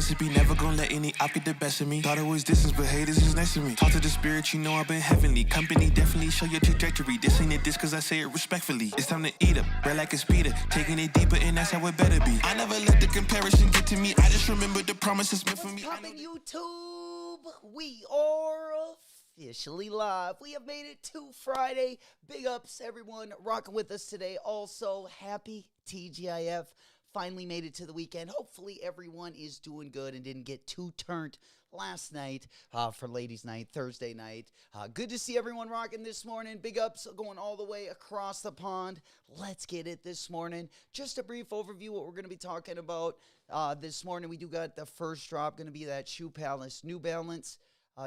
recipe, never gonna let any op get the best of me. Thought it was distance, but haters is next to me. Talk to the spirit, you know I've been heavenly. Company definitely show your trajectory. This ain't a diss cause I say it respectfully. It's time to eat up, red like a speeder. Taking it deeper and that's how it better be. I never let the comparison get to me. I just remember the promises meant for me. Poppin' YouTube, we are officially live. We have made it to Friday. Big ups everyone rocking with us today. Also, happy TGIF. Finally made it to the weekend. Hopefully everyone is doing good and didn't get too turned last night for ladies night, Thursday night. Good to see everyone rocking this morning. Big ups going all the way across the pond. Let's get it this morning. Just a brief overview what we're going to be talking about this morning. We do got the first drop going to be that Shoe Palace New Balance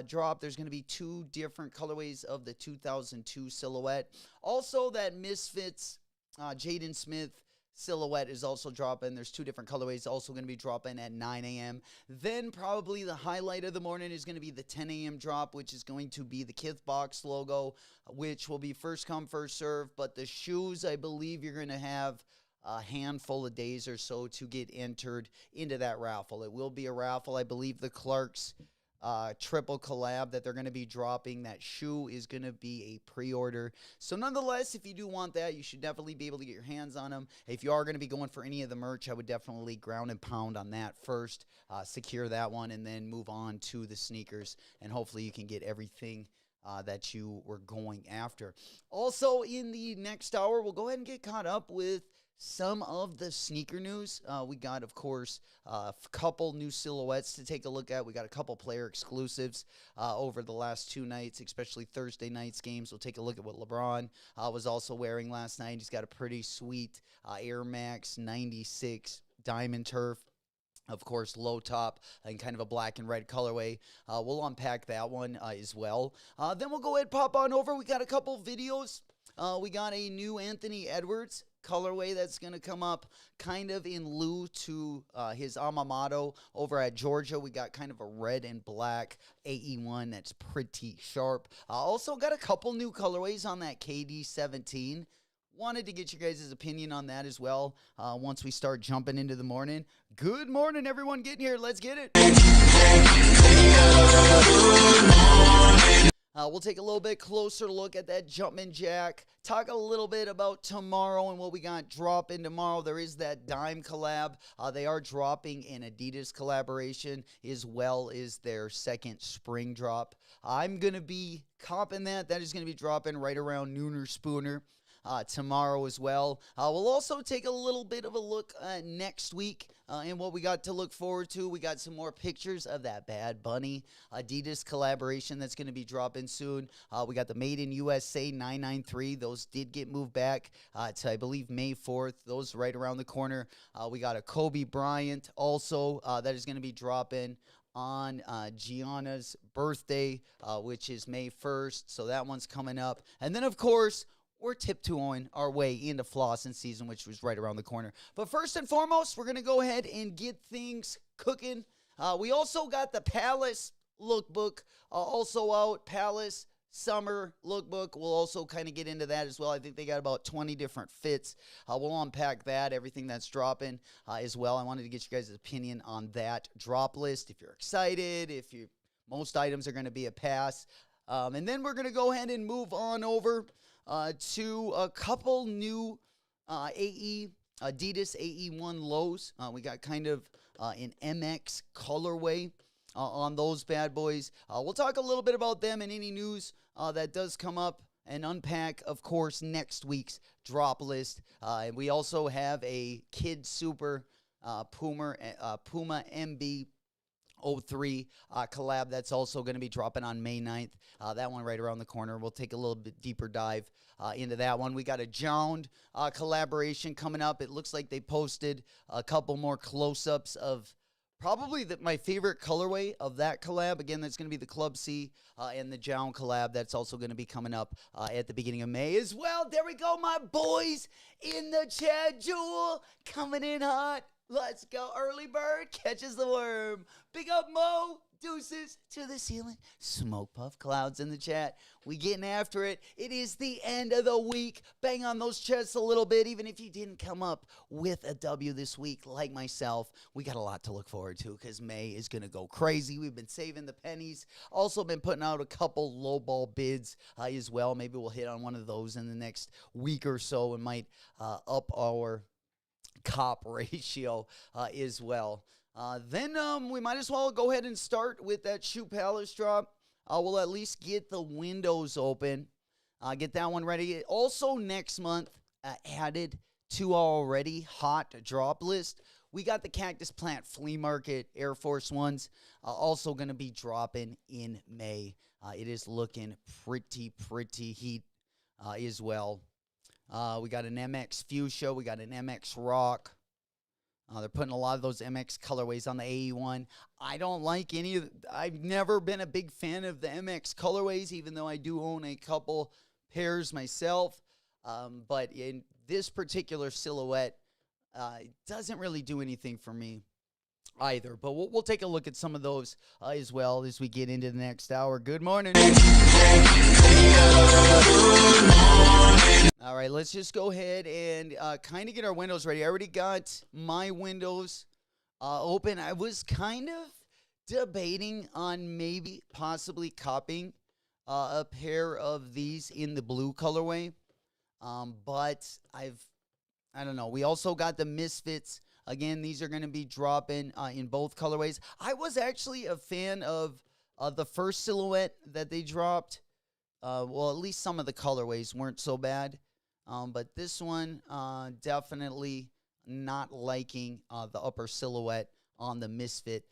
drop. There's going to be two different colorways of the 2002 silhouette. Also that Misfits Jaden Smith silhouette is also dropping. There's two different colorways also going to be dropping at 9 a.m. Then probably the highlight of the morning is going to be the 10 a.m. drop, which is going to be the KITH box logo, which will be first come, first serve. But the shoes, I believe you're going to have a handful of days or so to get entered into that raffle. It will be a raffle. I believe the Clark's triple collab that they're going to be dropping, that shoe is going to be a pre-order. So nonetheless, if you do want that, you should definitely be able to get your hands on them. If you are going to be going for any of the merch, I would definitely ground and pound on that first, secure that one, and then move on to the sneakers, and hopefully you can get everything that you were going after. Also, in the next hour, we'll go ahead and get caught up with some of the sneaker news. We got, of course, a couple new silhouettes to take a look at. We got a couple player exclusives over the last two nights, especially Thursday night's games. We'll take a look at what LeBron was also wearing last night. He's got a pretty sweet Air Max 96 Diamond Turf. Of course, low top and kind of a black and red colorway. We'll unpack that one as well. Then we'll go ahead and pop on over. We got a couple videos. We got a new Anthony Edwards colorway that's going to come up kind of in lieu to his alma mater over at Georgia. We got kind of a red and black AE1 that's pretty sharp. Also got a couple new colorways on that KD17. Wanted to get you guys' opinion on that as well once we start jumping into the morning. Good morning, everyone. Getting here. Let's get it. We'll take a little bit closer look at that Jumpman Jack. Talk a little bit about tomorrow and what we got dropping tomorrow. There is that Dime collab. They are dropping an Adidas collaboration as well as their second spring drop. I'm going to be copping that. That is going to be dropping right around noon or spooner. Tomorrow as well. We'll also take a little bit of a look next week and what we got to look forward to. We got some more pictures of that Bad Bunny Adidas collaboration that's going to be dropping soon. We got the Made in USA 993. Those did get moved back to, I believe, May 4th. Those right around the corner. We got a Kobe Bryant also that is going to be dropping on Gianna's birthday, which is May 1st. So that one's coming up. And then, of course, we're tiptoeing our way into flossing season, which was right around the corner. But first and foremost, we're going to go ahead and get things cooking. We also got the Palace lookbook also out. Palace summer lookbook. We'll also kind of get into that as well. I think they got about 20 different fits. We'll unpack that, everything that's dropping as well. I wanted to get you guys' opinion on that drop list. If you're excited, most items are going to be a pass. And then we're going to go ahead and move on over to a couple new Adidas AE1 lows. We got kind of an MX colorway on those bad boys. We'll talk a little bit about them and any news that does come up and unpack, of course, next week's drop list. And we also have a Kid Super Puma MB 03 collab that's also going to be dropping on May 9th. That one right around the corner. We'll take a little bit deeper dive into that one. We got a Jound collaboration coming up. It looks like they posted a couple more close-ups of probably my favorite colorway of that collab. Again, that's going to be the Club C and the Jound collab. That's also going to be coming up at the beginning of May as well. There we go, my boys in the chat. Jewel coming in hot. Let's go. Early bird catches the worm. Big up, Mo. Deuces to the ceiling. Smoke puff clouds in the chat. We getting after it. It is the end of the week. Bang on those chests a little bit. Even if you didn't come up with a W this week, like myself, we got a lot to look forward to because May is going to go crazy. We've been saving the pennies. Also been putting out a couple low-ball bids as well. Maybe we'll hit on one of those in the next week or so and might up our cop ratio as well. Then we might as well go ahead and start with that Shoe Palace drop. We'll at least get the windows open. Get that one ready. Also next month, added to our already hot drop list, we got the Cactus Plant Flea Market Air Force Ones. Also going to be dropping in May. It is looking pretty heat as well. We got an MX Fuchsia. We got an MX Rock. They're putting a lot of those MX colorways on the AE1. I don't like any of I've never been a big fan of the MX colorways, even though I do own a couple pairs myself. But in this particular silhouette, it doesn't really do anything for me either. But we'll take a look at some of those as well as we get into the next hour. Good morning. All right, let's just go ahead and kind of get our windows ready. I already got my windows open. I was kind of debating on maybe possibly copying a pair of these in the blue colorway. But I don't know. We also got the Misfits. Again, these are going to be dropping in both colorways. I was actually a fan of the first silhouette that they dropped. Well, at least some of the colorways weren't so bad. But this one, definitely not liking the upper silhouette on the Misfit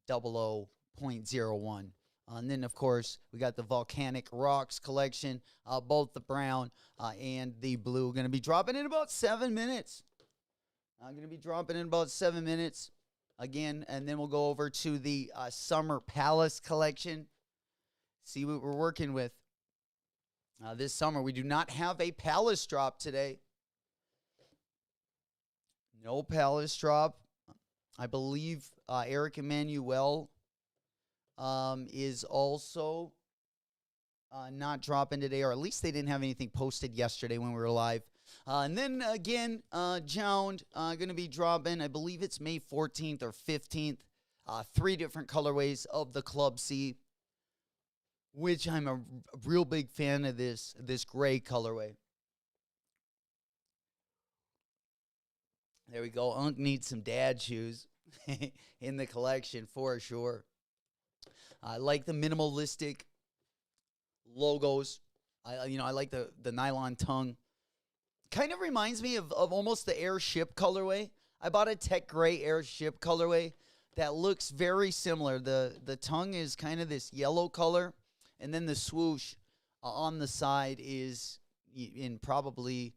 00.01. And then, of course, we got the Volcanic Rocks collection, both the brown and the blue. Going to be dropping in about 7 minutes. Again, and then we'll go over to the Summer Palace collection. See what we're working with. This summer, we do not have a Palace drop today. No Palace drop. I believe Eric Emanuel is also not dropping today, or at least they didn't have anything posted yesterday when we were live. And then again, Jound going to be dropping, I believe it's May 14th or 15th. 3 different colorways of the Club C, which I'm a real big fan of this gray colorway. There we go. Unk needs some dad shoes in the collection for sure. I like the minimalistic logos. I like the nylon tongue. Kind of reminds me of almost the Airship colorway. I bought a Tech Gray Airship colorway that looks very similar. The tongue is kind of this yellow color. And then the swoosh on the side is in probably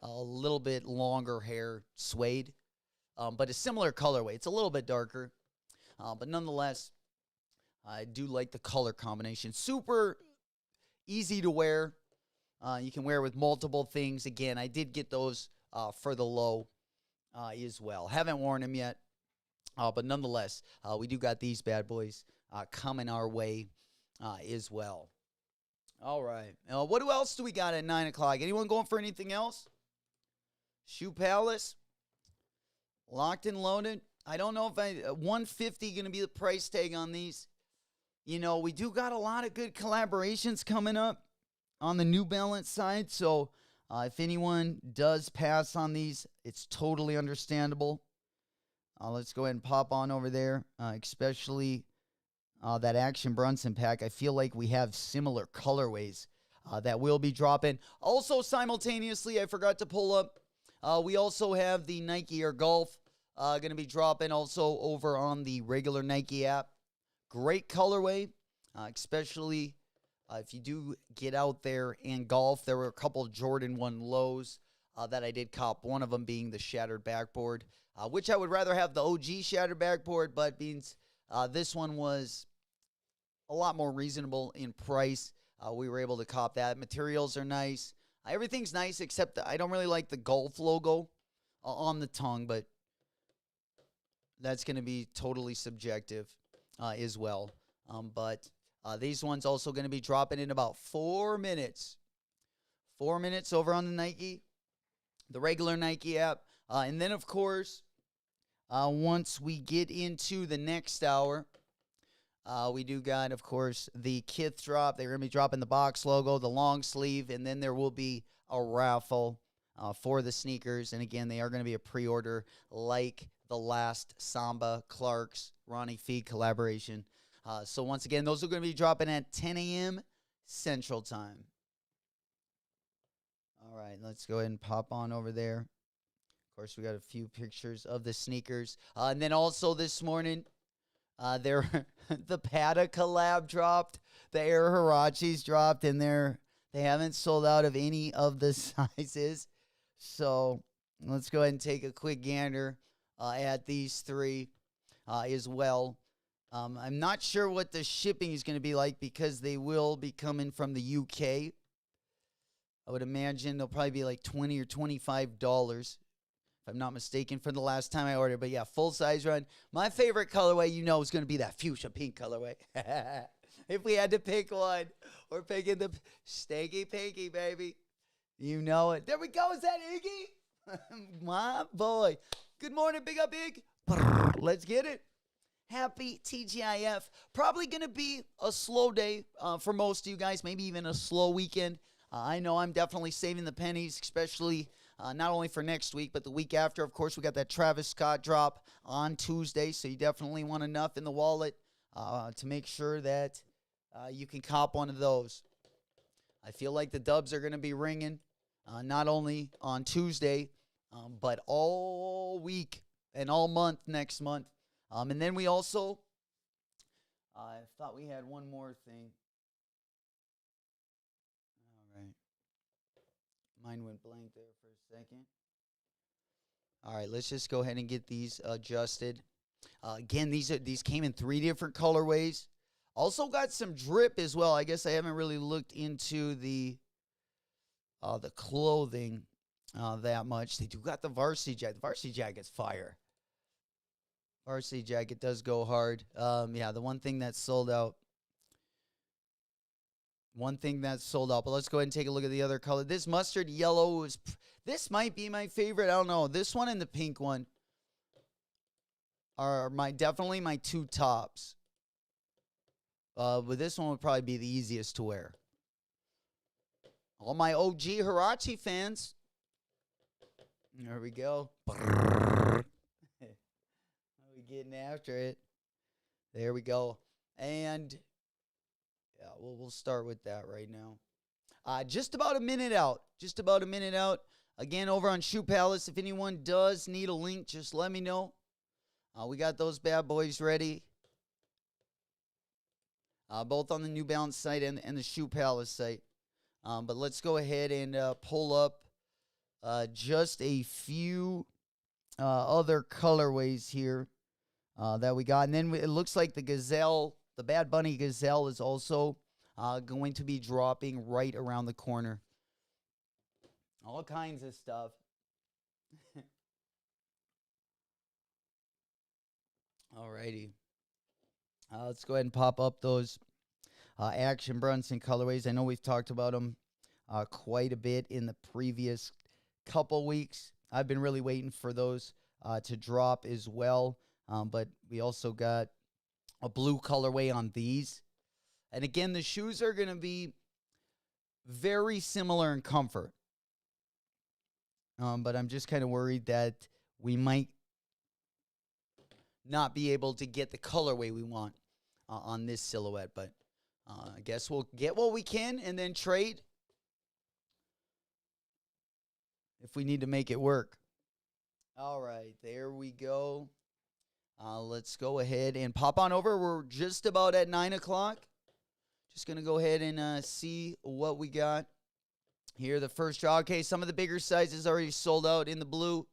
a little bit longer hair suede, but a similar colorway. It's a little bit darker, but nonetheless, I do like the color combination. Super easy to wear. You can wear with multiple things. Again, I did get those for the low as well. Haven't worn them yet, but nonetheless, we do got these bad boys coming our way as well. All right. What else do we got at 9 o'clock? Anyone going for anything else? Shoe Palace. Locked and loaded. I don't know if $150 going to be the price tag on these. You know, we do got a lot of good collaborations coming up on the New Balance side. So if anyone does pass on these, it's totally understandable. Let's go ahead and pop on over there, especially that Action Brunson pack. I feel like we have similar colorways that will be dropping. Also, simultaneously, I forgot to pull up. We also have the Nike Air Golf going to be dropping also over on the regular Nike app. Great colorway, especially if you do get out there and golf. There were a couple of Jordan 1 lows that I did cop, one of them being the shattered backboard, which I would rather have the OG shattered backboard, but means this one was a lot more reasonable in price. We were able to cop that. Materials are nice. Everything's nice except I don't really like the golf logo on the tongue, but that's going to be totally subjective as well. But these ones also going to be dropping in about 4 minutes. 4 minutes over on the Nike, the regular Nike app. And then, of course, once we get into the next hour, we do got, of course, the KITH drop. They're going to be dropping the box logo, the long sleeve, and then there will be a raffle for the sneakers. And again, they are going to be a pre-order like the last Samba Clark's Ronnie Fieg collaboration. So once again, those are going to be dropping at 10 a.m. Central Time. All right, let's go ahead and pop on over there. Of course, we got a few pictures of the sneakers. And then also this morning, the Patta collab dropped. The Air Huaraches dropped, and they haven't sold out of any of the sizes. So let's go ahead and take a quick gander at these three as well. I'm not sure what the shipping is going to be like because they will be coming from the UK. I would imagine they'll probably be like $20 or $25, if I'm not mistaken, from the last time I ordered. But yeah, full size run. My favorite colorway, is going to be that fuchsia pink colorway. If we had to pick one, we're picking the stanky pinky, baby. You know it. There we go. Is that Iggy? My boy. Good morning, Big Up Ig. Let's get it. Happy TGIF. Probably going to be a slow day for most of you guys, maybe even a slow weekend. I know I'm definitely saving the pennies, especially not only for next week, but the week after. Of course, we got that Travis Scott drop on Tuesday, so you definitely want enough in the wallet to make sure that you can cop one of those. I feel like the dubs are going to be ringing, not only on Tuesday, but all week and all month next month. And then we also, I thought we had one more thing. All right. Mine went blank there for a second. All right, let's just go ahead and get these adjusted. Again, these came in 3 different colorways. Also got some drip as well. I guess I haven't really looked into the clothing that much. They do got the varsity jacket. The varsity jacket's fire. Varsity jacket does go hard. Yeah, the one thing that's sold out. But let's go ahead and take a look at the other color. This mustard yellow this might be my favorite. I don't know. This one and the pink one are definitely my 2 tops. But this one would probably be the easiest to wear. All my OG Huarache fans. There we go. We getting after it. There we go. And yeah, we'll start with that right now. Just about a minute out. Again, over on Shoe Palace. If anyone does need a link, just let me know. We got those bad boys ready. Both on the New Balance site and the Shoe Palace site. But let's go ahead and pull up just a few other colorways here that we got. And then it looks like the Gazelle, the Bad Bunny Gazelle, is also going to be dropping right around the corner. All kinds of stuff. Alrighty. Let's go ahead and pop up those Action Brunson colorways. I know we've talked about them quite a bit in the previous couple weeks. I've been really waiting for those to drop as well. But we also got a blue colorway on these. And again, the shoes are going to be very similar in comfort. But I'm just kind of worried that we might not be able to get the colorway we want on this silhouette. But I guess we'll get what we can and then trade if we need to make it work. All right, there we go. Let's go ahead and pop on over. We're just about at 9 o'clock. Just going to go ahead and see what we got here. The first draw. Okay, some of the bigger sizes already sold out in the blue.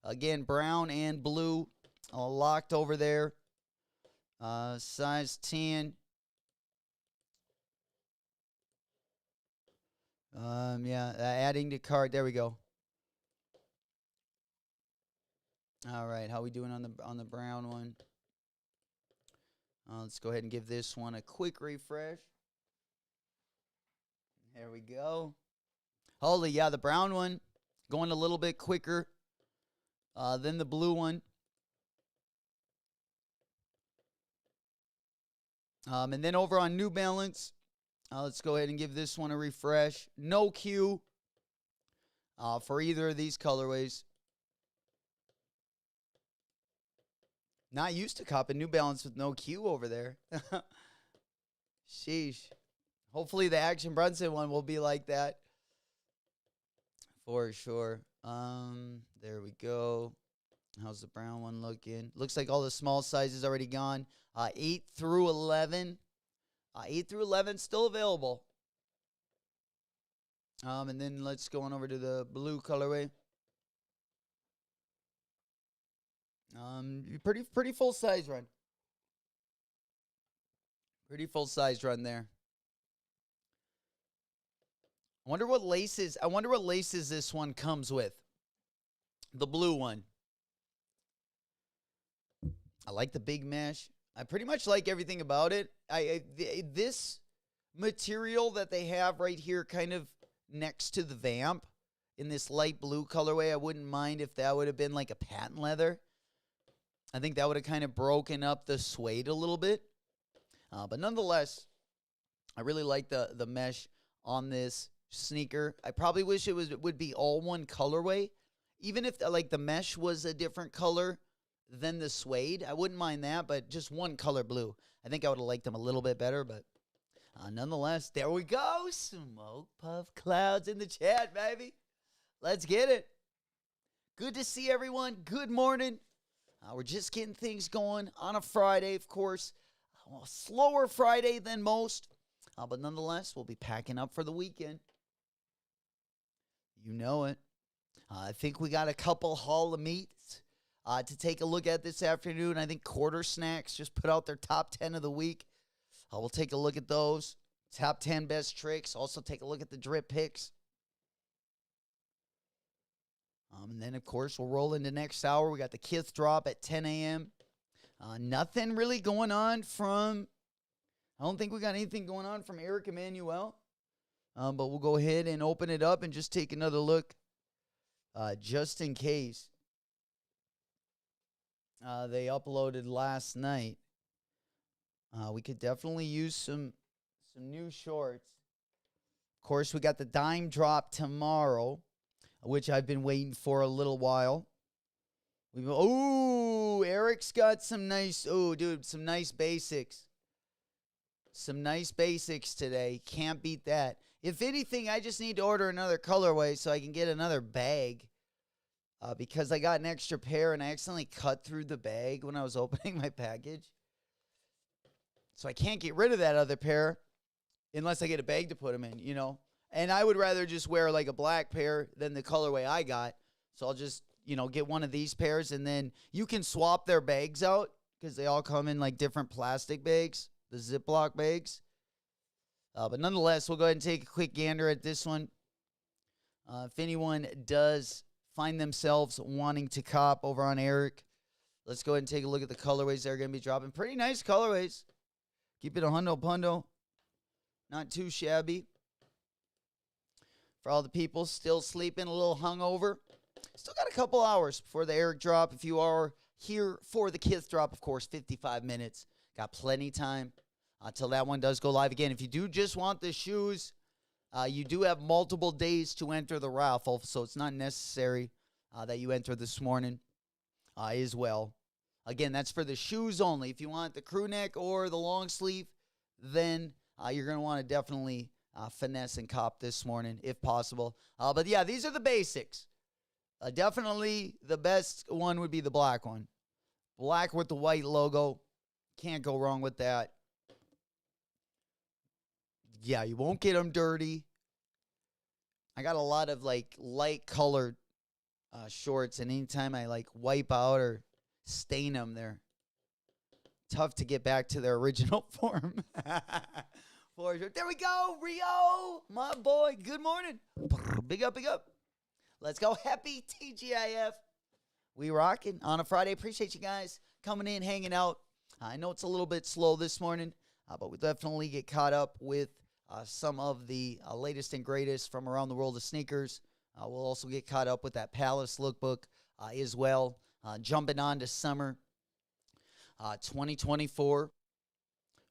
Again, brown and blue locked over there. Size 10. Yeah, adding to cart. There we go. All right, how we doing on the brown one? Let's go ahead and give this one a quick refresh. There we go. Holy, yeah, the brown one going a little bit quicker than the blue one. And then over on New Balance, let's go ahead and give this one a refresh. No Q for either of these colorways. Not used to copping New Balance with no Q over there. Sheesh. Hopefully the Action Brunson one will be like that. For sure. There we go. How's the brown one looking? Looks like all the small sizes already gone. 8 through 11. 8 through 11 still available. And then let's go on over to the blue colorway. Pretty full size run. Pretty full size run there. I wonder what laces this one comes with. The blue one. I like the big mesh. I pretty much like everything about it. This material that they have right here kind of next to the vamp in this light blue colorway, I wouldn't mind if that would have been like a patent leather. I think that would have kind of broken up the suede a little bit. But nonetheless, I really like the mesh on this sneaker. I probably wish it would be all one colorway. Even if like the mesh was a different color than the suede, I wouldn't mind that, but just one color blue. I think I would have liked them a little bit better, but nonetheless, there we go. Smoke puff clouds in the chat, baby. Let's get it. Good to see everyone. Good morning. We're just getting things going on a Friday, of course. A slower Friday than most, but nonetheless, we'll be packing up for the weekend. You know it. I think we got a couple Hall of Meats to take a look at this afternoon. I think Quarter Snacks just put out their top 10 of the week. We'll take a look at those. Top 10 best tricks. Also take a look at the drip picks. And then, of course, we'll roll into next hour. We got the KITH drop at 10 a.m. Nothing really going on I don't think we got anything going on from Eric Emanuel. But we'll go ahead and open it up and just take another look just in case. They uploaded last night. We could definitely use some new shorts. Of course, we got the dime drop tomorrow, which I've been waiting for a little while. Eric's got some nice basics. Some nice basics today. Can't beat that. If anything, I just need to order another colorway so I can get another bag. Because I got an extra pair and I accidentally cut through the bag when I was opening my package. So I can't get rid of that other pair unless I get a bag to put them in, you know. And I would rather just wear like a black pair than the colorway I got. So I'll just, get one of these pairs, and then you can swap their bags out because they all come in like different plastic bags, the Ziploc bags. But nonetheless, we'll go ahead and take a quick gander at this one. If anyone does find themselves wanting to cop over on Eric, let's go ahead and take a look at the colorways they're going to be dropping. Pretty nice colorways. Keep it a hundo pundo. Not too shabby. For all the people still sleeping, a little hungover, still got a couple hours before the Eric drop. If you are here for the KITH drop, of course, 55 minutes. Got plenty time until that one does go live again. If you do just want the shoes, you do have multiple days to enter the raffle, so it's not necessary that you enter this morning as well. Again, that's for the shoes only. If you want the crew neck or the long sleeve, then you're going to want to definitely finesse and cop this morning if possible. But yeah, these are the basics. Definitely the best one would be the black one. Black with the white logo. Can't go wrong with that. Yeah, you won't get them dirty. I got a lot of like light colored shorts, and anytime I like wipe out or stain them, they're tough to get back to their original form. For sure. There we go, Rio, my boy. Good morning. Big up, big up. Let's go. Happy TGIF. We rocking on a Friday. Appreciate you guys coming in, hanging out. I know it's a little bit slow this morning, but we'll definitely get caught up with some of the latest and greatest from around the world of sneakers. We'll also get caught up with that Palace lookbook as well. Jumping on to summer 2024.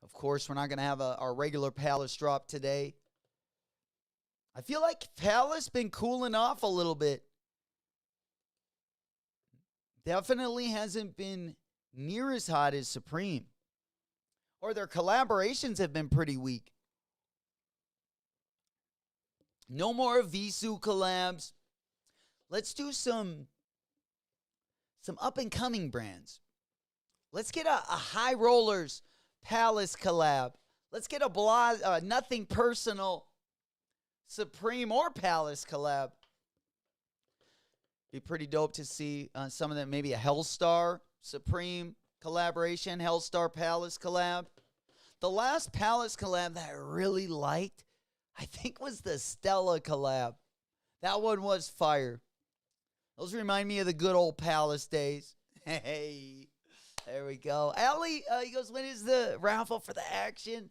Of course, we're not going to have our regular Palace drop today. I feel like Palace been cooling off a little bit. Definitely hasn't been near as hot as Supreme. Or their collaborations have been pretty weak. No more Visu collabs. Let's do some up-and-coming brands. Let's get a High Rollers Palace collab. Let's get a Nothing Personal Supreme or Palace collab. Be pretty dope to see some of them. Maybe a Hellstar Supreme collaboration, Hellstar Palace collab. The last Palace collab that I really liked, I think, was the Stella collab. That one was fire. Those remind me of the good old Palace days. Hey, there we go. Allie, he goes, when is the raffle for the action?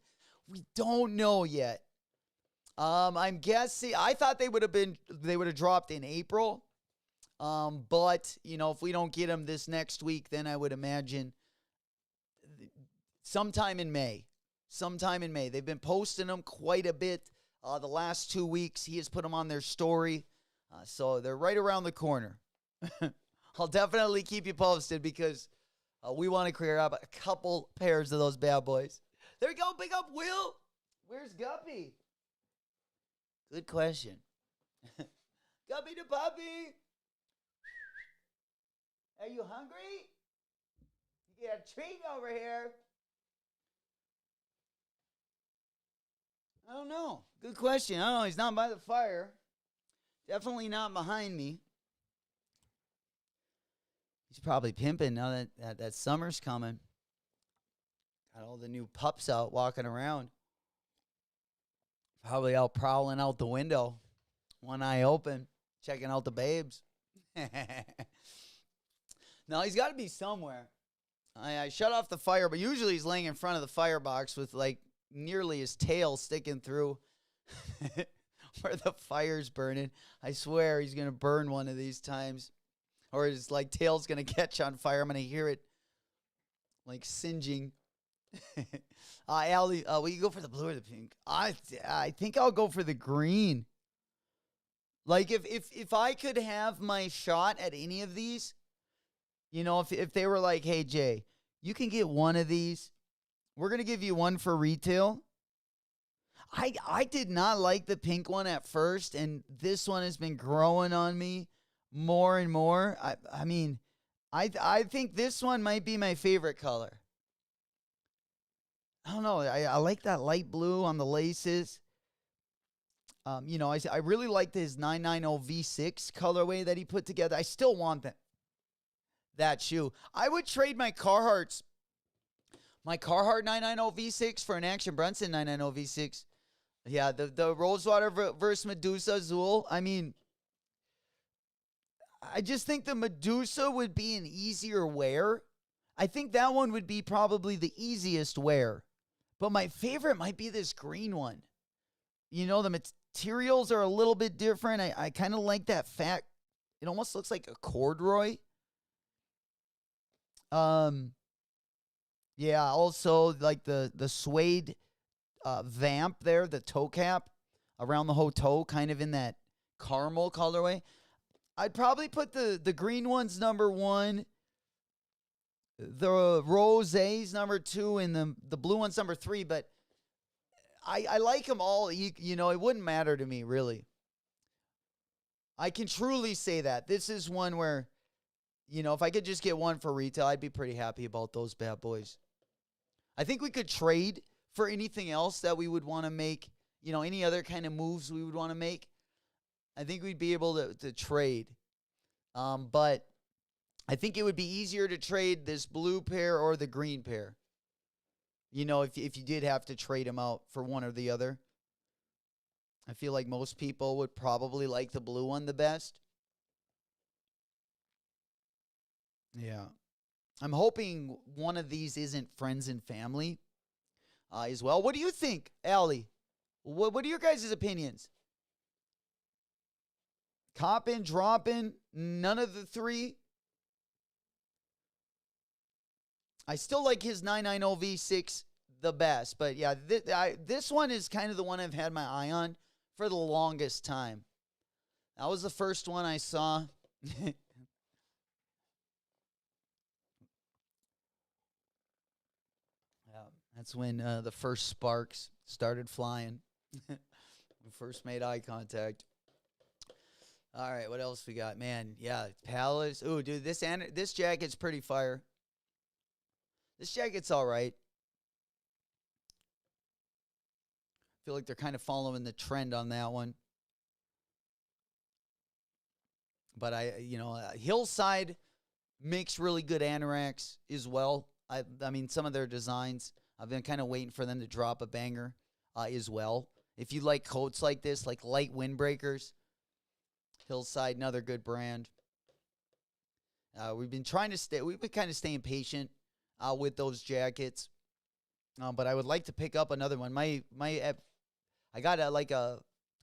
We don't know yet. I'm guessing, I thought they would have dropped in April. But, if we don't get them this next week, then I would imagine sometime in May. They've been posting them quite a bit the last 2 weeks. He has put them on their story. So they're right around the corner. I'll definitely keep you posted because we want to clear up a couple pairs of those bad boys. There we go. Big up, Will. Where's Guppy? Good question. Guppy the puppy. Are you hungry? You get a treat over here. I don't know. Good question. I don't know. He's not by the fire. Definitely not behind me. He's probably pimping now that summer's coming. Got all the new pups out walking around. Probably out prowling out the window. One eye open. Checking out the babes. No, he's got to be somewhere. I shut off the fire, but usually he's laying in front of the firebox with like nearly his tail sticking through where the fire's burning. I swear he's going to burn one of these times. Or his like tail's going to catch on fire. I'm going to hear it like singeing. Allie, will you go for the blue or the pink? I think I'll go for the green. Like if I could have my shot at any of these, if they were like, hey, Jay, you can get one of these. We're going to give you one for retail. I did not like the pink one at first, and this one has been growing on me more and more. I think this one might be my favorite color. I don't know. I like that light blue on the laces. I really liked his 990 V6 colorway that he put together. I still want that shoe. I would trade my Carhartt 990 V6 for an Action Bronson 990 V6. Yeah, the Rosewater versus Medusa Azul. I just think the Medusa would be an easier wear. I think that one would be probably the easiest wear. But my favorite might be this green one. The materials are a little bit different. I kind of like that fat. It almost looks like a corduroy. Yeah, also like the suede vamp there, the toe cap around the whole toe, kind of in that caramel colorway. I'd probably put the green ones number 1, the rosés number 2, and the blue ones number 3, but I like them all. It wouldn't matter to me, really. I can truly say that. This is one where, if I could just get one for retail, I'd be pretty happy about those bad boys. I think we could trade for anything else that we would want to make, any other kind of moves we would want to make. I think we'd be able to trade. But I think it would be easier to trade this blue pair or the green pair. If you did have to trade them out for one or the other. I feel like most people would probably like the blue one the best. Yeah. I'm hoping one of these isn't friends and family as well. What do you think, Allie? What are your guys' opinions? Coppin, dropping, none of the three? I still like his 990 V6 the best. But yeah, this one is kind of the one I've had my eye on for the longest time. That was the first one I saw. That's when the first sparks started flying. We first made eye contact. All right, what else we got? Man, yeah, Palace. Ooh, dude, this jacket's pretty fire. This jacket's all right. I feel like they're kind of following the trend on that one. But Hillside makes really good anoraks as well. I mean, some of their designs, I've been kind of waiting for them to drop a banger as well. If you like coats like this, like light windbreakers, Hillside, another good brand. We've been kind of staying patient with those jackets. But I would like to pick up another one. I got a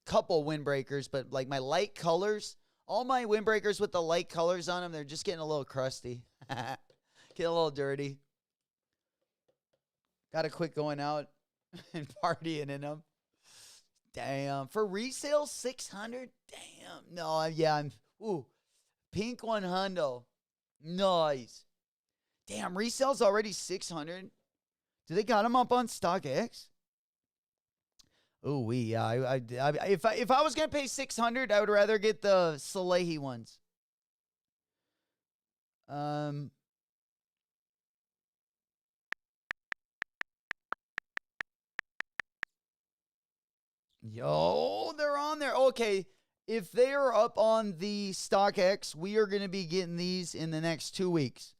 couple windbreakers, but like my light colors, all my windbreakers with the light colors on them, they're just getting a little crusty. Getting a little dirty. Got to quit going out and partying in them. Damn. For resale, 600? Damn. No, yeah. Pink 100. Nice. Damn, resale's already 600. Do they got them up on StockX? Oh, yeah. If I was gonna pay 600, I would rather get the Salehi ones. Yo, they're on there. Okay, if they are up on the StockX, we are gonna be getting these in the next 2 weeks.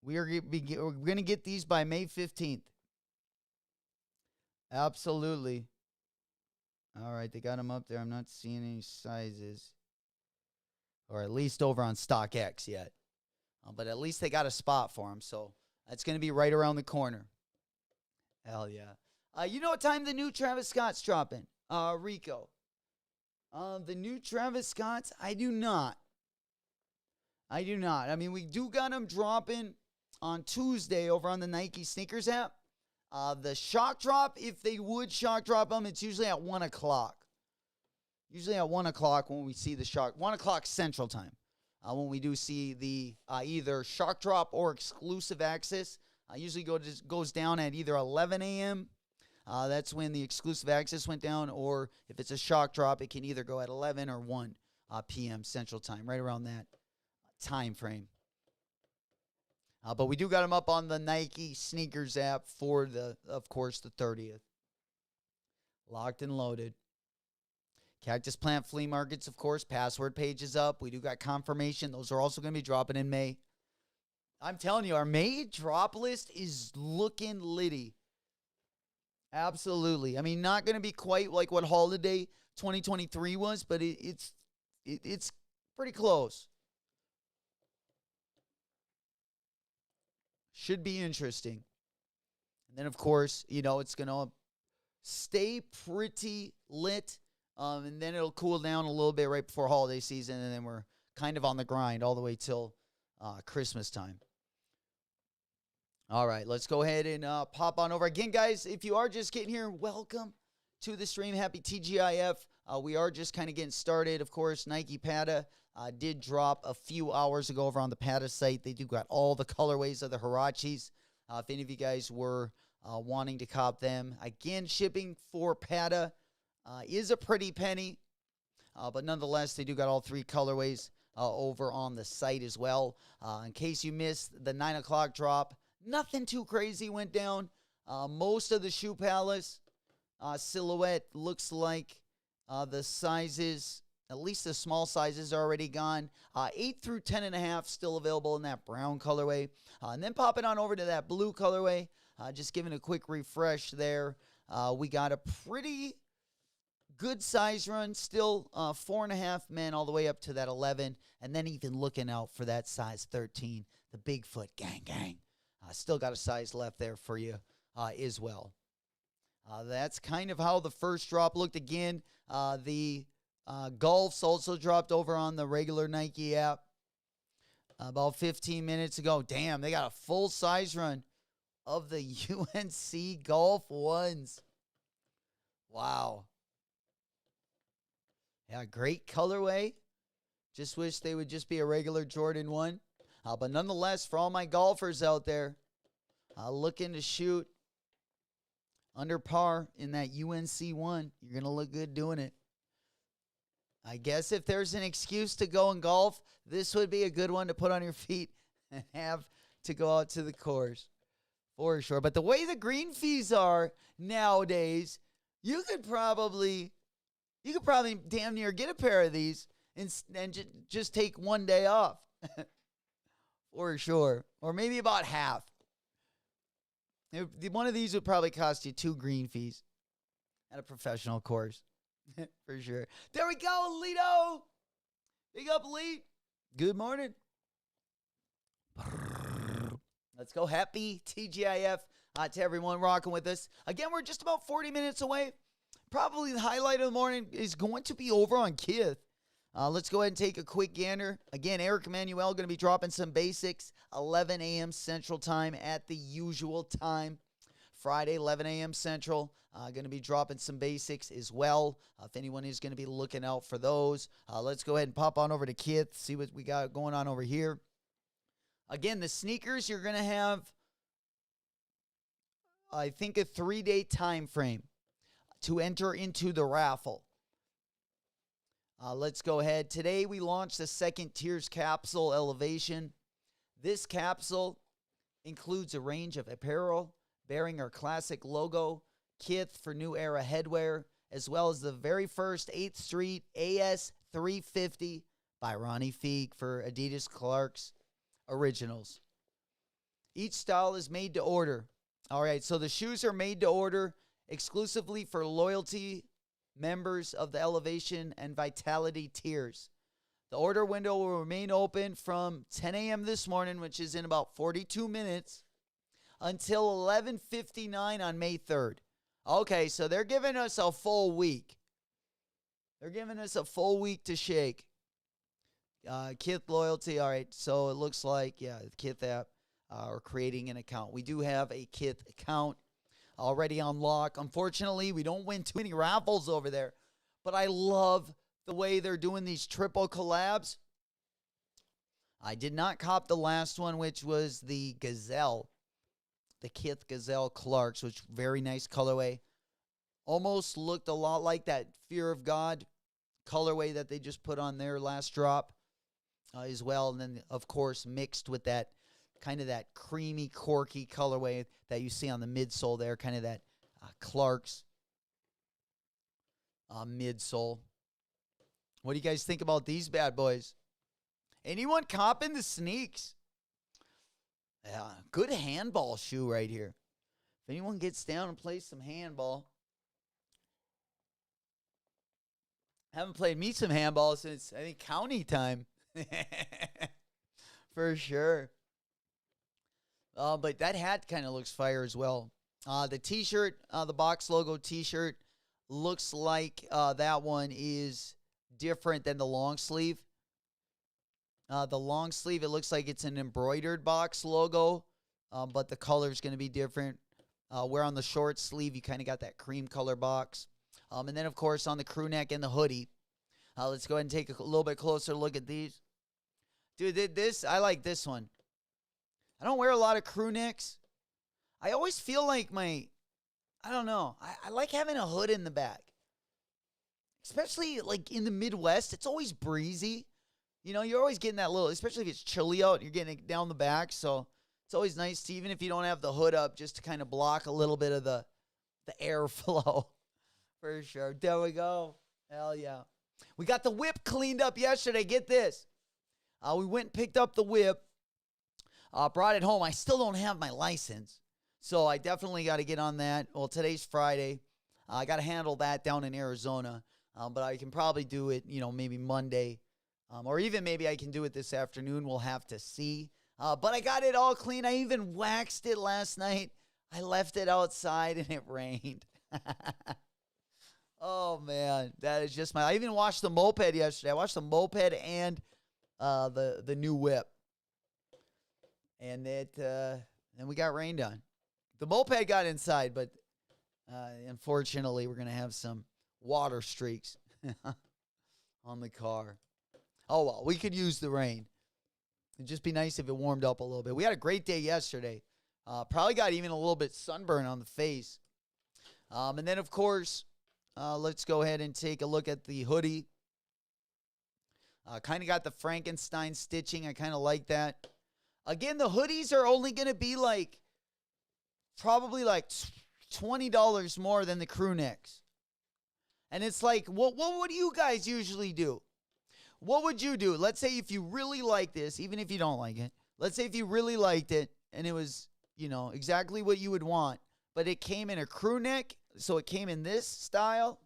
We're gonna get these by May 15th. Absolutely. All right, they got them up there. I'm not seeing any sizes. Or at least over on StockX yet. But at least they got a spot for them. So that's going to be right around the corner. Hell yeah. You know what time the new Travis Scott's dropping? Rico. The new Travis Scott's? I do not. I mean, we do got them dropping on Tuesday over on the Nike sneakers app. The shock drop, if they would shock drop them, it's usually at 1 o'clock. Usually at 1 o'clock when we see the shock. 1 o'clock Central Time. When we do see the either shock drop or exclusive access. Usually goes down at either 11 a.m. That's when the exclusive access went down. Or if it's a shock drop, it can either go at 11 or 1 p.m. Central Time. Right around that time frame. But we do got them up on the Nike sneakers app for of course, the 30th. Locked and loaded. Cactus Plant Flea Markets, of course. Password page is up. We do got confirmation. Those are also going to be dropping in May. I'm telling you, our May drop list is looking litty. Absolutely. I mean, not going to be quite like what Holiday 2023 was, but it's pretty close. Should be interesting. And then, of course, it's going to stay pretty lit. And then it'll cool down a little bit right before holiday season. And then we're kind of on the grind all the way till Christmas time. All right, let's go ahead and pop on over. Again, guys, if you are just getting here, welcome to the stream. Happy TGIF. We are just kind of getting started. Of course, Nike Patta did drop a few hours ago over on the Patta site. They do got all the colorways of the Huaraches. If any of you guys were wanting to cop them. Again, shipping for Patta is a pretty penny. But nonetheless, they do got all three colorways over on the site as well. In case you missed the 9 o'clock drop, nothing too crazy went down. Most of the Shoe Palace silhouette looks like the sizes, at least the small sizes, are already gone. 8 through 10.5 still available in that brown colorway. And then popping on over to that blue colorway, just giving a quick refresh there. We got a pretty good size run, still 4.5 men all the way up to that 11, and then even looking out for that size 13, the Bigfoot gang. Still got a size left there for you as well. That's kind of how the first drop looked. Again, the Golfs also dropped over on the regular Nike app about 15 minutes ago. Damn, they got a full size run of the UNC Golf 1s. Wow. Yeah, great colorway. Just wish they would just be a regular Jordan 1. But nonetheless, for all my golfers out there looking to shoot under par in that UNC 1, you're going to look good doing it. I guess if there's an excuse to go and golf, this would be a good one to put on your feet and have to go out to the course for sure. But the way the green fees are nowadays, you could probably damn near get a pair of these and just take one day off for sure, or maybe about half. One of these would probably cost you 2 green fees at a professional course. For sure. There we go, Lito. Big up, Lee. Good morning. Let's go. Happy TGIF to everyone rocking with us. Again, we're just about 40 minutes away. Probably the highlight of the morning is going to be over on KITH. Let's go ahead and take a quick gander. Again, Eric Emanuel going to be dropping some basics, 11 a.m. Central Time at the usual time. Friday, 11 a.m. Central. Going to be dropping some basics as well. If anyone is going to be looking out for those, let's go ahead and pop on over to KITH, see what we got going on over here. Again, the sneakers, you're going to have, I think, a 3-day time frame to enter into the raffle. Let's go ahead. Today, we launched the second tiers capsule elevation. This capsule includes a range of apparel bearing our classic logo, KITH for new era headwear, as well as the very first 8th Street AS350 by Ronnie Fieg for Adidas Clark's Originals. Each style is made to order. All right, so the shoes are made to order exclusively for loyalty members of the Elevation and Vitality tiers. The order window will remain open from 10 a.m. this morning, which is in about 42 minutes, until 11:59 on May 3rd. Okay, so they're giving us a full week. They're giving us a full week to shake. KITH loyalty, all right, so it looks like, the KITH app, or creating an account. We do have a KITH account already on lock. Unfortunately, we don't win too many raffles over there, but I love the way they're doing these triple collabs. I did not cop the last one, which was the Gazelle. The KITH Gazelle Clarks, which very nice colorway. Almost looked a lot like that Fear of God colorway that they just put on their last drop as well. And then, of course, mixed with that kind of that creamy, corky colorway that you see on the midsole there, kind of that Clarks midsole. What do you guys think about these bad boys? Anyone copping the sneaks? Yeah, good handball shoe right here. If anyone gets down and plays some handball. Haven't played me some handball since, I think, county time. For sure. But that hat kind of looks fire as well. The t-shirt, the box logo t-shirt, looks like that one is different than the long sleeve. The long sleeve, it looks like it's an embroidered box logo, but the color is going to be different. Where on the short sleeve, you kind of got that cream color box. And then, of course, on the crew neck and the hoodie. Let's go ahead and take a little bit closer look at these. Dude, I like this one. I don't wear a lot of crew necks. I always feel like I don't know. I like having a hood in the back. Especially like in the Midwest, it's always breezy. You know, you're always getting that little, especially if it's chilly out, you're getting it down the back. So it's always nice to, even if you don't have the hood up, just to kind of block a little bit of the airflow. For sure. There we go. Hell yeah. We got the whip cleaned up yesterday. Get this. We went and picked up the whip. Brought it home. I still don't have my license. So I definitely got to get on that. Well, today's Friday. I got to handle that down in Arizona, but I can probably do it, maybe Monday, or even maybe I can do it this afternoon. We'll have to see. But I got it all clean. I even waxed it last night. I left it outside and it rained. Oh, man. That is just I even washed the moped yesterday. I washed the moped and the new whip. And then we got rained on. The moped got inside, but unfortunately, we're going to have some water streaks on the car. Oh, well, we could use the rain. It'd just be nice if it warmed up a little bit. We had a great day yesterday. Probably got even a little bit sunburn on the face. And then, of course, let's go ahead and take a look at the hoodie. Kind of got the Frankenstein stitching. I kind of like that. Again, the hoodies are only going to be probably $20 more than the crew necks. And it's like, what would you guys usually do? What would you do? Let's say if you really like this, even if you don't like it. Let's say if you really liked it and it was, exactly what you would want, but it came in a crew neck, so it came in this style,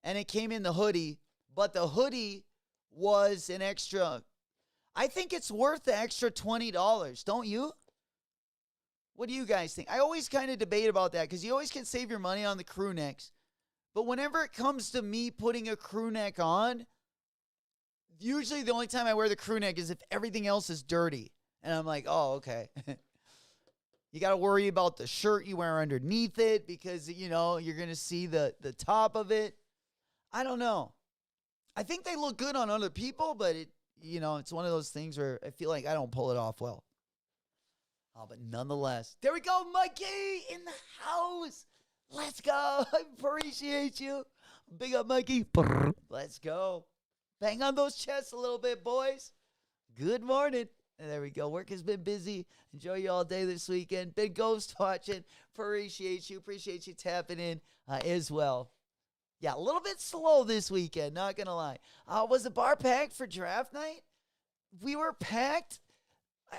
and it came in the hoodie, but the hoodie was an extra. I think it's worth the extra $20, don't you? What do you guys think? I always kind of debate about that because you always can save your money on the crew necks. But whenever it comes to me putting a crew neck on, usually the only time I wear the crew neck is if everything else is dirty. And I'm like, oh, okay. You got to worry about the shirt you wear underneath it because, you're going to see the top of it. I don't know. I think they look good on other people, but it's one of those things where I feel like I don't pull it off well. Oh, but nonetheless, there we go, Mikey in the house. Let's go. I appreciate you. Big up, Mikey. Let's go. Bang on those chests a little bit, boys. Good morning. And there we go. Work has been busy. Enjoy you all day this weekend. Big Ghost watching. Appreciate you. Appreciate you tapping in as well. Yeah, a little bit slow this weekend, not going to lie. Was the bar packed for draft night? We were packed.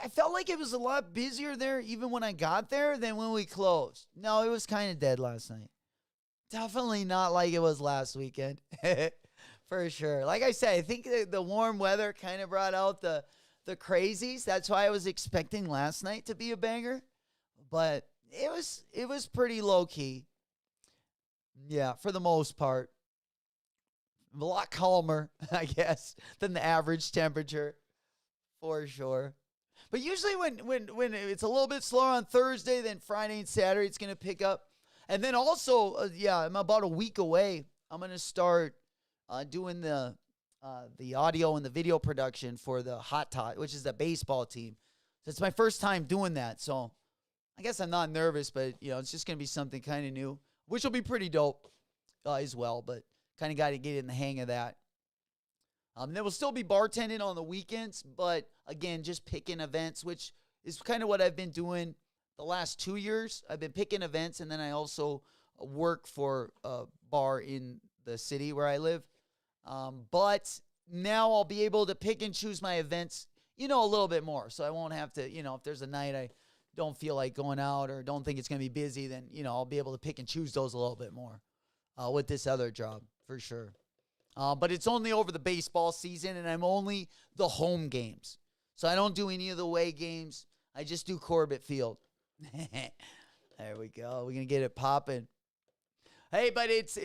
I felt like it was a lot busier there even when I got there than when we closed. No, it was kind of dead last night. Definitely not like it was last weekend. For sure. Like I said, I think the warm weather kind of brought out the crazies. That's why I was expecting last night to be a banger. But it was pretty low key. Yeah, for the most part. A lot calmer, I guess, than the average temperature. For sure. But usually when it's a little bit slower on Thursday, then Friday and Saturday it's going to pick up. And then also, I'm about a week away. I'm going to start doing the audio and the video production for the Hot Tot, which is the baseball team. So it's my first time doing that. So I guess I'm not nervous, but, it's just going to be something kind of new, which will be pretty dope as well. But kind of got to get in the hang of that. There will still be bartending on the weekends, but again, just picking events, which is kind of what I've been doing the last 2 years. I've been picking events, and then I also work for a bar in the city where I live. But now I'll be able to pick and choose my events, a little bit more. So I won't have to, if there's a night I don't feel like going out or don't think it's going to be busy, then, I'll be able to pick and choose those a little bit more with this other job for sure. But it's only over the baseball season, and I'm only the home games. So I don't do any of the away games. I just do Corbett Field. There we go. We're going to get it popping. Hey, but it's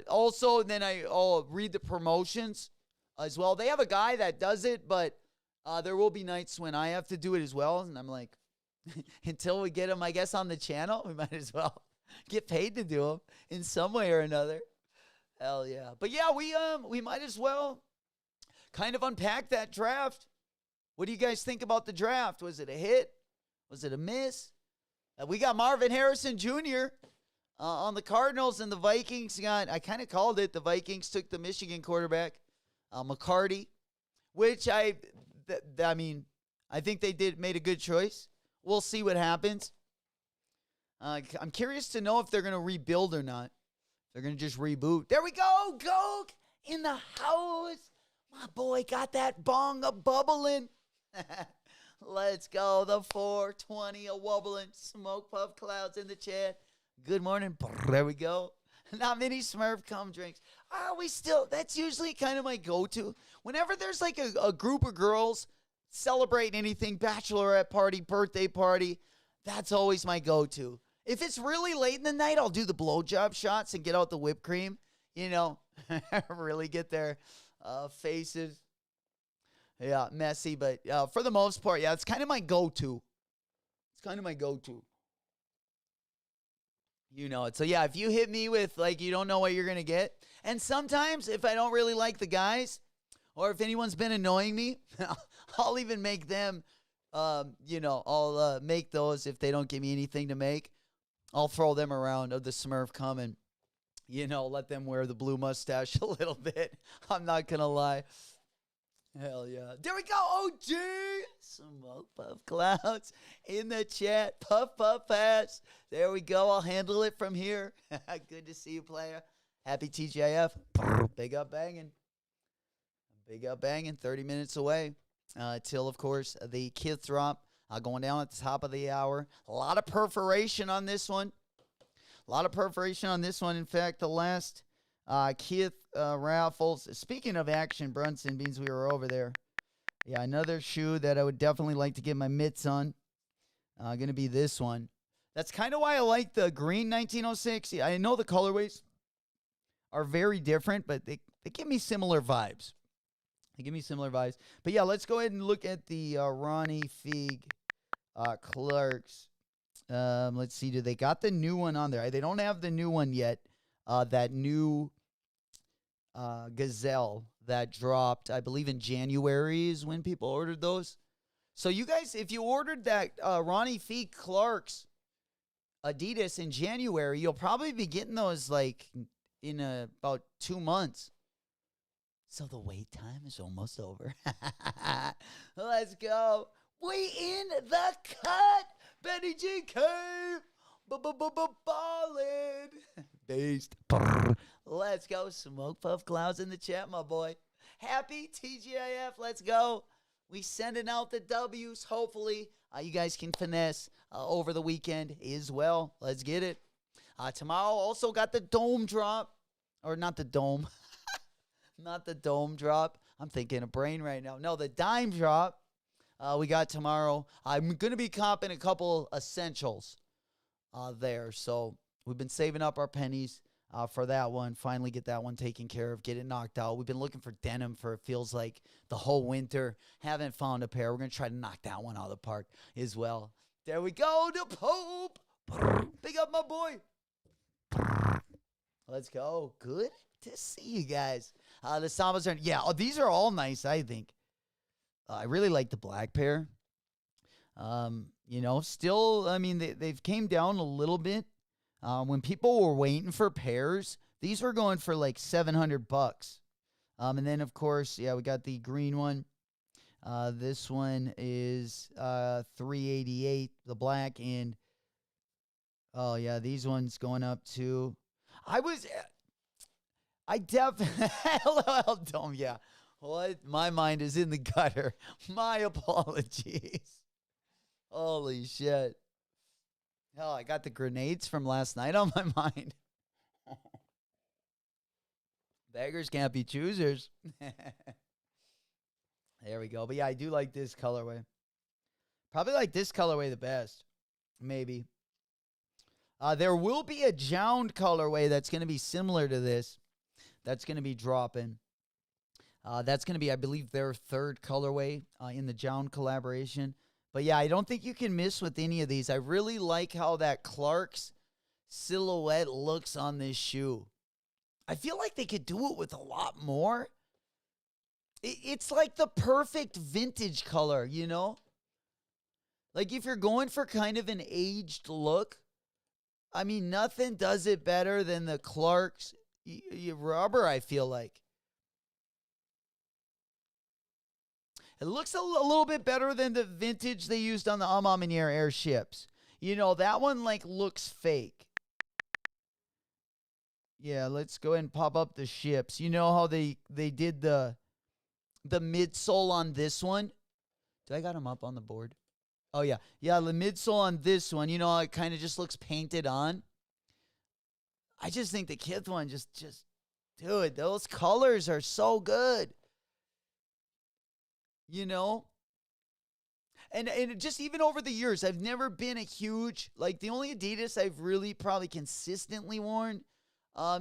also, then I'll read the promotions as well. They have a guy that does it, but there will be nights when I have to do it as well. And I'm like, until we get him, I guess, on the channel, we might as well get paid to do them in some way or another. Hell yeah. But yeah, we might as well kind of unpack that draft. What do you guys think about the draft? Was it a hit? Was it a miss? We got Marvin Harrison Jr. On the Cardinals, and the Vikings I kind of called it. The Vikings took the Michigan quarterback, McCarty, which I think they made a good choice. We'll see what happens. I'm curious to know if they're going to rebuild or not. They're going to just reboot. There we go. Goke in the house. My boy got that bong a-bubbling. Let's go. The 420 a-wobbling. Smoke puff clouds in the chat. Good morning. There we go. Not many Smurf cum drinks. That's usually kind of my go-to. Whenever there's like a group of girls celebrating anything, bachelorette party, birthday party, that's always my go-to. If it's really late in the night, I'll do the blowjob shots and get out the whipped cream. You know, really get their faces, messy. But for the most part, it's kind of my go-to. It's kind of my go-to. You know it. So, if you hit me with, like, you don't know what you're going to get. And sometimes, if I don't really like the guys, or if anyone's been annoying me, I'll even make them, I'll make those if they don't give me anything to make. I'll throw them around of the Smurf cum and, let them wear the blue mustache a little bit. I'm not going to lie. Hell yeah. There we go. OG. Smoke puff clouds in the chat. Puff puff pass. There we go. I'll handle it from here. Good to see you, player. Happy TGIF. Big up banging. Big up banging. 30 minutes away. Till, of course, the KITH drop. Going down at the top of the hour. A lot of perforation on this one. In fact, the last KITH raffles. Speaking of action, Brunson, means we were over there. Yeah, another shoe that I would definitely like to get my mitts on. Going to be this one. That's kind of why I like the green 1906. Yeah, I know the colorways are very different, but they give me similar vibes. But yeah, let's go ahead and look at the Ronnie Fieg Clarks. Let's see. Do they got the new one on there? They don't have the new one yet. That new Gazelle that dropped, I believe in January is when people ordered those. So you guys, if you ordered that Ronnie Fieg Clarks Adidas in January, you'll probably be getting those like in about 2 months. So the wait time is almost over. Let's go. We in the cut. Benny G Cave. Ballin'. Based. Let's go. Smoke puff clouds in the chat, my boy. Happy TGIF. Let's go. We sending out the W's. Hopefully, you guys can finesse over the weekend as well. Let's get it. Tomorrow also got the dome drop. Or not the dome. Not the dome drop. I'm thinking of brain right now. No, the dime drop. We got tomorrow. I'm going to be copping a couple essentials there. So we've been saving up our pennies for that one. Finally get that one taken care of. Get it knocked out. We've been looking for denim for it feels like the whole winter. Haven't found a pair. We're going to try to knock that one out of the park as well. There we go. The Pope. Big up, my boy. Let's go. Good to see you guys. The Sambas are, these are all nice, I think. I really like the black pair. Still, I mean, they've came down a little bit. When people were waiting for pairs, these were going for like $700. And then, of course, we got the green one. This one is $388, the black. And, these ones going up to... LOL Dome, What? My mind is in the gutter. My apologies. Holy shit. Hell, I got the grenades from last night on my mind. Beggars can't be choosers. There we go. But I do like this colorway. Probably like this colorway the best. Maybe. There will be a Jound colorway that's going to be similar to this. That's going to be dropping. That's going to be, I believe, their third colorway in the Jound collaboration. But I don't think you can miss with any of these. I really like how that Clark's silhouette looks on this shoe. I feel like they could do it with a lot more. It's like the perfect vintage color, you know? Like if you're going for kind of an aged look, I mean, nothing does it better than the Clark's rubber, I feel like. It looks a little bit better than the vintage they used on the Amaminier airships. You know, that one, like, looks fake. Yeah, let's go ahead and pop up the ships. You know how they did the midsole on this one? Did I got them up on the board? Oh, yeah. Yeah, the midsole on this one, you know, it kind of just looks painted on. I just think the KITH one dude, those colors are so good. You know? And just even over the years, I've never been a huge, like the only Adidas I've really probably consistently worn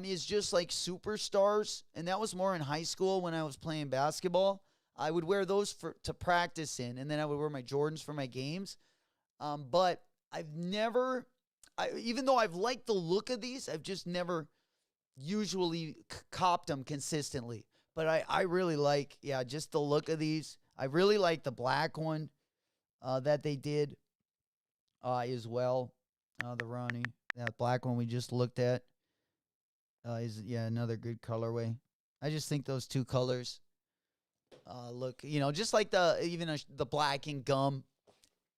is just like Superstars. And that was more in high school when I was playing basketball. I would wear those to practice in, and then I would wear my Jordans for my games. But I've never, even though I've liked the look of these, I've just never usually copped them consistently. But I really like, just the look of these. I really like the black one that they did as well. The Ronnie, that black one we just looked at is another good colorway. I just think those two colors look, just like the black and gum,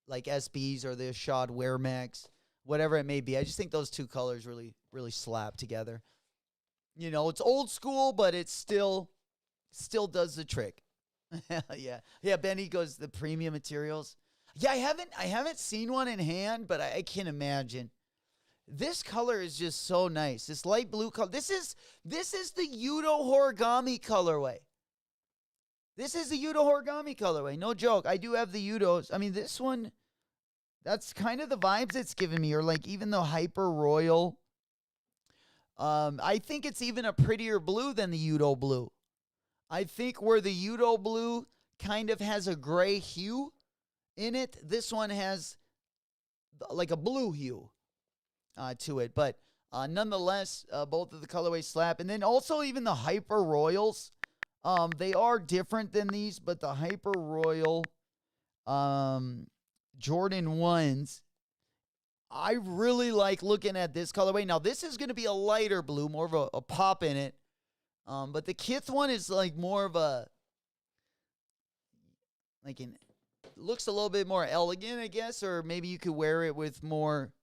like SBs or the Shod Wear Max, whatever it may be. I just think those two colors really, really slap together. It's old school, but it still does the trick. Yeah. Benny goes the premium materials. Yeah, I haven't seen one in hand, but I can imagine. This color is just so nice. This light blue color. This is the Yudo Horigami colorway. This is the Yudo Horigami colorway. No joke. I do have the Yudos. I mean, this one, that's kind of the vibes it's giving me, or like even the Hyper Royal. I think it's even a prettier blue than the Yudo blue. I think where the Yudo blue kind of has a gray hue in it, this one has like a blue hue to it. But nonetheless, both of the colorways slap. And then also even the Hyper Royals, they are different than these, but the Hyper Royal Jordan 1s, I really like looking at this colorway. Now, this is going to be a lighter blue, more of a pop in it. But the KITH one is like more of looks a little bit more elegant, I guess, or maybe you could wear it with more,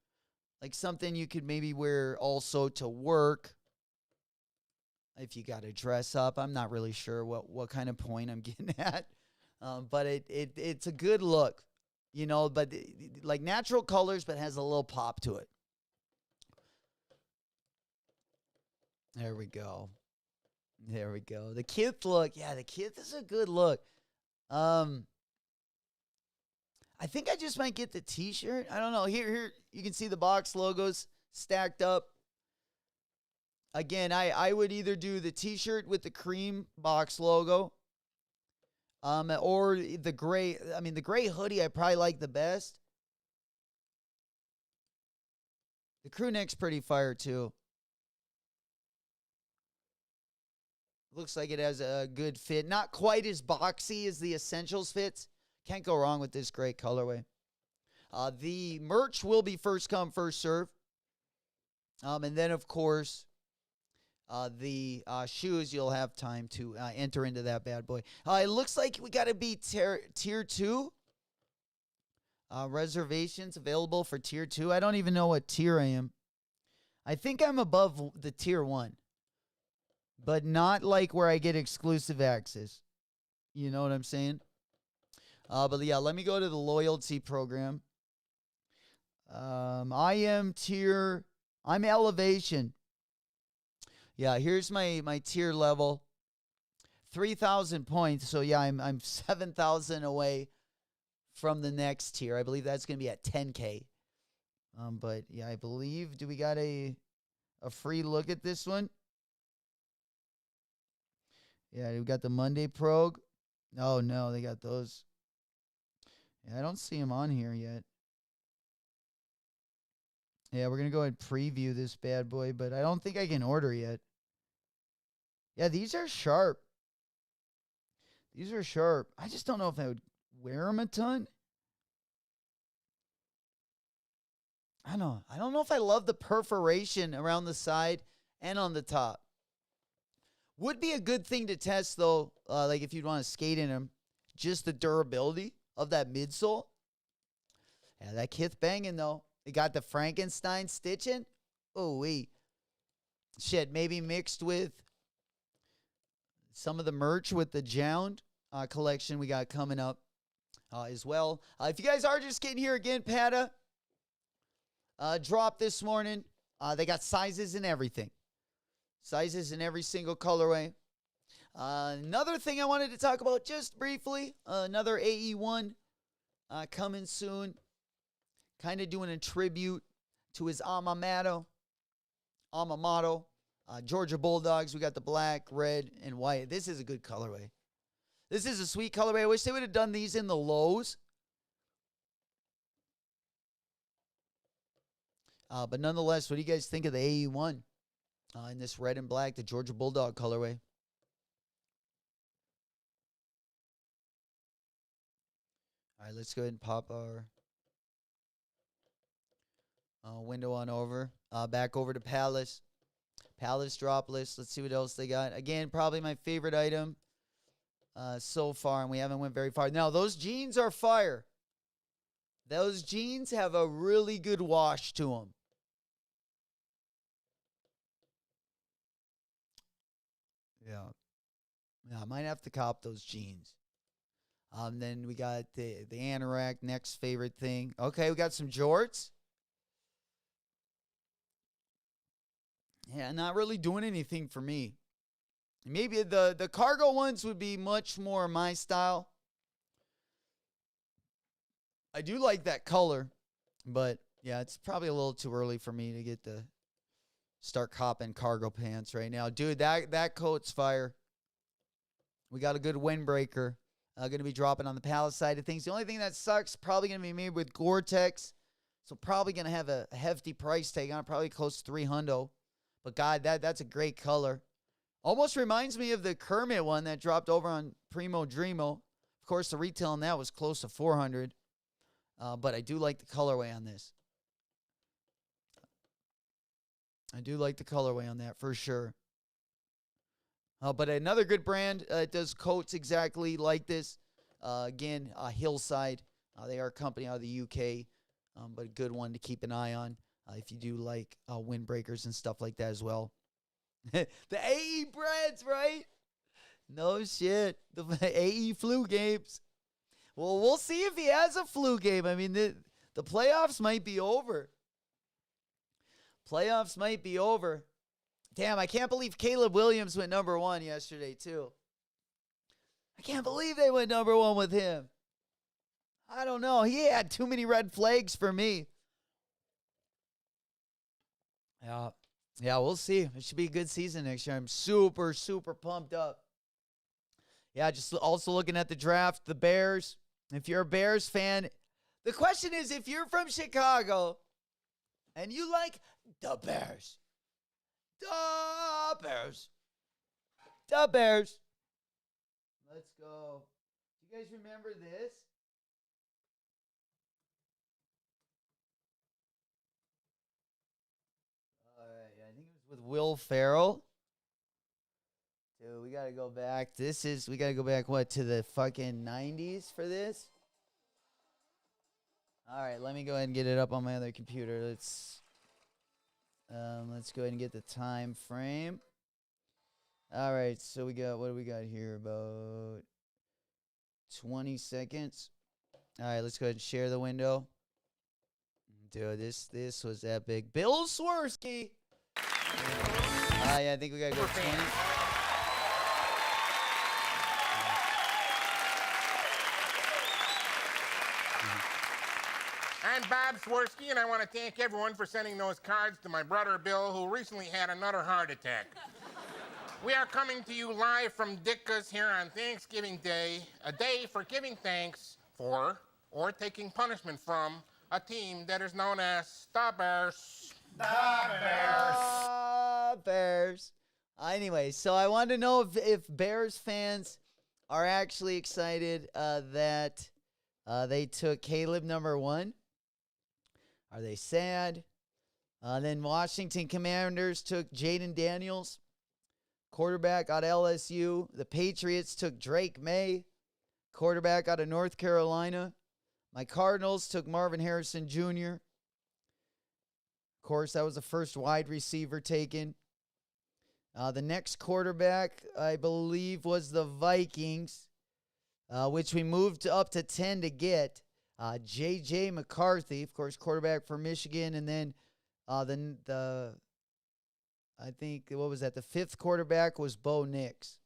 like something you could maybe wear also to work if you got to dress up. I'm not really sure what kind of point I'm getting at, but it's a good look, but like natural colors, but has a little pop to it. There we go. The KITH look. Yeah, the KITH is a good look. I think I just might get the t-shirt. I don't know. Here you can see the box logos stacked up. Again, I would either do the t-shirt with the cream box logo, or the gray. I mean, the gray hoodie I probably like the best. The crewneck's pretty fire too. Looks like it has a good fit. Not quite as boxy as the Essentials fits. Can't go wrong with this great colorway. The merch will be first come, first serve. And then, of course, the shoes, you'll have time to enter into that bad boy. It looks like we got to be tier 2. Reservations available for tier 2. I don't even know what tier I am. I think I'm above the tier 1. But not like where I get exclusive access. You know what I'm saying? But yeah, let me go to the loyalty program. I'm elevation. Yeah, here's my tier level. 3,000 points. So yeah, I'm 7,000 away from the next tier. I believe that's going to be at 10K. But yeah, I believe, do we got a free look at this one? Yeah, we got the Monday prog. Oh no, they got those. Yeah, I don't see them on here yet. Yeah, we're going to go ahead and preview this bad boy, but I don't think I can order yet. Yeah, these are sharp. I just don't know if I would wear them a ton. I don't know if I love the perforation around the side and on the top. Would be a good thing to test, though, like if you'd want to skate in them, just the durability of that midsole. Yeah, that KITH banging, though. It got the Frankenstein stitching. Oh, wait. Shit, maybe mixed with some of the merch with the Jound collection we got coming up as well. If you guys are just getting here again, Patta, drop this morning. They got sizes and everything. Sizes in every single colorway. Another thing I wanted to talk about just briefly, another AE1 coming soon. Kind of doing a tribute to his alma mater. Georgia Bulldogs. We got the black, red, and white. This is a good colorway. This is a sweet colorway. I wish they would have done these in the lows. But nonetheless, what do you guys think of the AE1 in this red and black, the Georgia Bulldog colorway? All right, let's go ahead and pop our window on over. Back over to Palace. Palace drop list. Let's see what else they got. Again, probably my favorite item so far, and we haven't went very far. Now, those jeans are fire. Those jeans have a really good wash to them. Yeah, I might have to cop those jeans. Then we got the anorak, next favorite thing. Okay, we got some jorts. Yeah, not really doing anything for me. Maybe the cargo ones would be much more my style. I do like that color, but yeah, it's probably a little too early for me to start copping cargo pants right now. Dude, that coat's fire. We got a good windbreaker. Going to be dropping on the Palace side of things. The only thing that sucks, probably going to be made with Gore-Tex. So probably going to have a hefty price tag on it, probably close to $300. But God, that's a great color. Almost reminds me of the Kermit one that dropped over on Primo Dreamo. Of course, the retail on that was close to $400. But I do like the colorway on this. I do like the colorway on that for sure. But another good brand does coats exactly like this. Again, Hillside. They are a company out of the UK, but a good one to keep an eye on if you do like windbreakers and stuff like that as well. The AE brands, right? No shit. The AE flu games. Well, we'll see if he has a flu game. I mean, the playoffs might be over. Playoffs might be over. Damn, I can't believe Caleb Williams went number 1 yesterday, too. I can't believe they went number 1 with him. I don't know. He had too many red flags for me. Yeah, we'll see. It should be a good season next year. I'm super, super pumped up. Yeah, just also looking at the draft, the Bears. If you're a Bears fan, the question is, if you're from Chicago and you like the Bears, the Bears. Let's go. Do you guys remember this? I think it was with Will Ferrell. Dude, we gotta go back. We gotta go back, to the fucking 90s for this? All right, let me go ahead and get it up on my other computer. Let's go ahead and get the time frame. All right, so what do we got here? About 20 seconds. All right, let's go ahead and share the window. Dude, this was epic. Bill Swirsky. Yeah, I think we gotta go 20. I'm Bob Swirsky, and I want to thank everyone for sending those cards to my brother Bill, who recently had another heart attack. We are coming to you live from Ditka's here on Thanksgiving Day, a day for giving thanks for, or taking punishment from, a team that is known as the Bears. The Bears. Anyway, so I wanted to know if Bears fans are actually excited that they took Caleb number 1. Are they sad? Then Washington Commanders took Jaden Daniels, quarterback out of LSU. The Patriots took Drake May, quarterback out of North Carolina. My Cardinals took Marvin Harrison Jr. Of course, that was the first wide receiver taken. The next quarterback, I believe, was the Vikings, which we moved up to 10 to get. J.J. McCarthy, of course, quarterback for Michigan. And then I think, what was that? The fifth quarterback was Bo Nix.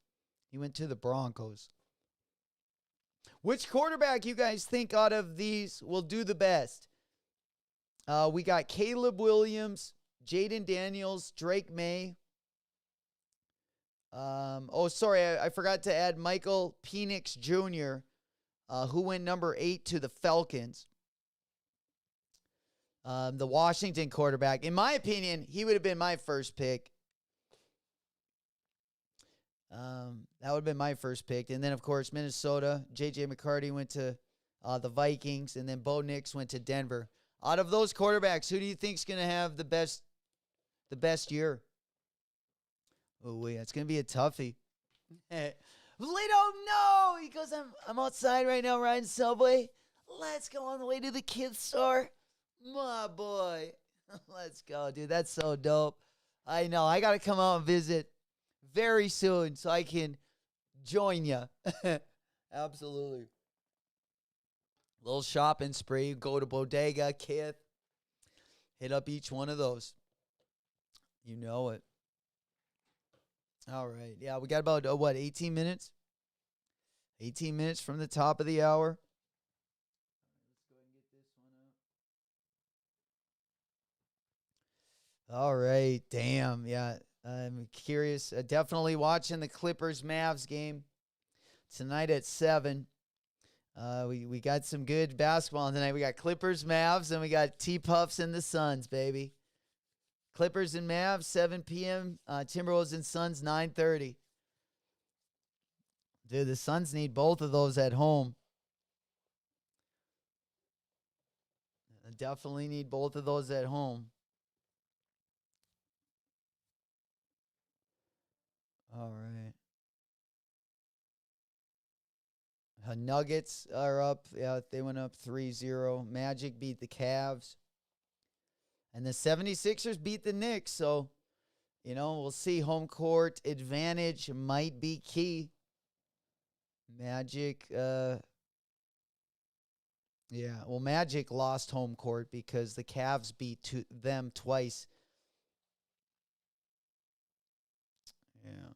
He went to the Broncos. Which quarterback you guys think out of these will do the best? We got Caleb Williams, Jaden Daniels, Drake May. I forgot to add Michael Penix Jr., who went number 8 to the Falcons. The Washington quarterback. In my opinion, he would have been my first pick. That would have been my first pick. And then, of course, Minnesota. J.J. McCarty went to the Vikings. And then Bo Nix went to Denver. Out of those quarterbacks, who do you think is going to have the best year? Oh, wait, it's going to be a toughie. Lito, no! He goes, I'm outside right now riding Subway. Let's go on the way to the KITH store. My boy. Let's go, dude. That's so dope. I know. I got to come out and visit very soon so I can join you. Absolutely. Little shopping spree. Go to Bodega, KITH. Hit up each one of those. You know it. All right. Yeah, we got about, 18 minutes? 18 minutes from the top of the hour. Let's go ahead and get this one up. All right. Damn. Yeah. I'm curious. Definitely watching the Clippers-Mavs game tonight at 7. We got some good basketball tonight. We got Clippers-Mavs, and we got T-Puffs and the Suns, baby. Clippers and Mavs, 7 p.m. Timberwolves and Suns, 9:30. Dude, the Suns need both of those at home. Definitely need both of those at home. All right. Nuggets are up. Yeah, they went up 3-0. Magic beat the Cavs. And the 76ers beat the Knicks. So, we'll see. Home court advantage might be key. Magic, Magic lost home court because the Cavs beat them twice. Yeah.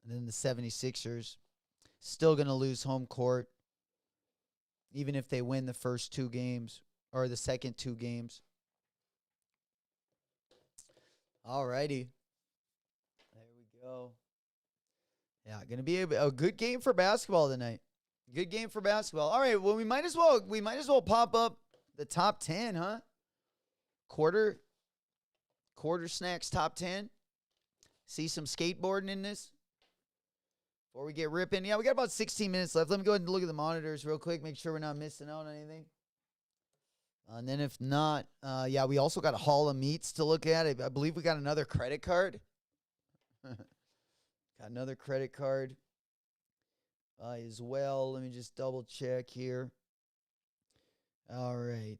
And then the 76ers still going to lose home court, even if they win the first 2 games or the second 2 games. All righty. There we go. Yeah, going to be a good game for basketball tonight. Good game for basketball. All right, well, we might as well pop up the top 10, huh? Quarter snacks top 10. See some skateboarding in this before we get ripping. Yeah, we got about 16 minutes left. Let me go ahead and look at the monitors real quick, make sure we're not missing out on anything. And then if not, we also got a haul of meats to look at. I believe we got another credit card. Got another credit card as well. Let me just double check here. All right.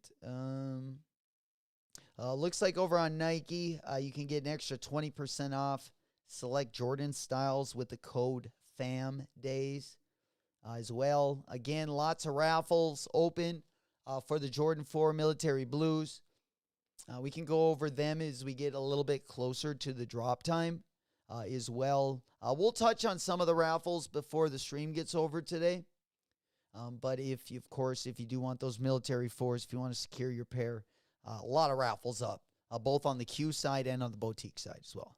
Looks like over on Nike, you can get an extra 20% off select Jordan styles with the code FAMDAYS as well. Again, lots of raffles open for the Jordan 4 Military Blues. We can go over them as we get a little bit closer to the drop time as well. We'll touch on some of the raffles before the stream gets over today. But if you do want those Military 4s, if you want to secure your pair, a lot of raffles up, both on the Q side and on the boutique side as well.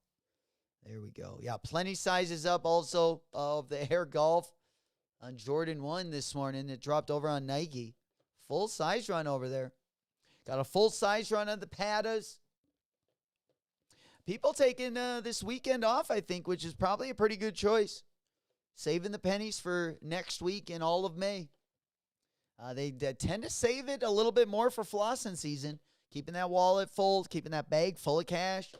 There we go. Yeah, plenty sizes up also of the Air Golf on Jordan 1 this morning. It dropped over on Nike. Full size run over there. Got a full size run of the Pattas. People taking this weekend off, I think, which is probably a pretty good choice. Saving the pennies for next week and all of May. They tend to save it a little bit more for flossing season. Keeping that wallet full, keeping that bag full of cash.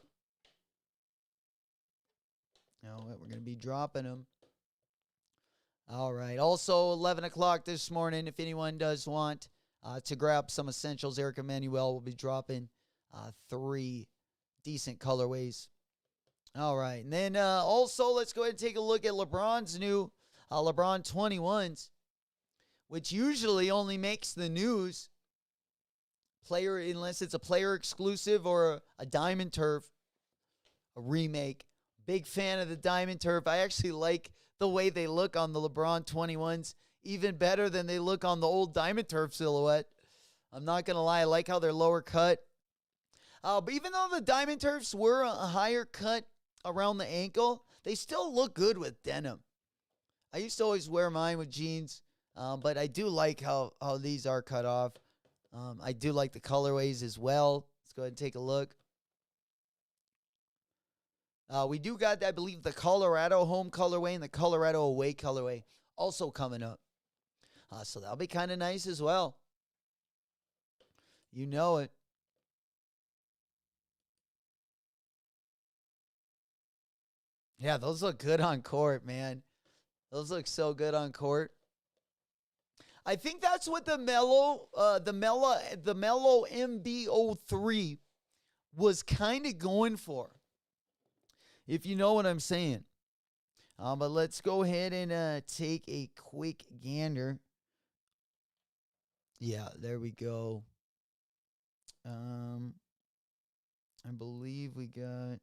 We're going to be dropping them. All right. Also, 11 o'clock this morning, if anyone does want to grab some essentials, Eric Emanuel will be dropping 3 decent colorways. All right. And then also, let's go ahead and take a look at LeBron's new LeBron 21s, which usually only makes the news unless it's a player exclusive or a Diamond Turf, a remake. Big fan of the Diamond Turf. I actually like the way they look on the LeBron 21s, even better than they look on the old Diamond Turf silhouette. I'm not going to lie. I like how they're lower cut. But even though the Diamond Turfs were a higher cut around the ankle, they still look good with denim. I used to always wear mine with jeans, but I do like how these are cut off. I do like the colorways as well. Let's go ahead and take a look. We do got, I believe, the Colorado home colorway and the Colorado away colorway also coming up. So that'll be kind of nice as well. You know it. Yeah, those look good on court, man. Those look so good on court. I think that's what the Mellow MB03 was kind of going for, if you know what I'm saying. But let's go ahead and take a quick gander. Yeah, there we go. I believe we got.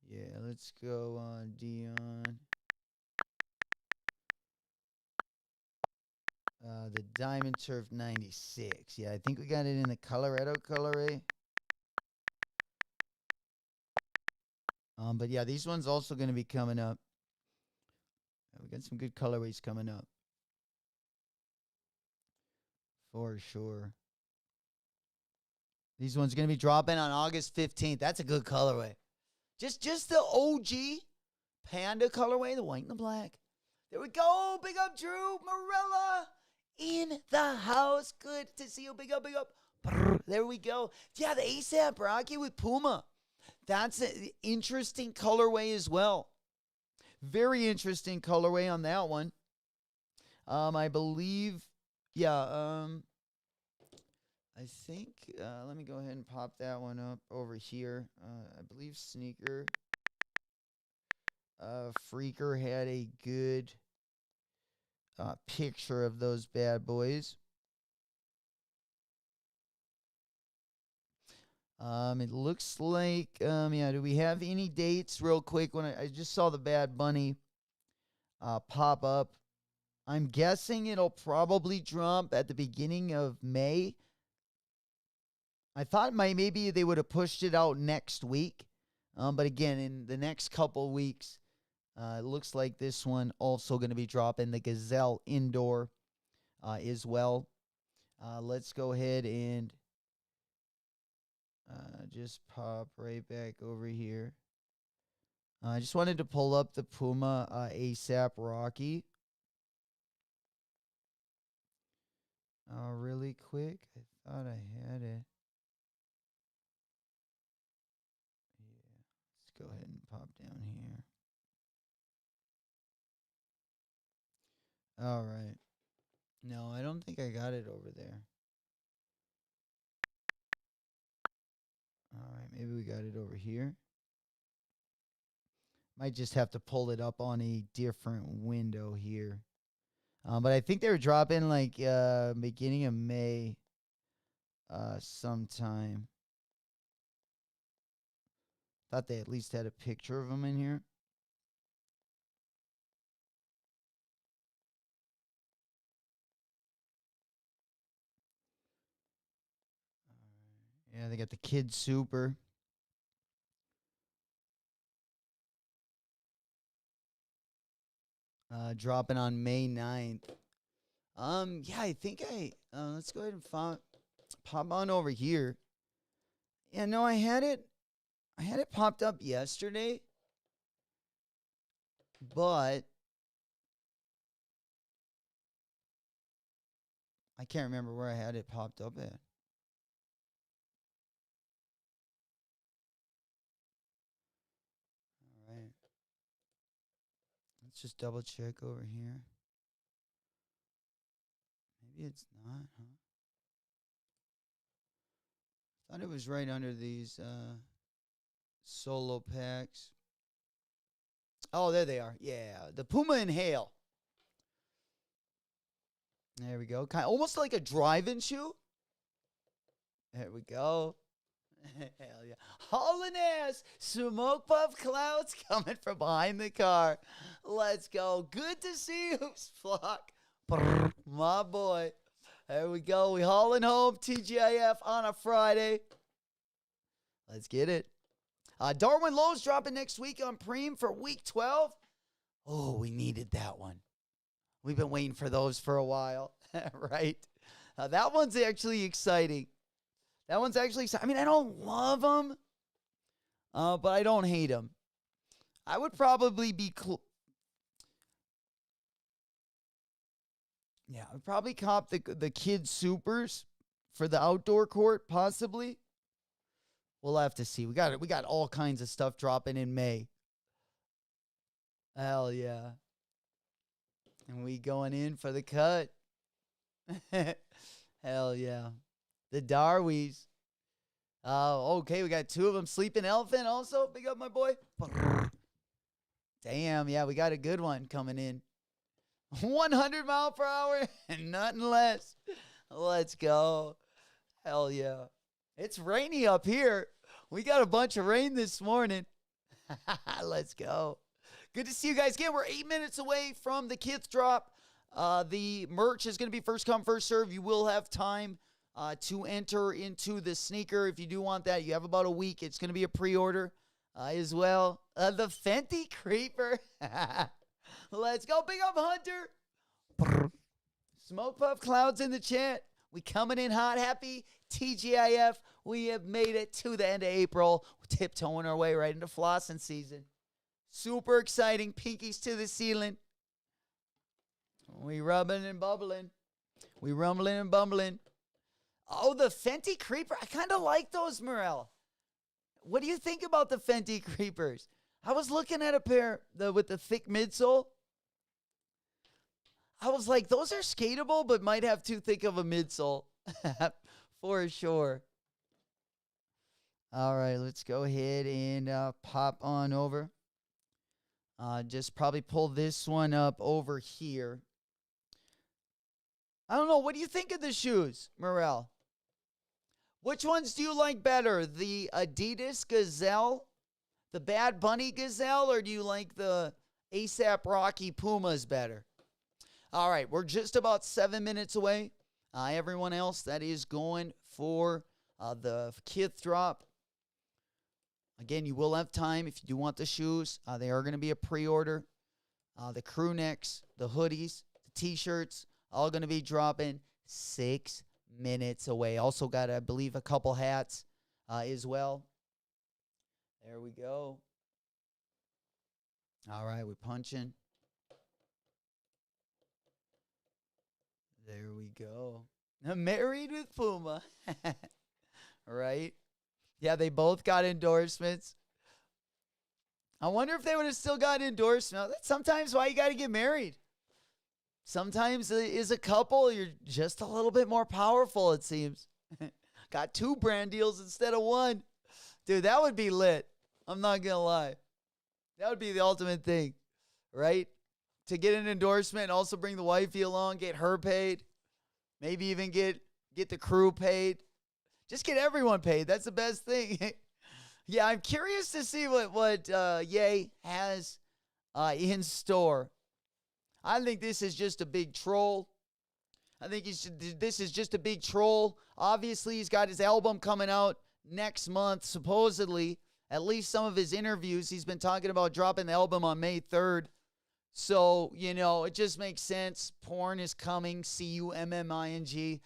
Yeah, let's go on Dion. The Diamond Turf 96. Yeah, I think we got it in the Colorado colorway. But yeah, these ones also going to be coming up. We got some good colorways coming up. For sure. These ones going to be dropping on August 15th. That's a good colorway. Just the OG Panda colorway, the white and the black. There we go. Big up, Drew Morella in the house. Good to see you. Big up, big up. There we go. Yeah, the ASAP Rocky with Puma. That's an interesting colorway as well. Very interesting colorway on that one. I believe, yeah, I think, let me go ahead and pop that one up over here. I believe Sneaker Freaker had a good picture of those bad boys. It looks like, yeah, do we have any dates real quick? When I just saw the Bad Bunny pop up. I'm guessing it'll probably drop at the beginning of May. I thought maybe they would have pushed it out next week. But again, in the next couple weeks, it looks like this one also going to be dropping the Gazelle Indoor as well. Let's go ahead and just pop right back over here. I just wanted to pull up the Puma ASAP Rocky. Really quick. I thought I had it. Yeah, let's go ahead and pop down here. All right. No, I don't think I got it over there. All right, maybe we got it over here. Might just have to pull it up on a different window here. But I think they were dropping like beginning of May sometime. Thought they at least had a picture of them in here. Yeah, they got the Kid Super. Dropping on May 9th. Yeah, I think let's go ahead and pop on over here. Yeah, no, I had it popped up yesterday. But I can't remember where I had it popped up at. All right. Let's just double check over here. Maybe it's not, huh? Thought it was right under these solo packs. Oh, there they are. Yeah, the Puma Inhale. There we go. Kind of, almost like a driving shoe. There we go. Hell yeah. Hauling ass. Smoke puff clouds coming from behind the car. Let's go. Good to see you, Flock. My boy. There we go. We hauling home TGIF on a Friday. Let's get it. Darwin Lowe's dropping next week on Preem for week 12. Oh, we needed that one. We've been waiting for those for a while, right? That one's actually exciting. That one's actually exciting. I mean, I don't love them, but I don't hate them. I would probably be I'd probably cop the Kid Supers for the outdoor court, possibly. We'll have to see. We got all kinds of stuff dropping in May. Hell yeah. And we going in for the cut. Hell yeah. The Darwies. Okay, we got two of them. Sleeping Elephant also. Big up, my boy. Damn, yeah, we got a good one coming in. 100 mile per hour and nothing less. Let's go. Hell yeah. It's rainy up here. We got a bunch of rain this morning. Let's go. Good to see you guys again. We're 8 minutes away from the KITH drop. The merch is going to be first come, first serve. You will have time to enter into the sneaker. If you do want that, you have about a week. It's going to be a pre-order as well. The Fenty Creeper. Let's go. Big up, Hunter. Smoke Puff Clouds in the chat. We coming in hot. Happy TGIF. We have made it to the end of April. We're tiptoeing our way right into flossing season. Super exciting. Pinkies to the ceiling. We rubbing and bubbling. We rumbling and bumbling. Oh, the Fenty Creeper. I kind of like those, Morel. What do you think about the Fenty Creepers? I was looking at a pair with the thick midsole. I was like, those are skatable, but might have too thick of a midsole. For sure. All right, let's go ahead and pop on over. Just probably pull this one up over here. I don't know. What do you think of the shoes, Morel? Which ones do you like better? The Adidas Gazelle, the Bad Bunny Gazelle, or do you like the ASAP Rocky Pumas better? All right, we're just about 7 minutes away. Everyone else that is going for the KITH drop. Again, you will have time if you do want the shoes. They are going to be a pre-order. The crew necks, the hoodies, the T-shirts, all going to be dropping 6 minutes away. Also got, I believe, a couple hats as well. There we go. All right, we're punching. There we go. Married with Puma. Right? Yeah, they both got endorsements. I wonder if they would have still got endorsements. That's sometimes why you got to get married. Sometimes as a couple, you're just a little bit more powerful, it seems. Got 2 brand deals instead of 1. Dude, that would be lit. I'm not going to lie. That would be the ultimate thing, right? To get an endorsement and also bring the wifey along, get her paid. Maybe even get the crew paid. Just get everyone paid. That's the best thing. Yeah, I'm curious to see what Ye has in store. I think this is just a big troll. I think this is just a big troll. Obviously, he's got his album coming out next month, supposedly. At least some of his interviews, he's been talking about dropping the album on May 3rd. So, you know, it just makes sense. Porn is coming, CUMMING.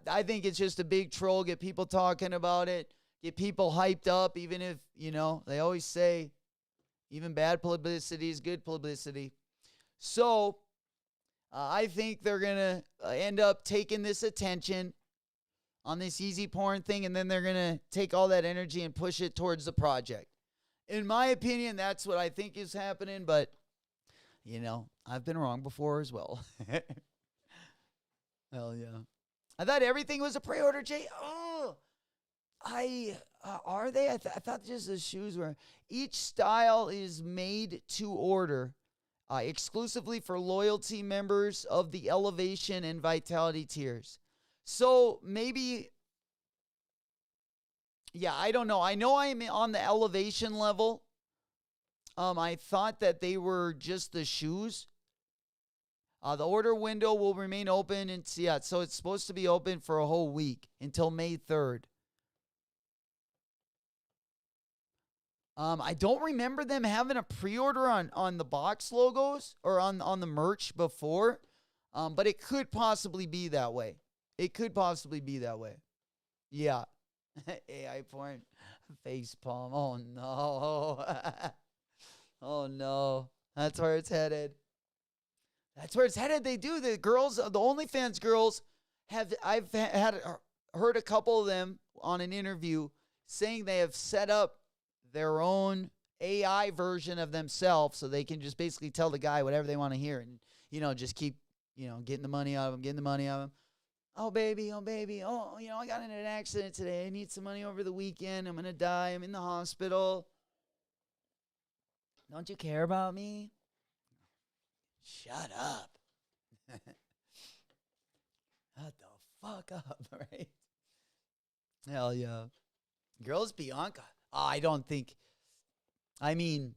I think it's just a big troll. Get people talking about it. Get people hyped up, even if, you know, they always say even bad publicity is good publicity. So, I think they're going to end up taking this attention on this easy porn thing, and then they're going to take all that energy and push it towards the project. In my opinion, that's what I think is happening, but, you know, I've been wrong before as well. Hell yeah. I thought everything was a pre-order, Jay. Oh, are they? I thought just the shoes were. Each style is made to order. exclusively for loyalty members of the Elevation and Vitality tiers. So maybe, yeah, I don't know. I know I'm on the Elevation level. I thought that they were just the shoes. The order window will remain open, and so it's supposed to be open for a whole week until May 3rd. I don't remember them having a pre-order on the box logos or on the merch before, but it could possibly be that way. It could possibly be that way. Yeah. AI porn. Facepalm. Oh, no. Oh, no. That's where it's headed. That's where it's headed. They do. The girls, the OnlyFans girls, I've heard a couple of them on an interview saying they have set up their own AI version of themselves so they can just basically tell the guy whatever they want to hear and, just keep, getting the money out of him, Oh, baby. Oh, I got in an accident today. I need some money over the weekend. I'm going to die. I'm in the hospital. Don't you care about me? Shut up. Shut the fuck up, right? Hell yeah. Girls Bianca. I don't think. I mean,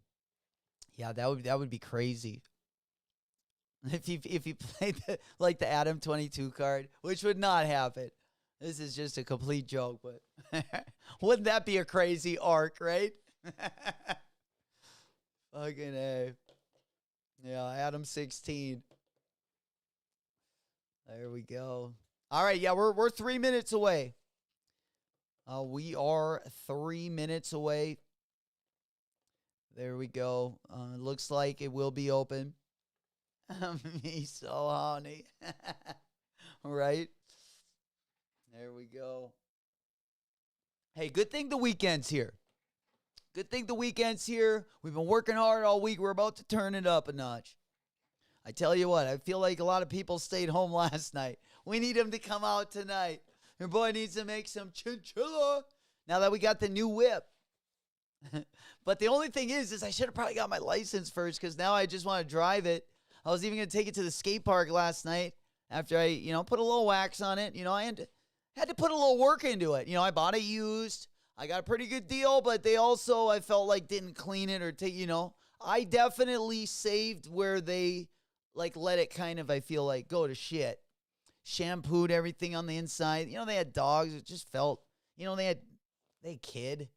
yeah, that would be crazy. If you played the Adam 22 card, which would not happen. This is just a complete joke, but wouldn't that be a crazy arc, right? Fucking A. Yeah, Adam 16. There we go. All right, yeah, we're 3 minutes away. We are 3 minutes away. There we go. Looks like it will be open. Me so horny. Right? There we go. Hey, good thing the weekend's here. Good thing the weekend's here. We've been working hard all week. We're about to turn it up a notch. I tell you what, I feel like a lot of people stayed home last night. We need them to come out tonight. Your boy needs to make some chinchilla now that we got the new whip. But the only thing is I should have probably got my license first because now I just want to drive it. I was even going to take it to the skate park last night after I, put a little wax on it. I had to put a little work into it. I bought it used. I got a pretty good deal, but they also, I felt like, didn't clean it or take, I definitely saved where they, let it kind of, I feel like, go to shit. Shampooed everything on the inside. They had dogs. It just felt, they had kid.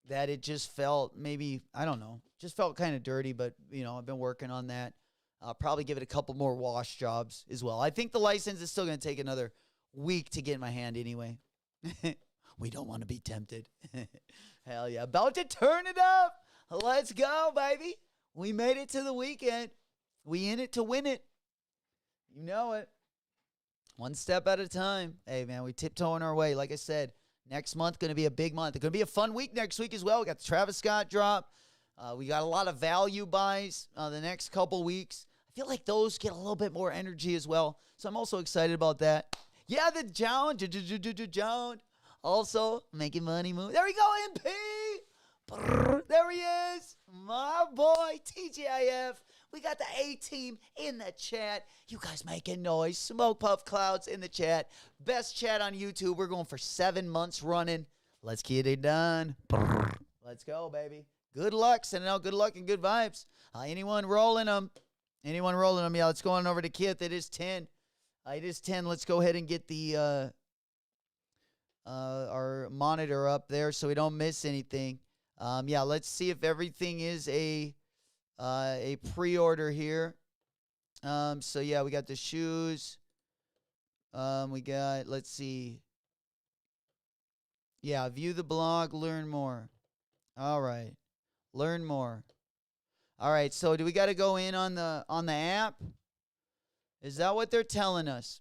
That it just felt maybe, I don't know, just felt kind of dirty, but, I've been working on that. I'll probably give it a couple more wash jobs as well. I think the license is still going to take another week to get in my hand anyway. We don't want to be tempted. Hell yeah. About to turn it up. Let's go, baby. We made it to the weekend. We in it to win it. You know it. One step at a time. Hey, man, we tiptoeing our way. Like I said, next month going to be a big month. It's going to be a fun week next week as well. We got the Travis Scott drop. We got a lot of value buys the next couple weeks. I feel like those get a little bit more energy as well. So I'm also excited about that. Yeah, the Jound. Also, making money move. There we go, MP. There he is. My boy, TGIF. We got the A-team in the chat. You guys making noise. Smoke Puff Clouds in the chat. Best chat on YouTube. We're going for 7 months running. Let's get it done. Let's go, baby. Good luck. Sending out good luck and good vibes. Anyone rolling them? Yeah, let's go on over to KITH. It is 10. It is 10. Let's go ahead and get the our monitor up there so we don't miss anything. Yeah, let's see if everything is a pre-order here. So yeah, we got the shoes. We got, let's see. Yeah, view the blog, learn more. All right. Learn more. All right, so do we got to go in on the app? Is that what they're telling us?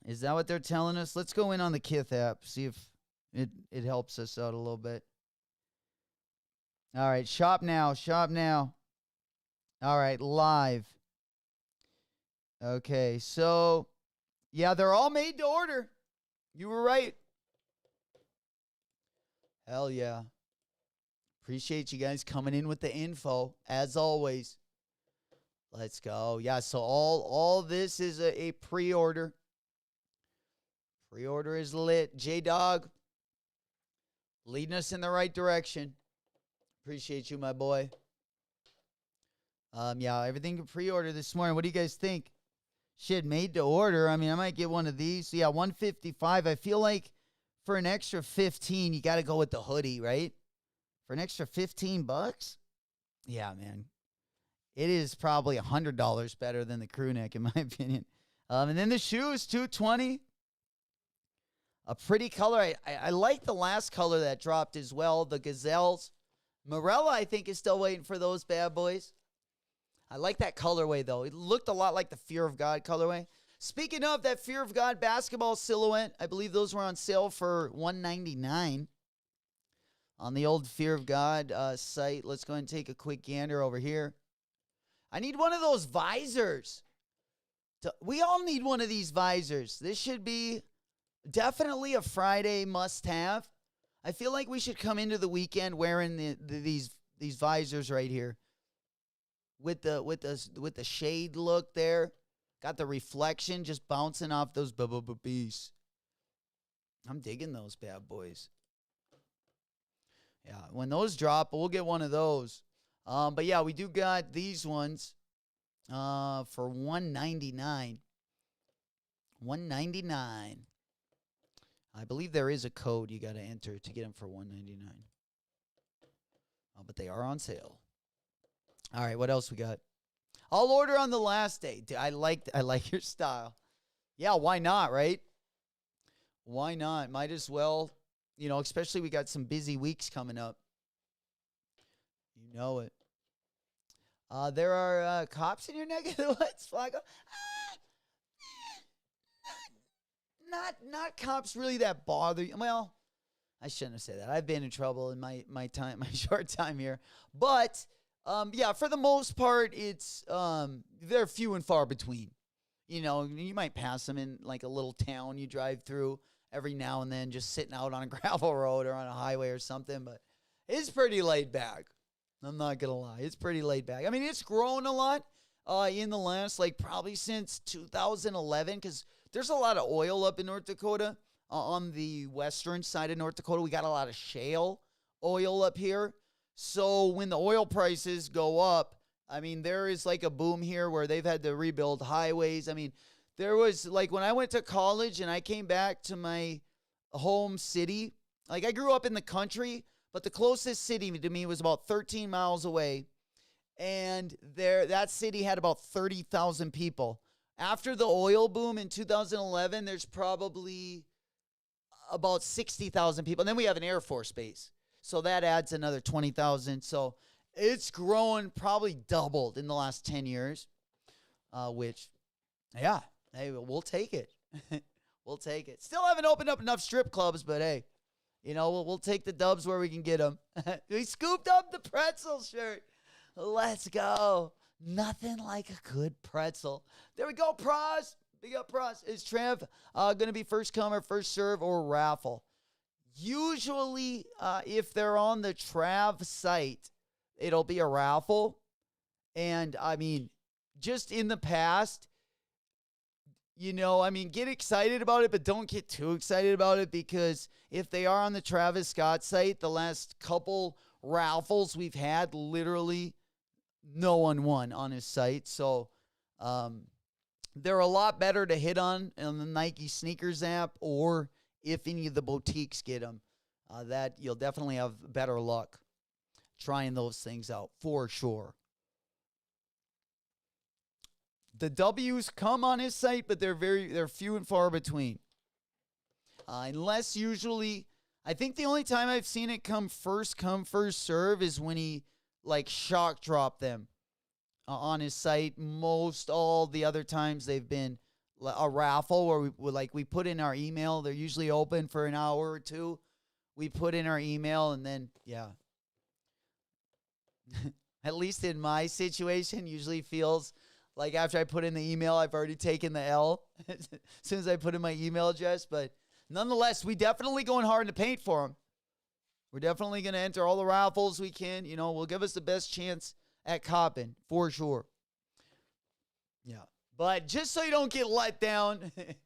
Let's go in on the KITH app, see if it helps us out a little bit. All right, shop now. All right, live. Okay, so, yeah, they're all made to order. You were right. Hell yeah. Appreciate you guys coming in with the info, as always. Let's go. Yeah, so all this is a pre-order. Pre-order is lit. J-Dog, leading us in the right direction. Appreciate you, my boy. Yeah, everything can pre-order this morning. What do you guys think? Shit, made to order. I mean, I might get one of these. So yeah, $155. I feel like for an extra $15, you got to go with the hoodie, right? For an extra $15? Yeah, man. It is probably $100 better than the crew neck, in my opinion. And then the shoes, $220. A pretty color. I like the last color that dropped as well, the Gazelles. Morella, I think, is still waiting for those bad boys. I like that colorway, though. It looked a lot like the Fear of God colorway. Speaking of that Fear of God basketball silhouette, I believe those were on sale for $199 on the old Fear of God site. Let's go ahead and take a quick gander over here. I need one of those visors. We all need one of these visors. This should be definitely a Friday must-have. I feel like we should come into the weekend wearing these visors right here, with the shade look there. Got the reflection just bouncing off those bees. I'm digging those bad boys. Yeah, when those drop, we'll get one of those. But yeah, we do got these ones for $199. $199. I believe there is a code you got to enter to get them for $199. But they are on sale. All right, what else we got? I'll order on the last day. I like your style. Yeah, why not, right? Why not? Might as well, especially we got some busy weeks coming up. You know it. There are cops in your neck of the woods, Flacco. Not cops really that bother you. Well, I shouldn't have said that. I've been in trouble in my short time here. But yeah, for the most part, it's they're few and far between. You might pass them in like a little town you drive through every now and then, just sitting out on a gravel road or on a highway or something. But it's pretty laid back. I'm not gonna lie, it's pretty laid back. I mean, it's grown a lot in the last probably since 2011, because there's a lot of oil up in North Dakota. On the western side of North Dakota, we got a lot of shale oil up here. So when the oil prices go up, I mean, there is like a boom here where they've had to rebuild highways. I mean, there was when I went to college and I came back to my home city, I grew up in the country, but the closest city to me was about 13 miles away. And that city had about 30,000 people. After the oil boom in 2011, there's probably about 60,000 people. And then we have an Air Force base. So that adds another 20,000. So it's grown, probably doubled in the last 10 years, which, yeah, hey, we'll take it. We'll take it. Still haven't opened up enough strip clubs, but hey, we'll take the dubs where we can get them. We scooped up the pretzel shirt. Let's go. Nothing like a good pretzel. There we go, Pros. Big up, Pros. Is Trev going to be first come or first serve or raffle? Usually, if they're on the Trav site, it'll be a raffle. And, I mean, just in the past, get excited about it, but don't get too excited about it, because if they are on the Travis Scott site, the last couple raffles we've had, literally no one won on his site. So they're a lot better to hit on the Nike sneakers app, or if any of the boutiques get them, that you'll definitely have better luck trying those things out for sure. The W's come on his site, but they're few and far between. Unless usually, I think the only time I've seen it come, first serve is when he shock dropped them on his site. Most all the other times they've been a raffle where we put in our email. They're usually open for an hour or two. We put in our email, and then, yeah. At least in my situation, usually feels like after I put in the email, I've already taken the L as soon as I put in my email address. But nonetheless, we definitely going hard in the paint for them. We're definitely going to enter all the raffles we can. Will give us the best chance at copping, for sure. But just so you don't get let down, it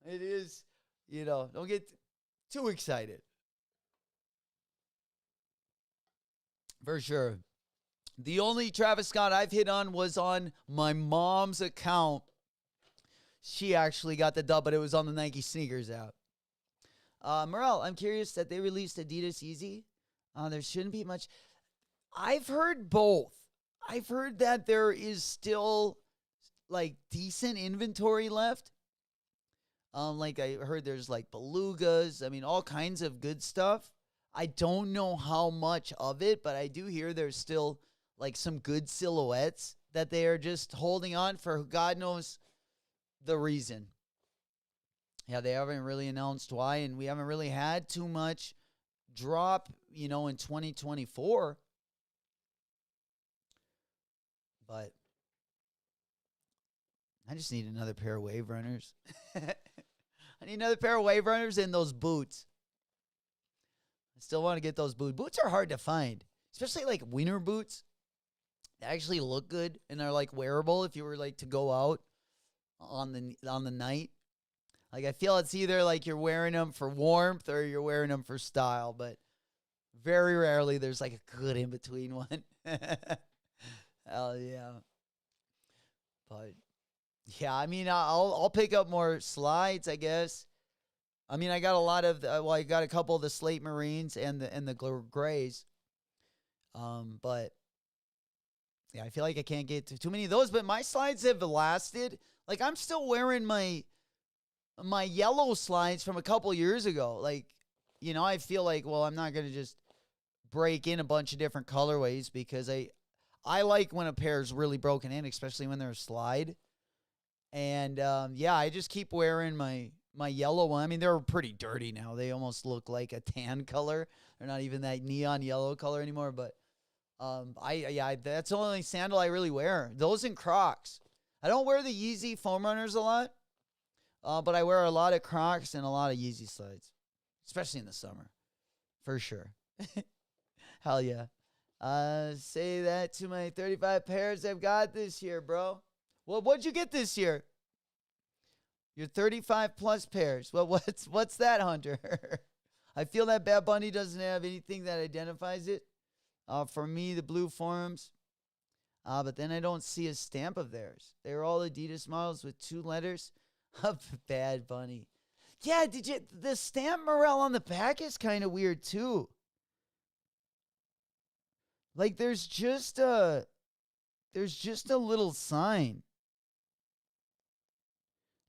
is, don't get too excited. For sure. The only Travis Scott I've hit on was on my mom's account. She actually got the dub, but it was on the Nike sneakers app. Morel, I'm curious that they released Adidas Yeezy. There shouldn't be much. I've heard both. I've heard that there is still like decent inventory left. Like I heard there's like belugas. I mean, all kinds of good stuff. I don't know how much of it, but I do hear there's still like some good silhouettes that they are just holding on for God knows the reason. Yeah, they haven't really announced why, and we haven't really had too much drop, in 2024. But I just need another pair of Wave Runners. I need another pair of Wave Runners and those boots. I still want to get those boots. Boots are hard to find, especially like winter boots. They actually look good and are like wearable if you were like to go out on the night. Like I feel it's either like you're wearing them for warmth or you're wearing them for style, but very rarely there's like a good in between one. Hell yeah. But yeah, I mean, I'll pick up more slides, I guess. I mean, I got a lot of I got a couple of the slate marines and the grays. But yeah, I feel like I can't get too many of those. But my slides have lasted. Like I'm still wearing my yellow slides from a couple years ago. Like, I feel like, well, I'm not gonna just break in a bunch of different colorways because I like when a pair is really broken in, especially when they're a slide. And yeah, I just keep wearing my yellow one. I mean, they're pretty dirty now. They almost look like a tan color. They're not even that neon yellow color anymore. But that's the only sandal I really wear. Those and Crocs. I don't wear the Yeezy foam runners a lot, but I wear a lot of Crocs and a lot of Yeezy slides, especially in the summer, for sure. Hell yeah. Say that to my 35 pairs I've got this year, bro. Well, what'd you get this year? Your 35 plus pairs. Well, what's that, Hunter? I feel that Bad Bunny doesn't have anything that identifies it. For me, the blue forums. But then I don't see a stamp of theirs. They're all Adidas models with 2 letters of Bad Bunny. Yeah, the stamp Morel on the back is kind of weird too. Like there's just a little sign.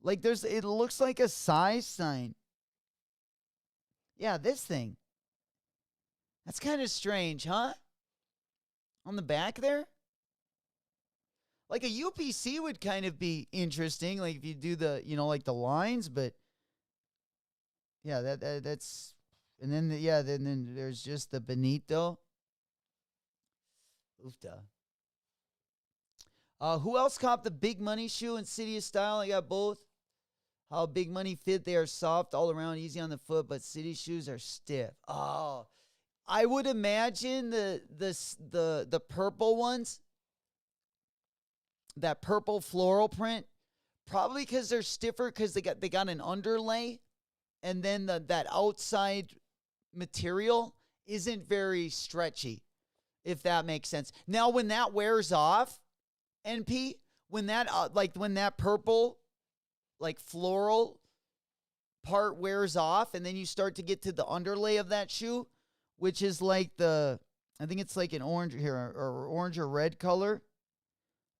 Like it looks like a size sign. Yeah, this thing. That's kind of strange, huh? On the back there? Like a UPC would kind of be interesting, like if you do the, like the lines, but yeah, that's, and then, then there's just the Benito. Oofda. Who else copped the Big Money shoe in City of Style? I got both. How Big Money fit, they are soft all around, easy on the foot, but City shoes are stiff. Oh, I would imagine the purple ones, that purple floral print, probably because they're stiffer because they got an underlay, and then that outside material isn't very stretchy, if that makes sense. Now, when that wears off, NP, when that when that purple like floral part wears off, and then you start to get to the underlay of that shoe, which is like I think it's like an orange here, or orange or red color.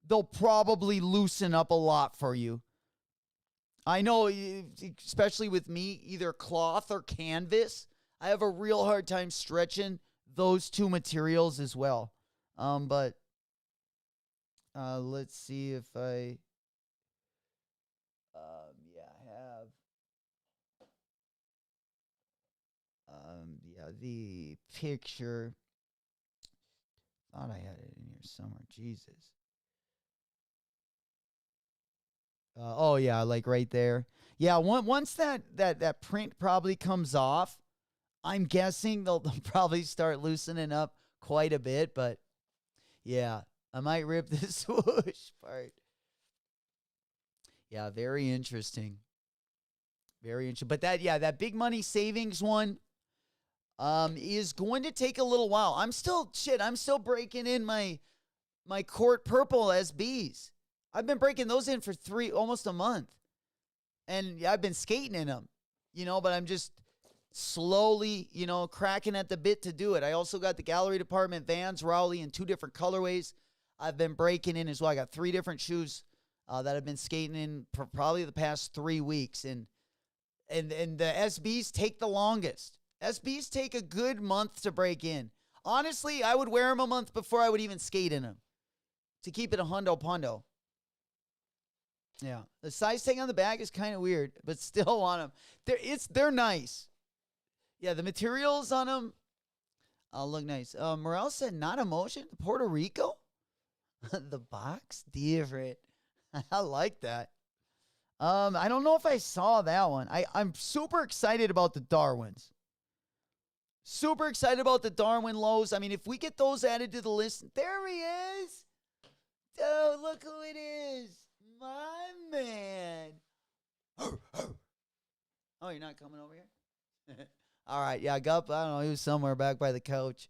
They'll probably loosen up a lot for you. I know, especially with me, either cloth or canvas, I have a real hard time stretching those two materials as well. But let's see if I have the picture. Thought I had it in here somewhere. Jesus. Oh yeah, like right there. Yeah, once that print probably comes off, I'm guessing they'll probably start loosening up quite a bit. But yeah, I might rip this swoosh part. Yeah, very interesting. Very interesting. But that big money savings one is going to take a little while. I'm still breaking in my Court Purple SBs. I've been breaking those in for almost a month. And I've been skating in them, but I'm just slowly, cracking at the bit to do it. I also got the gallery department Vans Rowley in 2 different colorways. I've been breaking in as well. I got 3 different shoes that I've been skating in for probably the past 3 weeks. And the SBs take the longest. SBs take a good month to break in. Honestly, I would wear them a month before I would even skate in them to keep it a hundo pundo. Yeah, the size tag on the back is kind of weird, but still on them. They're nice. Yeah, the materials on them look nice. Morel said not emotion. Puerto Rico? The box? Different. I like that. I don't know if I saw that one. I'm super excited about the Darwins. Super excited about the Darwin lows. I mean, if we get those added to the list, there he is. Oh, look who it is. My man. Oh, you're not coming over here? All right, yeah, I don't know, he was somewhere back by the couch.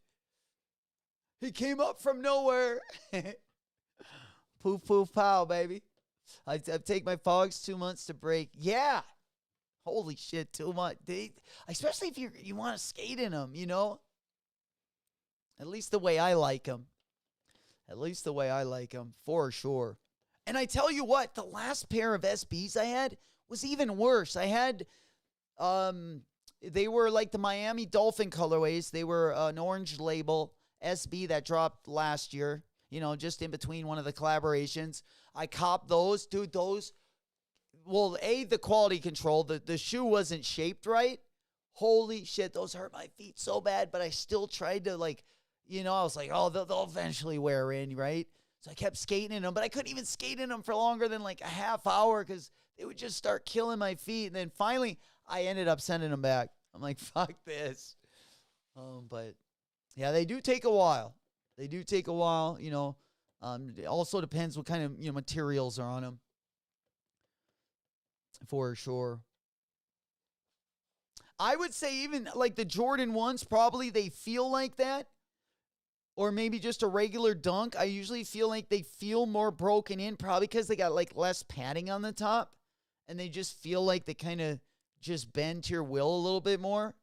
He came up from nowhere. Poof, poof, pow, baby. I take my fogs 2 months to break. Yeah. Holy shit, 2 months. Especially if you want to skate in them, At least the way I like them. At least the way I like them, for sure. And I tell you what, the last pair of SBs I had was even worse. I had, they were like the Miami Dolphin colorways. They were an orange label SB that dropped last year, just in between one of the collaborations. I copped those. Dude, those, well, the quality control, the shoe wasn't shaped right. Holy shit, those hurt my feet so bad, but I still tried to I was like, oh, they'll eventually wear in, right? So I kept skating in them, but I couldn't even skate in them for longer than like a half hour because they would just start killing my feet. And then finally, I ended up sending them back. I'm like, fuck this. But yeah, they do take a while. They do take a while, It also depends what kind of materials are on them. For sure. I would say even like the Jordan 1s, probably they feel like that. Or maybe just a regular dunk. I usually feel like they feel more broken in, probably because they got like less padding on the top. And they just feel like they kind of just bend to your will a little bit more.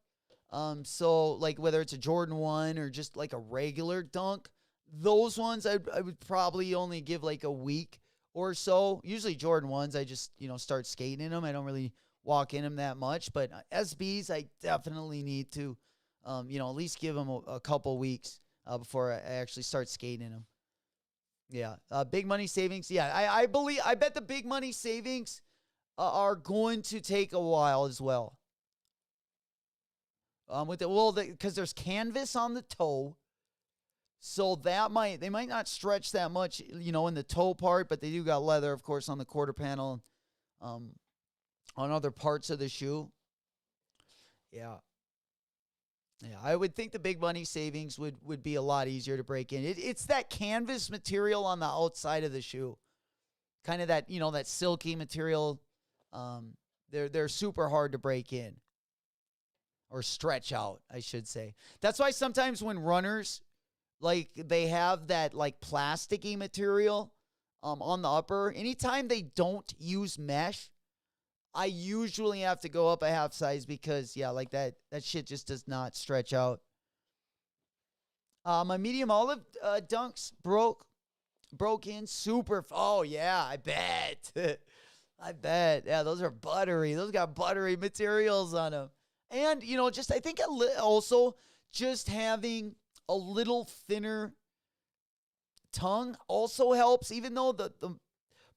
So like whether it's a Jordan 1 or just like a regular dunk, those ones I would probably only give like a week or so. Usually Jordan 1s, I just, start skating in them. I don't really walk in them that much. But SBs, I definitely need to, at least give them a couple weeks. Before I actually start skating in them. Yeah. Big money savings. Yeah, I bet the big money savings are going to take a while as well. Because there's canvas on the toe. So they might not stretch that much, in the toe part, but they do got leather, of course, on the quarter panel, on other parts of the shoe. Yeah. Yeah, I would think the big money savings would be a lot easier to break in. It's that canvas material on the outside of the shoe. Kind of that, that silky material. They're super hard to break in. Or stretch out, I should say. That's why sometimes when runners, they have that, plasticky material on the upper, anytime they don't use mesh, I usually have to go up a half size because, that shit just does not stretch out. My medium olive dunks broke in super. Oh, yeah, I bet. I bet. Yeah, those are buttery. Those got buttery materials on them. And, I think also just having a little thinner tongue also helps, even though the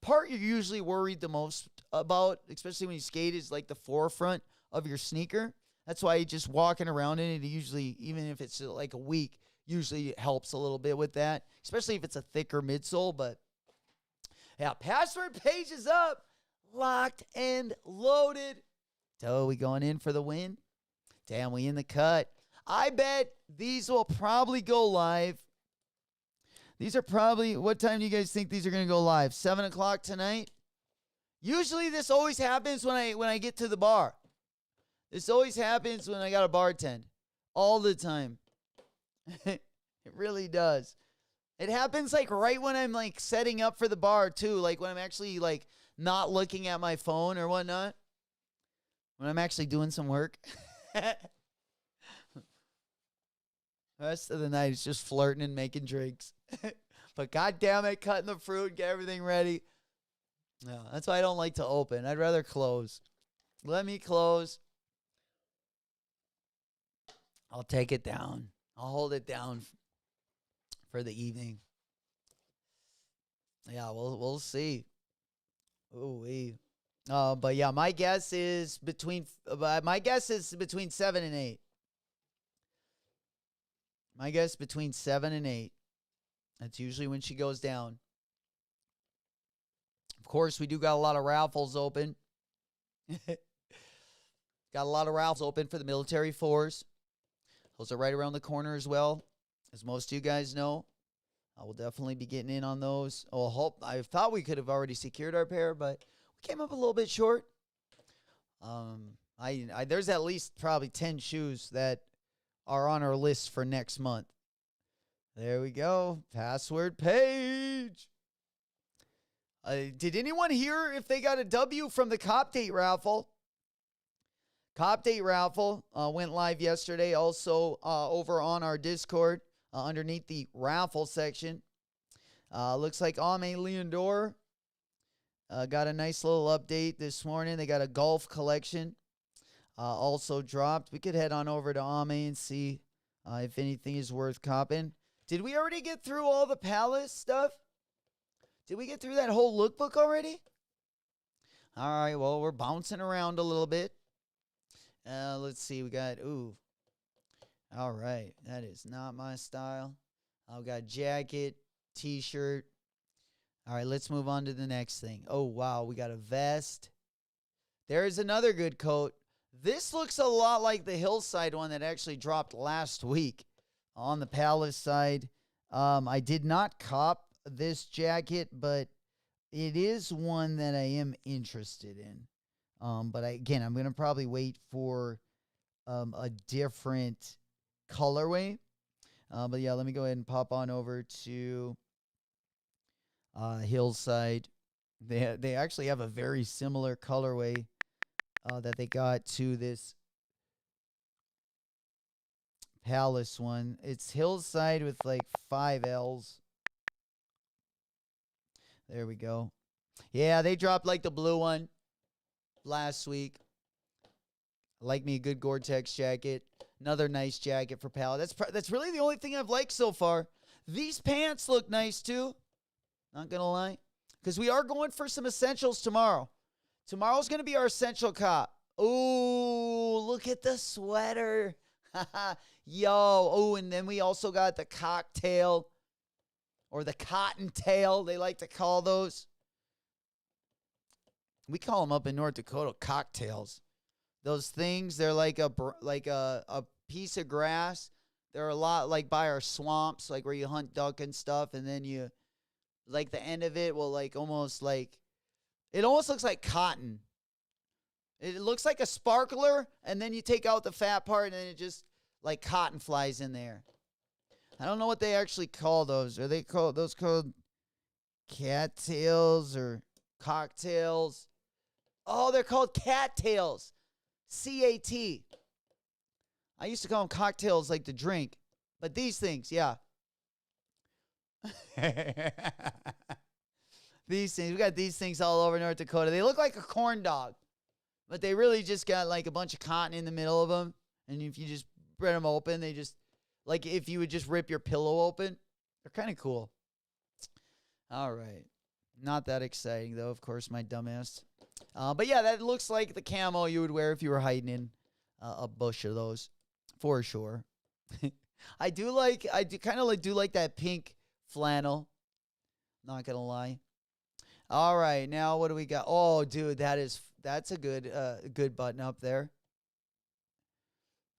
part you're usually worried the most about, especially when you skate, is like the forefront of your sneaker. That's why just walking around in it usually, even if it's like a week, usually helps a little bit with that, especially if it's a thicker midsole. But yeah, password page is up, locked and loaded. So we going in for the win? Damn, we in the cut. I bet these will probably go live. These are probably, what time do you guys think these are going to go live? 7 o'clock tonight? Usually this always happens when I get to the bar. This always happens when I got to bartend. All the time. It really does. It happens like right when I'm like setting up for the bar too. Like when I'm actually like not looking at my phone or whatnot. When I'm actually doing some work. The rest of the night is just flirting and making drinks. But goddamn it, cutting the fruit, get everything ready. No, that's why I don't like to open. I'd rather close. Let me close. I'll take it down. I'll hold it down for the evening. Yeah, we'll see. Ooh-wee. But yeah, my guess is between 7 and 8. My guess between 7 and 8. That's usually when she goes down. Of course, we do got a lot of raffles open. Got a lot of raffles open for the military force. Those are right around the corner as well. As most of you guys know, I will definitely be getting in on those. I thought we could have already secured our pair, but we came up a little bit short. There's at least probably 10 shoes that are on our list for next month. There we go. Password page. Did anyone hear if they got a W from the Cop Date raffle? Cop Date raffle went live yesterday. Also over on our Discord underneath the raffle section. Looks like Ame Leondor got a nice little update this morning. They got a golf collection also dropped. We could head on over to Ame and see if anything is worth copping. Did we already get through all the Palace stuff? Did we get through that whole lookbook already? All right, well, we're bouncing around a little bit. Let's see. We got, all right. That is not my style. I've got jacket, t-shirt. All right, let's move on to the next thing. Oh, wow. We got a vest. There's another good coat. This looks a lot like the Hillside one that actually dropped last week on the Palace side. I did not cop this jacket, but it is one that I am interested in. But I'm going to probably wait for a different colorway. But yeah, let me go ahead and pop on over to Hillside. They actually have a very similar colorway that they got to this Palace one. It's Hillside with like 5 L's. There we go. Yeah, they dropped like the blue one last week. Like me a good Gore-Tex jacket. Another nice jacket for Pal. That's really the only thing I've liked so far. These pants look nice too. Not going to lie. Because we are going for some essentials tomorrow. Tomorrow's going to be our essential cop. Ooh, look at the sweater. Yo. Oh, and then we also got the cocktail. Or the cottontail, they like to call those. We call them up in North Dakota cocktails. Those things, they're like a piece of grass. They're a lot like by our swamps, like where you hunt duck and stuff, and then you, like the end of it will like almost like, it almost looks like cotton. It looks like a sparkler, and then you take out the fat part, and then it just like cotton flies in there. I don't know what they actually call those. Are they called cattails or cocktails? Oh, they're called cattails. C-A-T. I used to call them cocktails like the drink. But these things, yeah. These things. We got these things all over North Dakota. They look like a corn dog. But they really just got like a bunch of cotton in the middle of them. And if you just spread them open, they just, like if you would just rip your pillow open. They're kind of cool. All right. Not that exciting, though, of course, my dumbass. But yeah, that looks like the camo you would wear if you were hiding in a bush of those, for sure. I do like that pink flannel. Not gonna lie. All right, now what do we got? Oh, dude, that's a good button up there.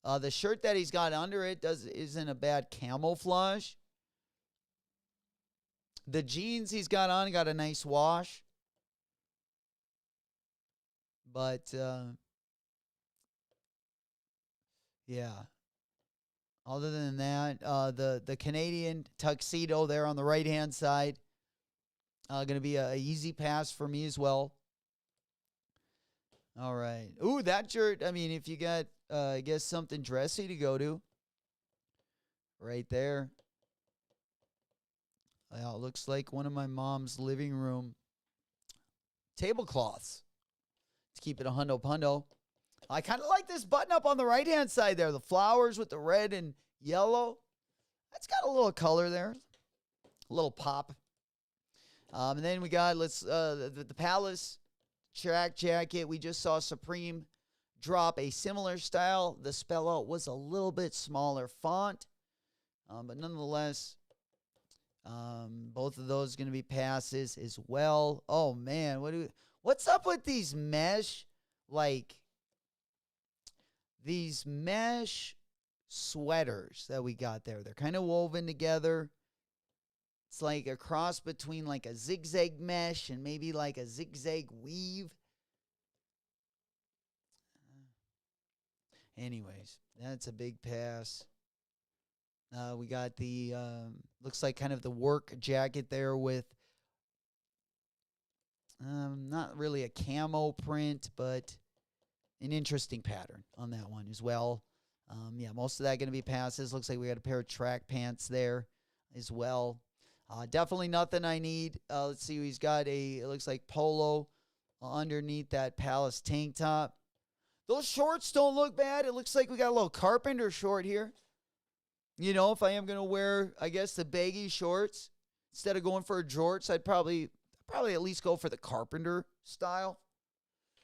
The shirt that he's got under it isn't a bad camouflage. The jeans he's got on got a nice wash. But, yeah. Other than that, the Canadian tuxedo there on the right-hand side, going to be a easy pass for me as well. All right. Ooh, that shirt. I mean, if you got, I guess, something dressy to go to, right there. Well, it looks like one of my mom's living room tablecloths. To keep it a hundo. I kind of like this button up on the right-hand side there. The flowers with the red and yellow. That's got a little color there. A little pop. And then we got the Palace track jacket. We just saw Supreme drop a similar style. The spell out was a little bit smaller font. But nonetheless, both of those going to be passes as well. Oh, man. What's up with these mesh, these mesh sweaters that we got there? They're kind of woven together. It's like a cross between like a zigzag mesh and maybe like a zigzag weave. Anyways, that's a big pass. We got the, looks like kind of the work jacket there with not really a camo print, but an interesting pattern on that one as well. Yeah, most of that going to be passes. Looks like we got a pair of track pants there as well. Definitely nothing I need. Let's see, he's got it looks like polo underneath that Palace tank top. Those shorts don't look bad. It looks like we got a little carpenter short here. You know, if I am going to wear, I guess, the baggy shorts, instead of going for a jorts, I'd probably at least go for the carpenter style.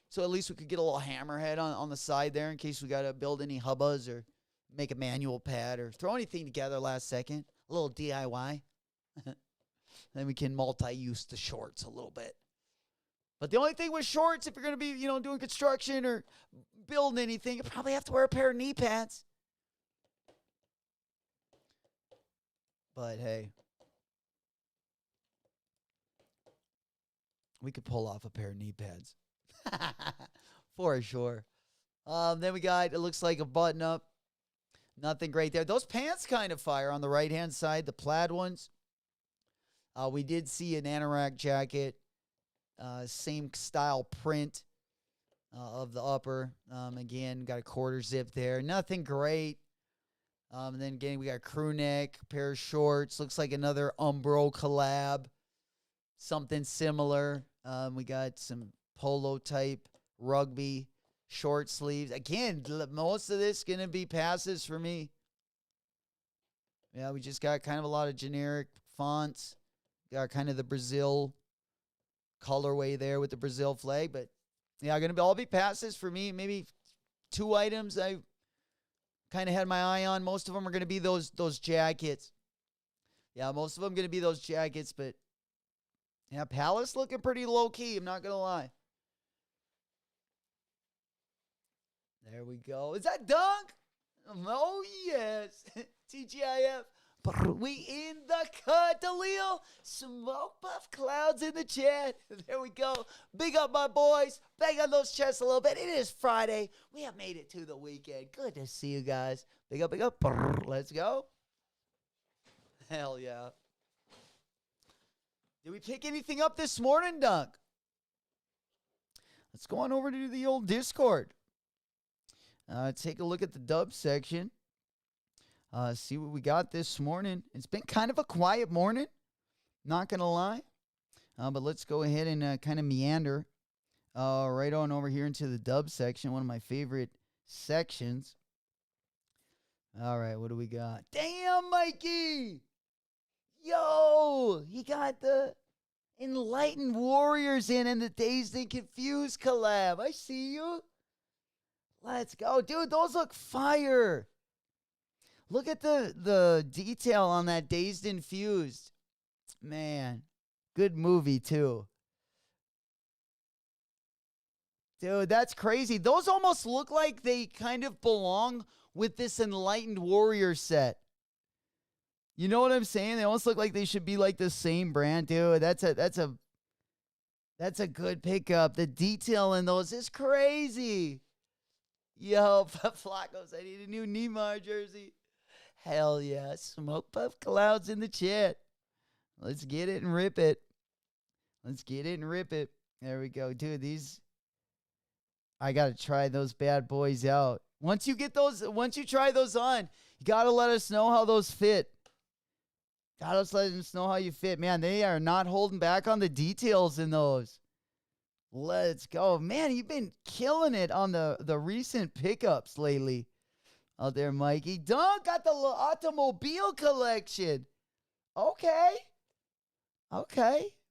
So at least we could get a little hammerhead on the side there in case we got to build any hubbas or make a manual pad or throw anything together last second. A little DIY. Then we can multi-use the shorts a little bit. But the only thing with shorts, if you're going to be, doing construction or building anything, you probably have to wear a pair of knee pads. But hey, we could pull off a pair of knee pads. For sure. Then we got, it looks like a button up. Nothing great there. Those pants kind of fire on the right-hand side, the plaid ones. We did see an anorak jacket. Same style print of the upper. Again, got a quarter zip there. Nothing great. And then again, we got crew neck, pair of shorts. Looks like another Umbro collab. Something similar. We got some polo type rugby short sleeves. Again, most of this going to be passes for me. Yeah, we just got kind of a lot of generic fonts. Got kind of the Brazil colorway there with the Brazil flag. But yeah, going to all be passes for me. Maybe 2 items I kind of had my eye on. Most of them are going to be those jackets. Yeah, most of them going to be those jackets. But yeah, Palace looking pretty low-key. I'm not going to lie. There we go. Is that dunk? Oh, yes. TGIF. We in the cut, Dalil. Smoke buff clouds in the chat. There we go. Big up, my boys. Bang on those chests a little bit. It is Friday. We have made it to the weekend. Good to see you guys. Big up, big up. Let's go. Hell yeah. Did we pick anything up this morning, Dunk? Let's go on over to the old Discord. Take a look at the dub section. See what we got this morning. It's been kind of a quiet morning, not going to lie. But let's go ahead and kind of meander right on over here into the dub section, one of my favorite sections. All right, what do we got? Damn, Mikey! Yo! He got the Enlightened Warriors in and the Dazed and Confused collab. I see you. Let's go. Dude, those look fire. Look at the detail on that Dazed and Fused. Man, good movie too. Dude, that's crazy. Those almost look like they kind of belong with this Enlightened Warrior set. You know what I'm saying? They almost look like they should be like the same brand, dude. That's a That's a good pickup. The detail in those is crazy. Yo, Flacos, I need a new Neymar jersey. Hell yeah. Smoke Puff Clouds in the chat. Let's get it and rip it. Let's get it and rip it. There we go. Dude, I got to try those bad boys out. Once you try those on, you got to let us know how those fit. Got to let us know how you fit. Man, they are not holding back on the details in those. Let's go. Man, you've been killing it on the recent pickups lately. Out there, Mikey. Dunk got the automobile collection. Okay.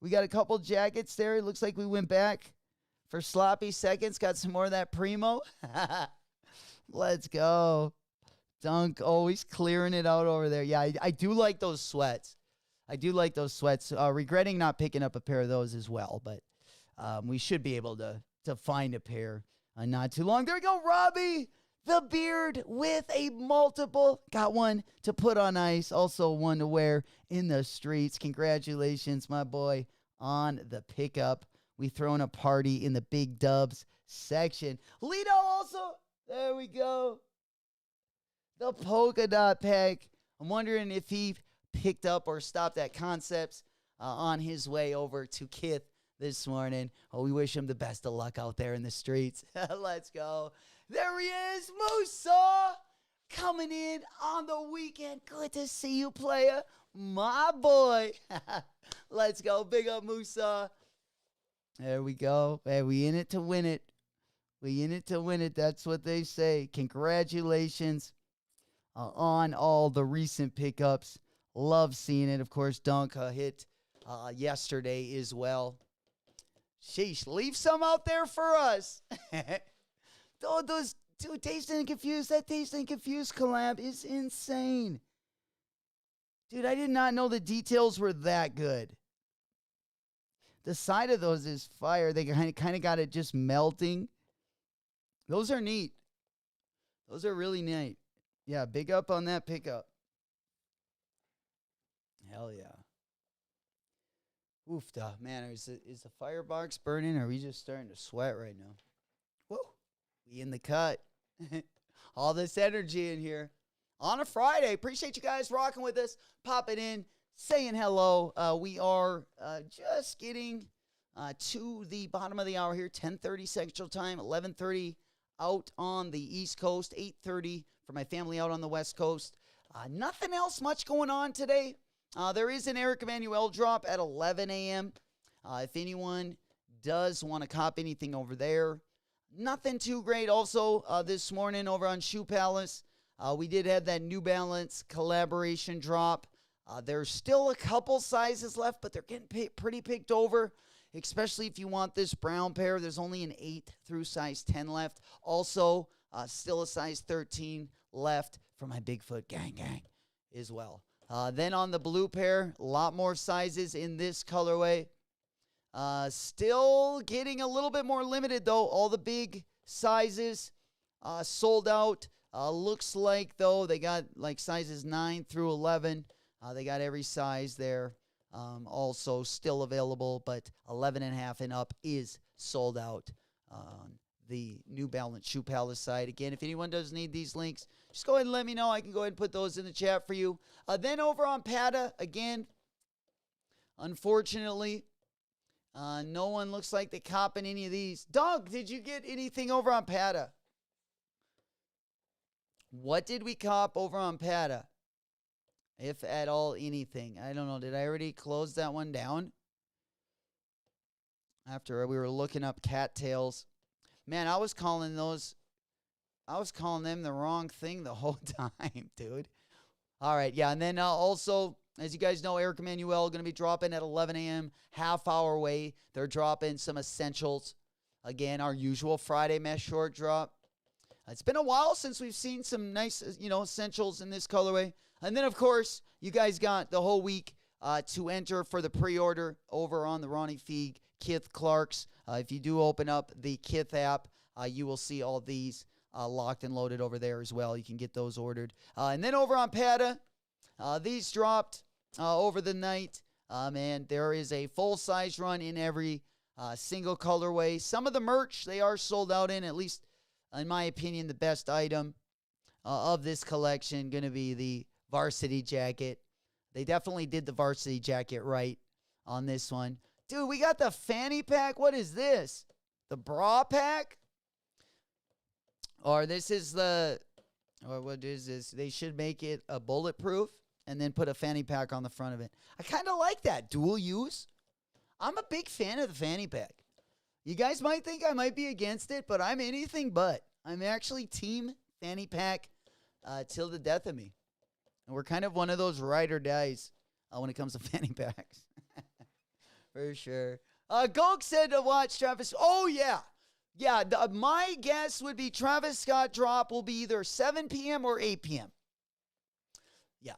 We got a couple jackets there. It looks like we went back for sloppy seconds. Got some more of that Primo. Let's go. Dunk always clearing it out over there. Yeah, I do like those sweats. Regretting not picking up a pair of those as well, but we should be able to find a pair not too long. There we go, Robbie. The beard with a multiple. Got one to put on ice. Also one to wear in the streets. Congratulations, my boy, on the pickup. We throwing a party in the big dubs section. Lito also. There we go. The polka dot pack. I'm wondering if he picked up or stopped at Concepts on his way over to KITH this morning. Oh, we wish him the best of luck out there in the streets. Let's go. There he is, Musa, coming in on the weekend. Good to see you, player. My boy. Let's go. Big up, Musa. There we go. Hey, we in it to win it. That's what they say. Congratulations on all the recent pickups. Love seeing it. Of course, Dunk hit yesterday as well. Sheesh, leave some out there for us. Oh, those two Dazed and Confused, that Dazed and Confused collab is insane. Dude, I did not know the details were that good. The side of those is fire. They kind of got it just melting. Those are neat. Those are really neat. Yeah, big up on that pickup. Hell yeah. Oof, man, is the firebox burning, or are we just starting to sweat right now? Whoa. We in the cut. All this energy in here on a Friday. Appreciate you guys rocking with us, popping in, saying hello. We are just getting to the bottom of the hour here. 10:30 Central Time, 11:30 out on the East Coast, 8:30 for my family out on the West Coast. Nothing else much going on today. There is an Eric Emanuel drop at 11 a.m. If anyone does want to cop anything over there. Nothing too great. Also, this morning over on Shoe Palace, we did have that New Balance collaboration drop. There's still a couple sizes left, but they're getting pretty picked over, especially if you want this brown pair. There's only an 8 through size 10 left. Also, still a size 13 left for my Bigfoot gang as well. Then on the blue pair, a lot more sizes in this colorway. Still getting a little bit more limited, though. All the big sizes sold out. Looks like, though, they got like sizes 9 through 11. They got every size there. Also still available, but 11.5 and up is sold out on the New Balance Shoe Palace side. Again, if anyone does need these links, just go ahead and let me know. I can go ahead and put those in the chat for you. Then over on Patta, again, unfortunately, no one looks like they copping any of these. Doug, did you get anything over on Patta? What did we cop over on Patta? If at all anything. I don't know. Did I already close that one down? After we were looking up cattails. Man, I was calling them the wrong thing the whole time, dude. All right, yeah. And then also, as you guys know, Eric Emanuel going to be dropping at 11 a.m., half hour away. They're dropping some essentials. Again, our usual Friday mesh short drop. It's been a while since we've seen some nice, essentials in this colorway. And then, of course, you guys got the whole week to enter for the pre-order over on the Ronnie Fieg KITH Clarks. If you do open up the KITH app, you will see all these locked and loaded over there as well. You can get those ordered. And then over on Patta, these dropped over the night. And there is a full-size run in every Single colorway. Some of the merch they are sold out in, at least in my opinion, the best item of this collection going to be the varsity jacket. They definitely did the varsity jacket right on this one. Dude, we got the fanny pack. What is this? The bra pack? Or this is the, or what is this? They should make it a bulletproof and then put a fanny pack on the front of it. I kind of like that. Dual use. I'm a big fan of the fanny pack. You guys might think I might be against it, but I'm anything but. I'm actually team fanny pack till the death of me. And we're kind of one of those ride or dies when it comes to fanny packs. For sure. Gulk said to watch Travis. Oh, yeah. Yeah, my guess would be Travis Scott drop will be either 7 p.m. or 8 p.m. Yeah.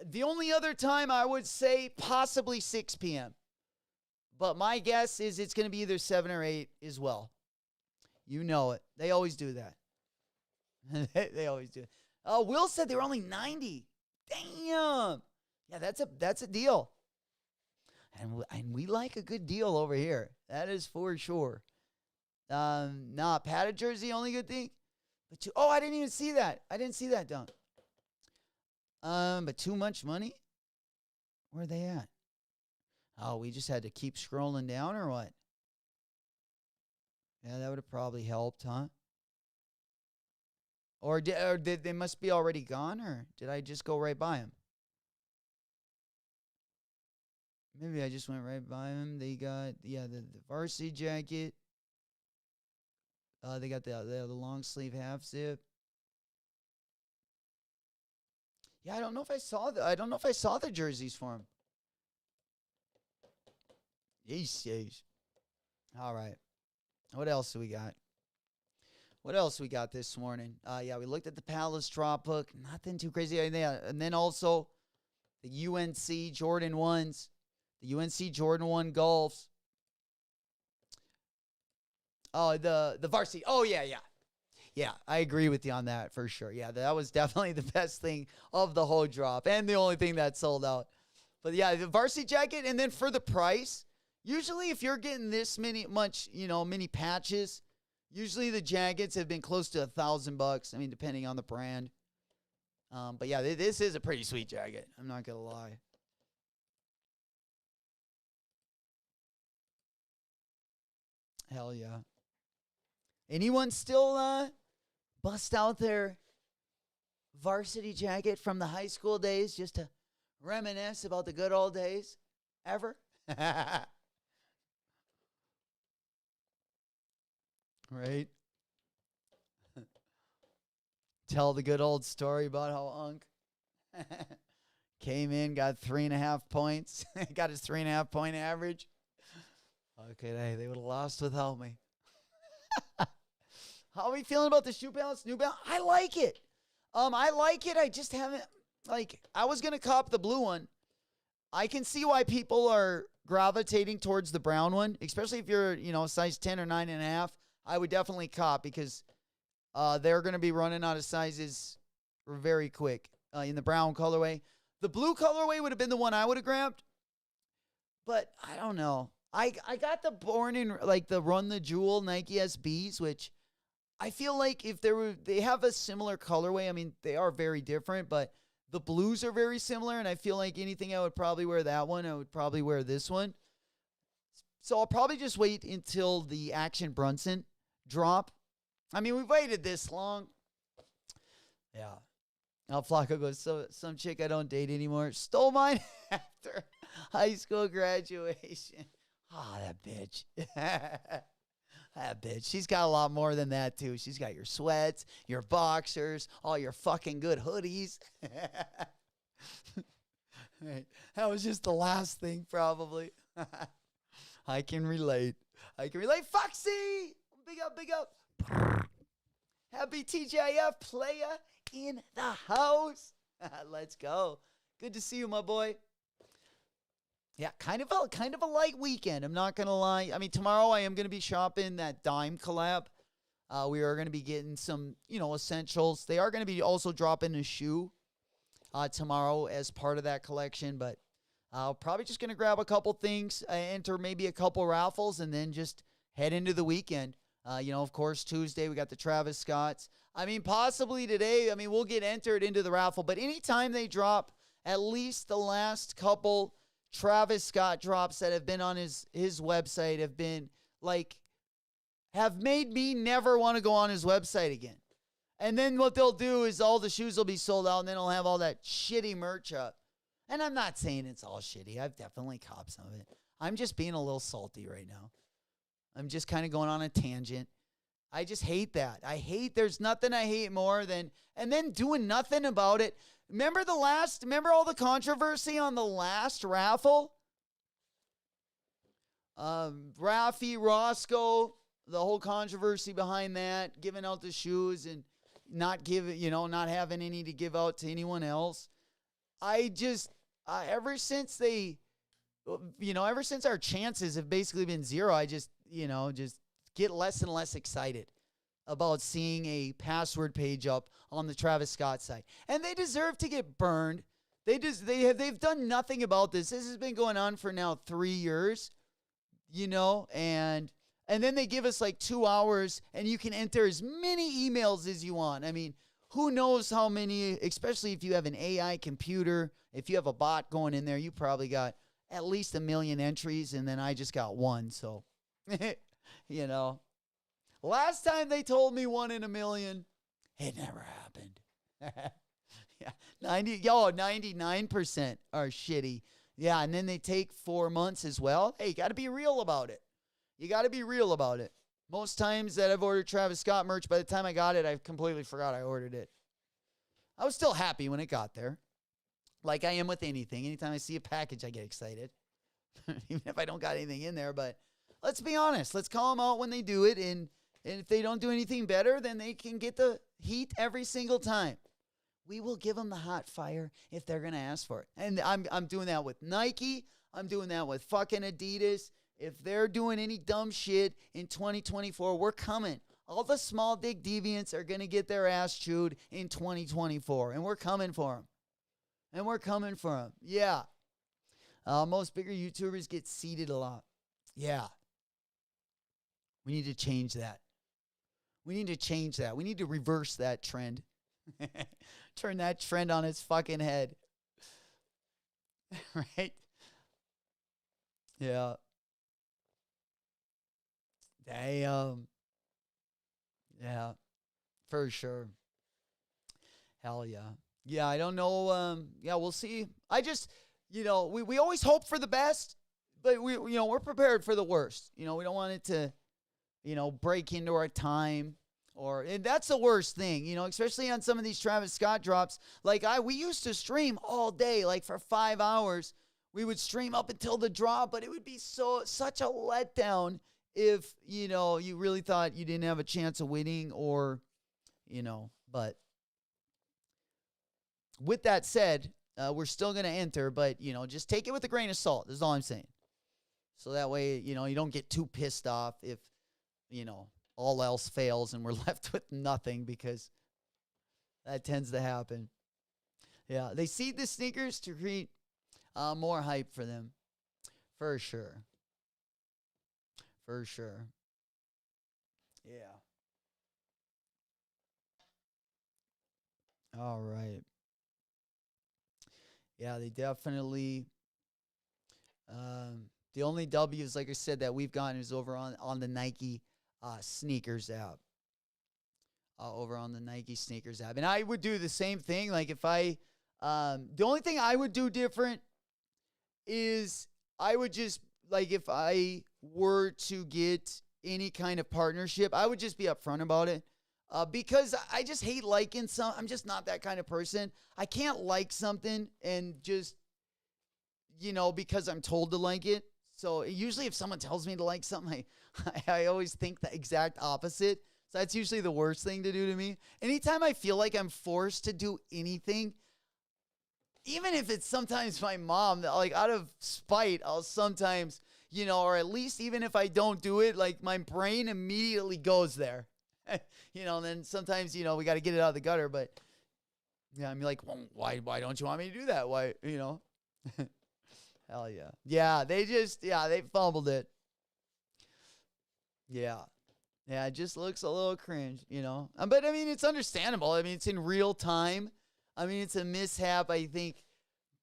The only other time I would say possibly 6 p.m. But my guess is it's going to be either 7 or 8 as well. You know it. They always do that. They always do it. Will said they were only 90. Damn. Yeah, that's a deal. And we like a good deal over here. That is for sure. Padded jersey, only good thing. But I didn't even see that. I didn't see that dunk. But too much money? Where are they at? Oh, we just had to keep scrolling down or what? Yeah, that would have probably helped, huh? Or did they must be already gone, or did I just go right by them? Maybe I just went right by them. They got, the varsity jacket. They got the long sleeve half zip. Yeah, I don't know if I saw the jerseys for them. Yeesh. All right. What else do we got? What else we got this morning? We looked at the Palace drop hook. Nothing too crazy. And then also the UNC Jordan 1s. The UNC Jordan 1 Golfs. Oh, the varsity. Oh, yeah. Yeah, I agree with you on that for sure. Yeah, that was definitely the best thing of the whole drop and the only thing that sold out. But yeah, the varsity jacket, and then for the price, usually if you're getting this many patches, usually the jackets have been close to $1,000. I mean, depending on the brand. But yeah, this is a pretty sweet jacket. I'm not going to lie. Hell yeah. Anyone still bust out their varsity jacket from the high school days just to reminisce about the good old days? Ever? Right? Tell the good old story about how Unc came in, got 3.5 points, got his 3.5 point average. Okay, they would have lost without me. How are we feeling about the Shoe Balance New Balance? I like it. I like it. I just haven't, I was going to cop the blue one. I can see why people are gravitating towards the brown one, especially if you're, size 10 or 9.5. I would definitely cop because they're going to be running out of sizes very quick in the brown colorway. The blue colorway would have been the one I would have grabbed, but I don't know. I got the Born in, the Run the Jewel Nike SBs, which I feel like if they have a similar colorway. I mean, they are very different, but the blues are very similar, and I feel like anything I would probably wear that one. I would probably wear this one. So I'll probably just wait until the Action Brunson drop. I mean, we've waited this long. Yeah. Al Flacco goes, so some chick I don't date anymore stole mine after high school graduation. Oh, that bitch. That bitch. She's got a lot more than that, too. She's got your sweats, your boxers, all your fucking good hoodies. Right. That was just the last thing, probably. I can relate. Foxy! Big up. Happy TGIF player in the house. Let's go. Good to see you, my boy. Yeah, kind of a light weekend. I'm not going to lie. I mean, tomorrow I am going to be shopping that Dime collab. We are going to be getting some, essentials. They are going to be also dropping a shoe tomorrow as part of that collection. But Probably just going to grab a couple things, enter maybe a couple raffles, and then just head into the weekend. Of course, Tuesday we got the Travis Scotts. I mean, possibly today, we'll get entered into the raffle. But anytime they drop at least the last couple Travis Scott drops that have been on his website have made me never want to go on his website again. And then what they'll do is all the shoes will be sold out, and then he'll have all that shitty merch up. And I'm not saying it's all shitty. I've definitely copped some of it. I'm just being a little salty right now. I'm just kind of going on a tangent. I just hate that. There's nothing I hate more than, and then doing nothing about it. Remember all the controversy on the last raffle? Rafi, Roscoe, the whole controversy behind that, giving out the shoes and not having any to give out to anyone else. Ever since our chances have basically been zero, I just get less and less excited about seeing a password page up on the Travis Scott site. And they deserve to get burned. They've done nothing about this. This has been going on for now 3 years, and then they give us like 2 hours and you can enter as many emails as you want. Who knows how many, especially if you have an AI computer, if you have a bot going in there, you probably got at least 1 million entries, and then I just got one. So, last time they told me 1 in a million, it never happened. Yeah, 99% are shitty. Yeah, and then they take 4 months as well. Hey, you got to be real about it. Most times that I've ordered Travis Scott merch, by the time I got it, I completely forgot I ordered it. I was still happy when it got there. Like I am with anything. Anytime I see a package, I get excited. Even if I don't got anything in there. But let's be honest. Let's call them out when they do it. And if they don't do anything better, then they can get the heat every single time. We will give them the hot fire if they're going to ask for it. And I'm doing that with Nike. I'm doing that with fucking Adidas. If they're doing any dumb shit in 2024, we're coming. All the small dick deviants are going to get their ass chewed in 2024. And we're coming for them. Yeah. Most bigger YouTubers get seated a lot. Yeah. We need to change that. We need to reverse that trend. Turn that trend on its fucking head. Right? Yeah. Damn. Yeah, for sure. Hell yeah. Yeah, I don't know. Yeah, we'll see. I just, we always hope for the best, but we're prepared for the worst. We don't want it to, break into our time. And that's the worst thing, especially on some of these Travis Scott drops. We used to stream all day, for 5 hours. We would stream up until the drop, but it would be such a letdown if, you really thought you didn't have a chance of winning or, but with that said, we're still going to enter, but, just take it with a grain of salt. That's all I'm saying. So that way, you don't get too pissed off if, all else fails and we're left with nothing, because that tends to happen. Yeah, they seed the sneakers to create more hype for them. For sure. Yeah. All right. Yeah, they definitely. The only W's, like I said, that we've gotten is over on the Nike sneakers app. Over on the Nike sneakers app. And I would do the same thing. If I, the only thing I would do different is I would just, if I were to get any kind of partnership, I would just be upfront about it. Because I just hate liking some. I'm just not that kind of person. I can't like something and just, because I'm told to like it. So usually if someone tells me to like something, I always think the exact opposite. So that's usually the worst thing to do to me. Anytime I feel like I'm forced to do anything, even if it's sometimes my mom, that out of spite, I'll sometimes, or at least even if I don't do it, my brain immediately goes there. And then sometimes, we got to get it out of the gutter. But yeah, I'm like, well, why don't you want me to do that? Why, Hell yeah. Yeah, they fumbled it. Yeah. Yeah, it just looks a little cringe, you know. But, I mean, it's understandable. I mean, it's in real time. I mean, it's a mishap. I think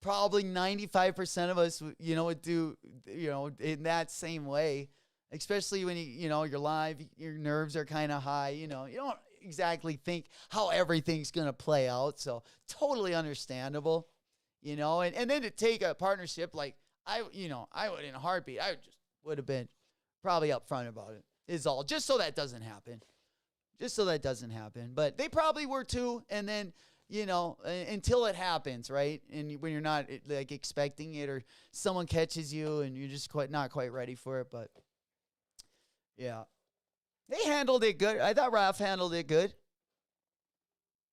probably 95% of us, you know, would do, you know, in that same way. Especially when, you're live, your nerves are kind of high, you know. You don't exactly think how everything's going to play out. So, totally understandable, you know. And then to take a partnership like, I would in a heartbeat, would have been probably upfront about it. Is all, just so that doesn't happen. But they probably were too. And then, you know, until it happens, right? And when you're not like expecting it, or someone catches you and you're just not quite ready for it. But yeah, they handled it good. I thought Raph handled it good.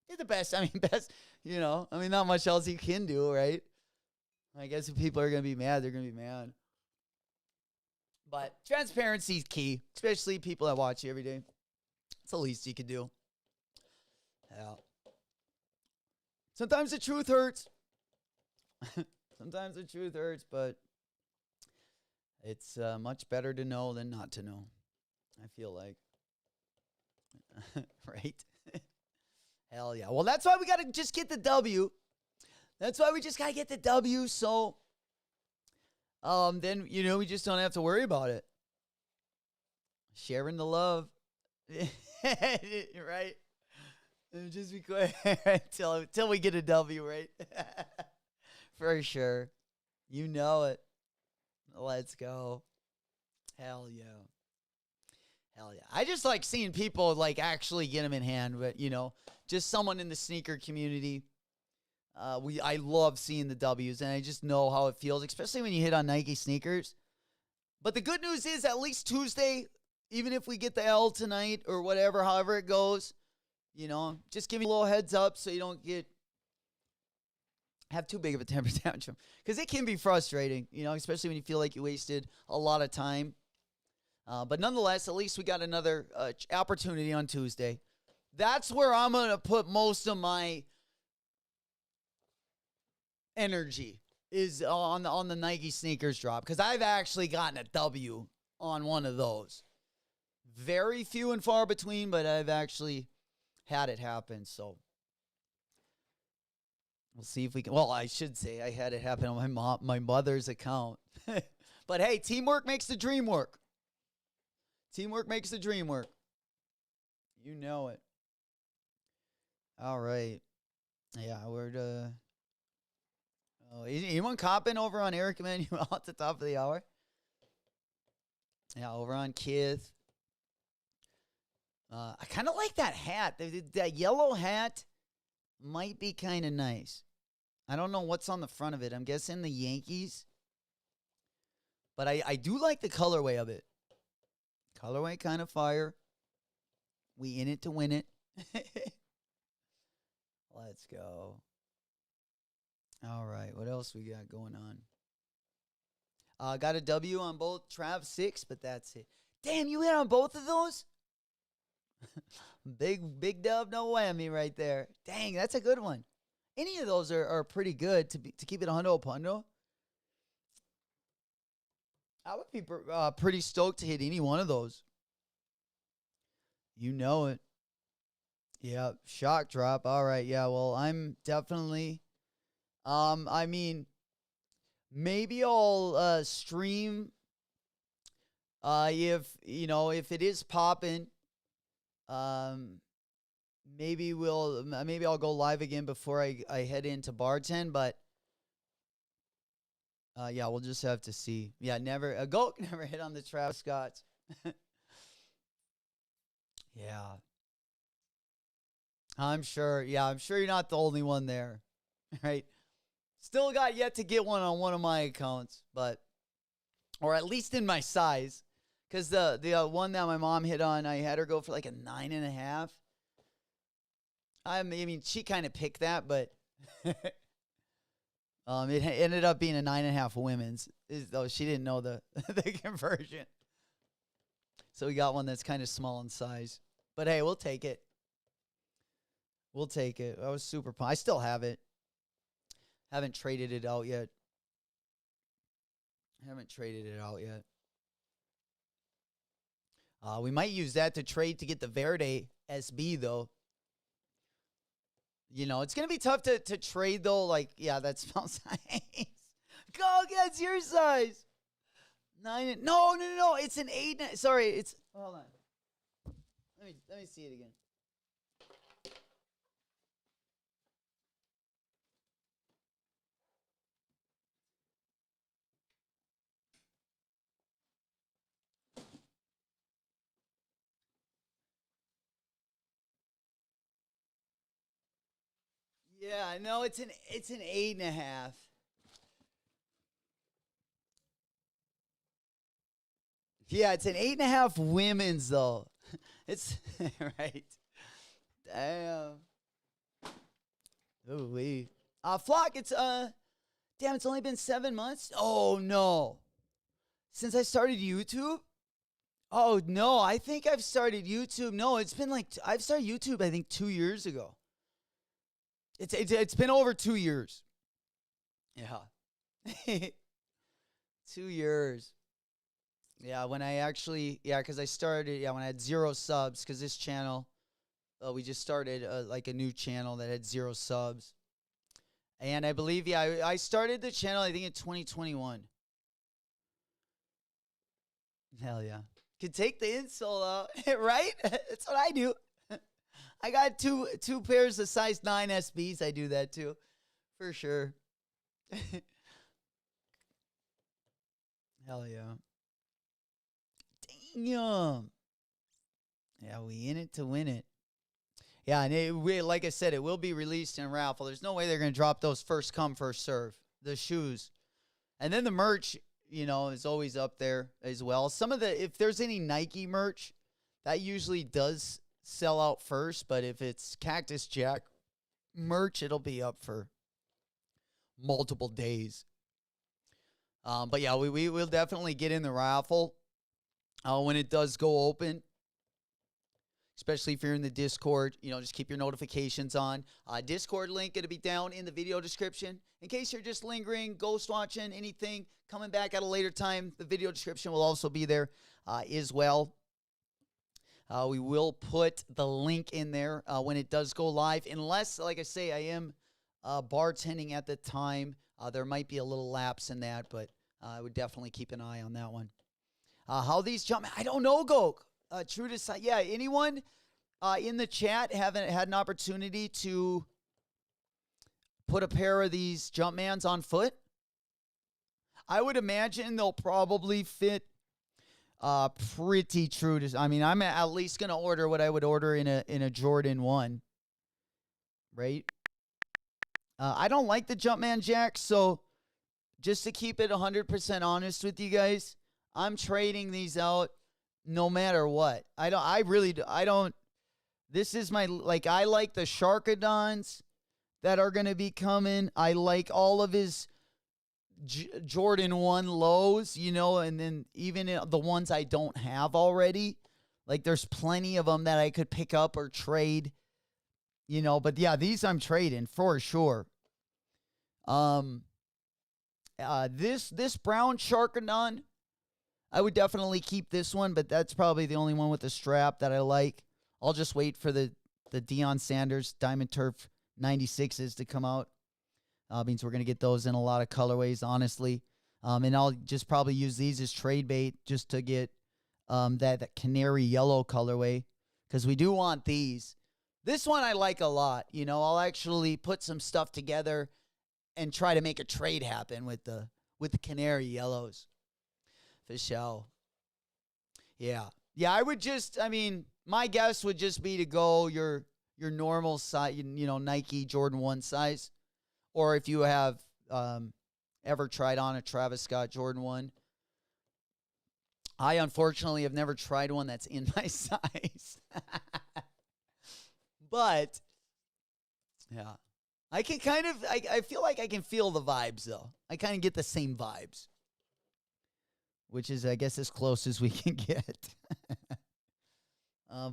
Did the best. I mean, best. You know, I mean, not much else he can do, right? I guess if people are gonna be mad, they're gonna be mad. But transparency is key, especially people that watch you every day. It's the least you can do. Yeah. Sometimes the truth hurts. But it's much better to know than not to know, I feel like. Right? Hell yeah. Well, that's why we got to just get the W. So then, you know, we just don't have to worry about it. Sharing the love. Right? Just be quiet until we get a W, right? For sure. You know it. Let's go. Hell yeah. I just like seeing people like actually get them in hand, but you know, just someone in the sneaker community. I love seeing the W's, and I just know how it feels, especially when you hit on Nike sneakers. But the good news is, at least Tuesday, even if we get the L tonight or whatever, however it goes, you know, just give me a little heads up so you don't have too big of a temper tantrum. Because it can be frustrating, you know, especially when you feel like you wasted a lot of time. But nonetheless, at least we got another opportunity on Tuesday. That's where I'm going to put most of my energy, is on the Nike sneakers drop, because I've actually gotten a W on one of those. Very few and far between, but I've actually had it happen. So we'll see if we can. Well, I should say I had it happen on my mother's account. But hey, teamwork makes the dream work. You know it. All right. Yeah, we're anyone copping over on Eric Emanuel at the top of the hour? Yeah, over on KITH. I kind of like that hat. That yellow hat might be kind of nice. I don't know what's on the front of it. I'm guessing the Yankees. But I do like the colorway of it. Colorway kind of fire. We in it to win it. Let's go. All right, what else we got going on? Got a W on both Trav 6, but that's it. Damn, you hit on both of those? Big dub, no whammy right there. Dang, that's a good one. Any of those are pretty good to keep it hundo pundo. I would be pretty stoked to hit any one of those. You know it. Yeah, shock drop. All right, yeah, well, I'm definitely... I mean, maybe I'll stream if it is popping. Maybe I'll go live again before I head into bartend, but yeah, we'll just have to see. Yeah, never hit on the Travis Scotts. Yeah. I'm sure you're not the only one there. Right? Still got yet to get one on my accounts, or at least in my size. Because the one that my mom hit on, I had her go for like a 9.5. I mean, she kind of picked that, but it ended up being a 9.5 women's, though she didn't know the conversion. So we got one that's kind of small in size. But hey, we'll take it. I was super pumped. I still have it. Haven't traded it out yet. I haven't traded it out yet. We might use that to trade to get the Verde SB, though. You know, it's going to be tough to trade, though. Like, yeah, that smells nice. Go, that's your size. 9. No. It's an 8. Sorry, it's. Hold on. Let me see it again. Yeah, no, it's an 8.5. Yeah, it's an 8.5 women's though. It's right. Damn. Ooh wee. Flock, it's damn, it's only been 7 months. Oh no. Since I started YouTube? Oh no, I think I've started YouTube. No, it's been like I've started YouTube I think 2 years ago. It's been over 2 years. Yeah. 2 years. Yeah, when I actually, because I started, when I had 0 subs, because this channel, we just started like a new channel that had 0 subs. And I believe, I started the channel, I think in 2021. Hell yeah. Could take the insole out, right? That's what I do. I got two pairs of size 9 SBs. I do that too, for sure. Hell yeah. Damn. Yeah, we in it to win it. Yeah, and like I said, it will be released in raffle. There's no way they're going to drop those first come, first serve, the shoes. And then the merch, is always up there as well. Some of if there's any Nike merch, that usually does sell out first. But if it's Cactus Jack merch, it'll be up for multiple days. But yeah, we will definitely get in the raffle when it does go open. Especially if you're in the Discord, just keep your notifications on. Discord link going to be down in the video description. In case you're just lingering, ghost watching, anything, coming back at a later time, the video description will also be there as well. We will put the link in there when it does go live. Unless, like I say, I am bartending at the time. There might be a little lapse in that, but I would definitely keep an eye on that one. How these jump, I don't know, Gok. True to say, yeah, anyone in the chat haven't had an opportunity to put a pair of these Jumpmans on foot? I would imagine they'll probably fit pretty true to, I'm at least going to order what I would order in a Jordan 1, right? I don't like the Jumpman Jacks, so just to keep it 100% honest with you guys, I'm trading these out no matter what. I don't. This is my, I like the Sharkadons that are going to be coming. I like all of his Jordan 1 lows, and then even the ones I don't have already. Like, there's plenty of them that I could pick up or trade, but yeah, these I'm trading for sure. This brown Sharkadon, I would definitely keep this one, but that's probably the only one with the strap that I like. I'll just wait for the Deion Sanders Diamond Turf 96s to come out. Means we're going to get those in a lot of colorways, honestly. And I'll just probably use these as trade bait just to get that canary yellow colorway, because we do want these. This one I like a lot. I'll actually put some stuff together and try to make a trade happen with the canary yellows. For sure. Yeah. Yeah, I would just, my guess would just be to go your normal size, Nike Jordan 1 size. Or if you have ever tried on a Travis Scott Jordan 1. I, unfortunately, have never tried one that's in my size. But, yeah. I can I feel like I can feel the vibes, though. I kind of get the same vibes. Which is, I guess, as close as we can get.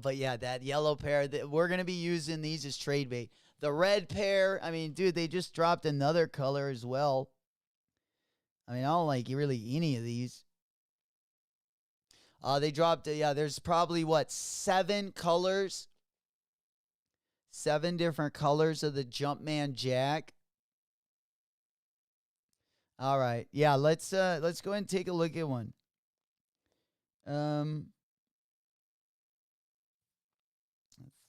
But yeah, that yellow pair, we're going to be using these as trade bait. The red pair, dude, they just dropped another color as well. I mean, I don't like really any of these. They dropped, there's probably, 7 colors? 7 different colors of the Jumpman Jack. All right. Yeah, let's go ahead and take a look at one. Let's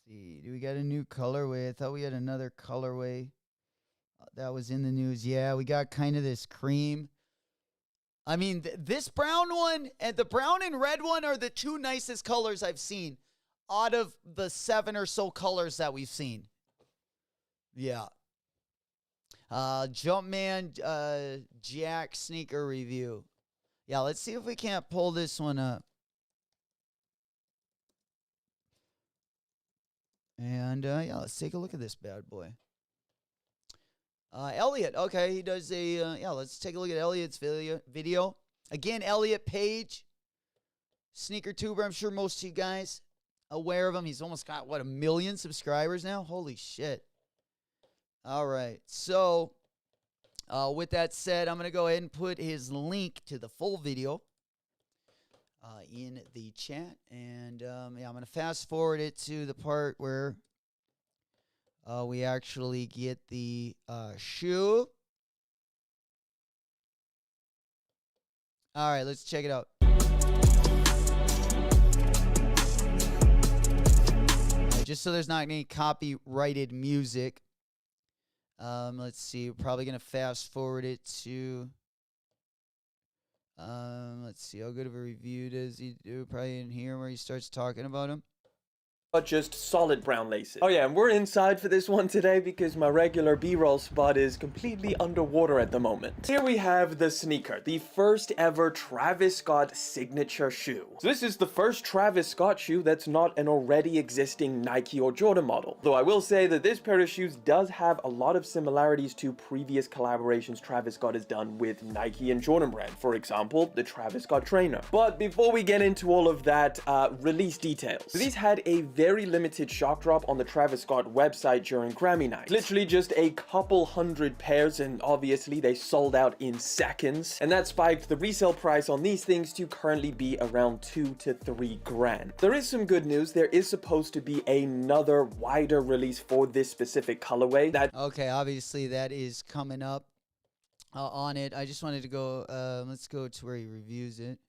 see. Do we got a new colorway? I thought we had another colorway that was in the news. Yeah, we got kind of this cream. I mean, this brown one and the brown and red one are the 2 nicest colors I've seen out of the 7 or so colors that we've seen. Yeah. Jumpman Jack sneaker review. Yeah, let's see if we can't pull this one up. And, yeah, let's take a look at this bad boy. Elliot, okay, he does a, let's take a look at Elliot's video. Again, Elliot Page, sneaker tuber. I'm sure most of you guys aware of him. He's almost got, 1 million subscribers now? Holy shit. All right, so with that said, I'm going to go ahead and put his link to the full video in the chat. And, I'm going to fast forward it to the part where we actually get the shoe. All right, let's check it out. Just so there's not any copyrighted music. Let's see. We're probably going to fast forward it to... let's see. How good of a review does he do? Probably in here where he starts talking about him. But just solid brown laces. Oh yeah, and we're inside for this one today because my regular B-roll spot is completely underwater at the moment. Here we have the sneaker, the first ever Travis Scott signature shoe. So this is the first Travis Scott shoe that's not an already existing Nike or Jordan model. Though I will say that this pair of shoes does have a lot of similarities to previous collaborations Travis Scott has done with Nike and Jordan brand. For example, the Travis Scott trainer. But before we get into all of that, release details. So these had a very limited shock drop on the Travis Scott website during Grammy night. Literally just a couple hundred pairs, and obviously they sold out in seconds, and that spiked the resale price on these things to currently be around 2 to 3 grand. There is some good news. There is supposed to be another wider release for this specific colorway. Okay, obviously that is coming up on it. I just wanted to go, let's go to where he reviews it.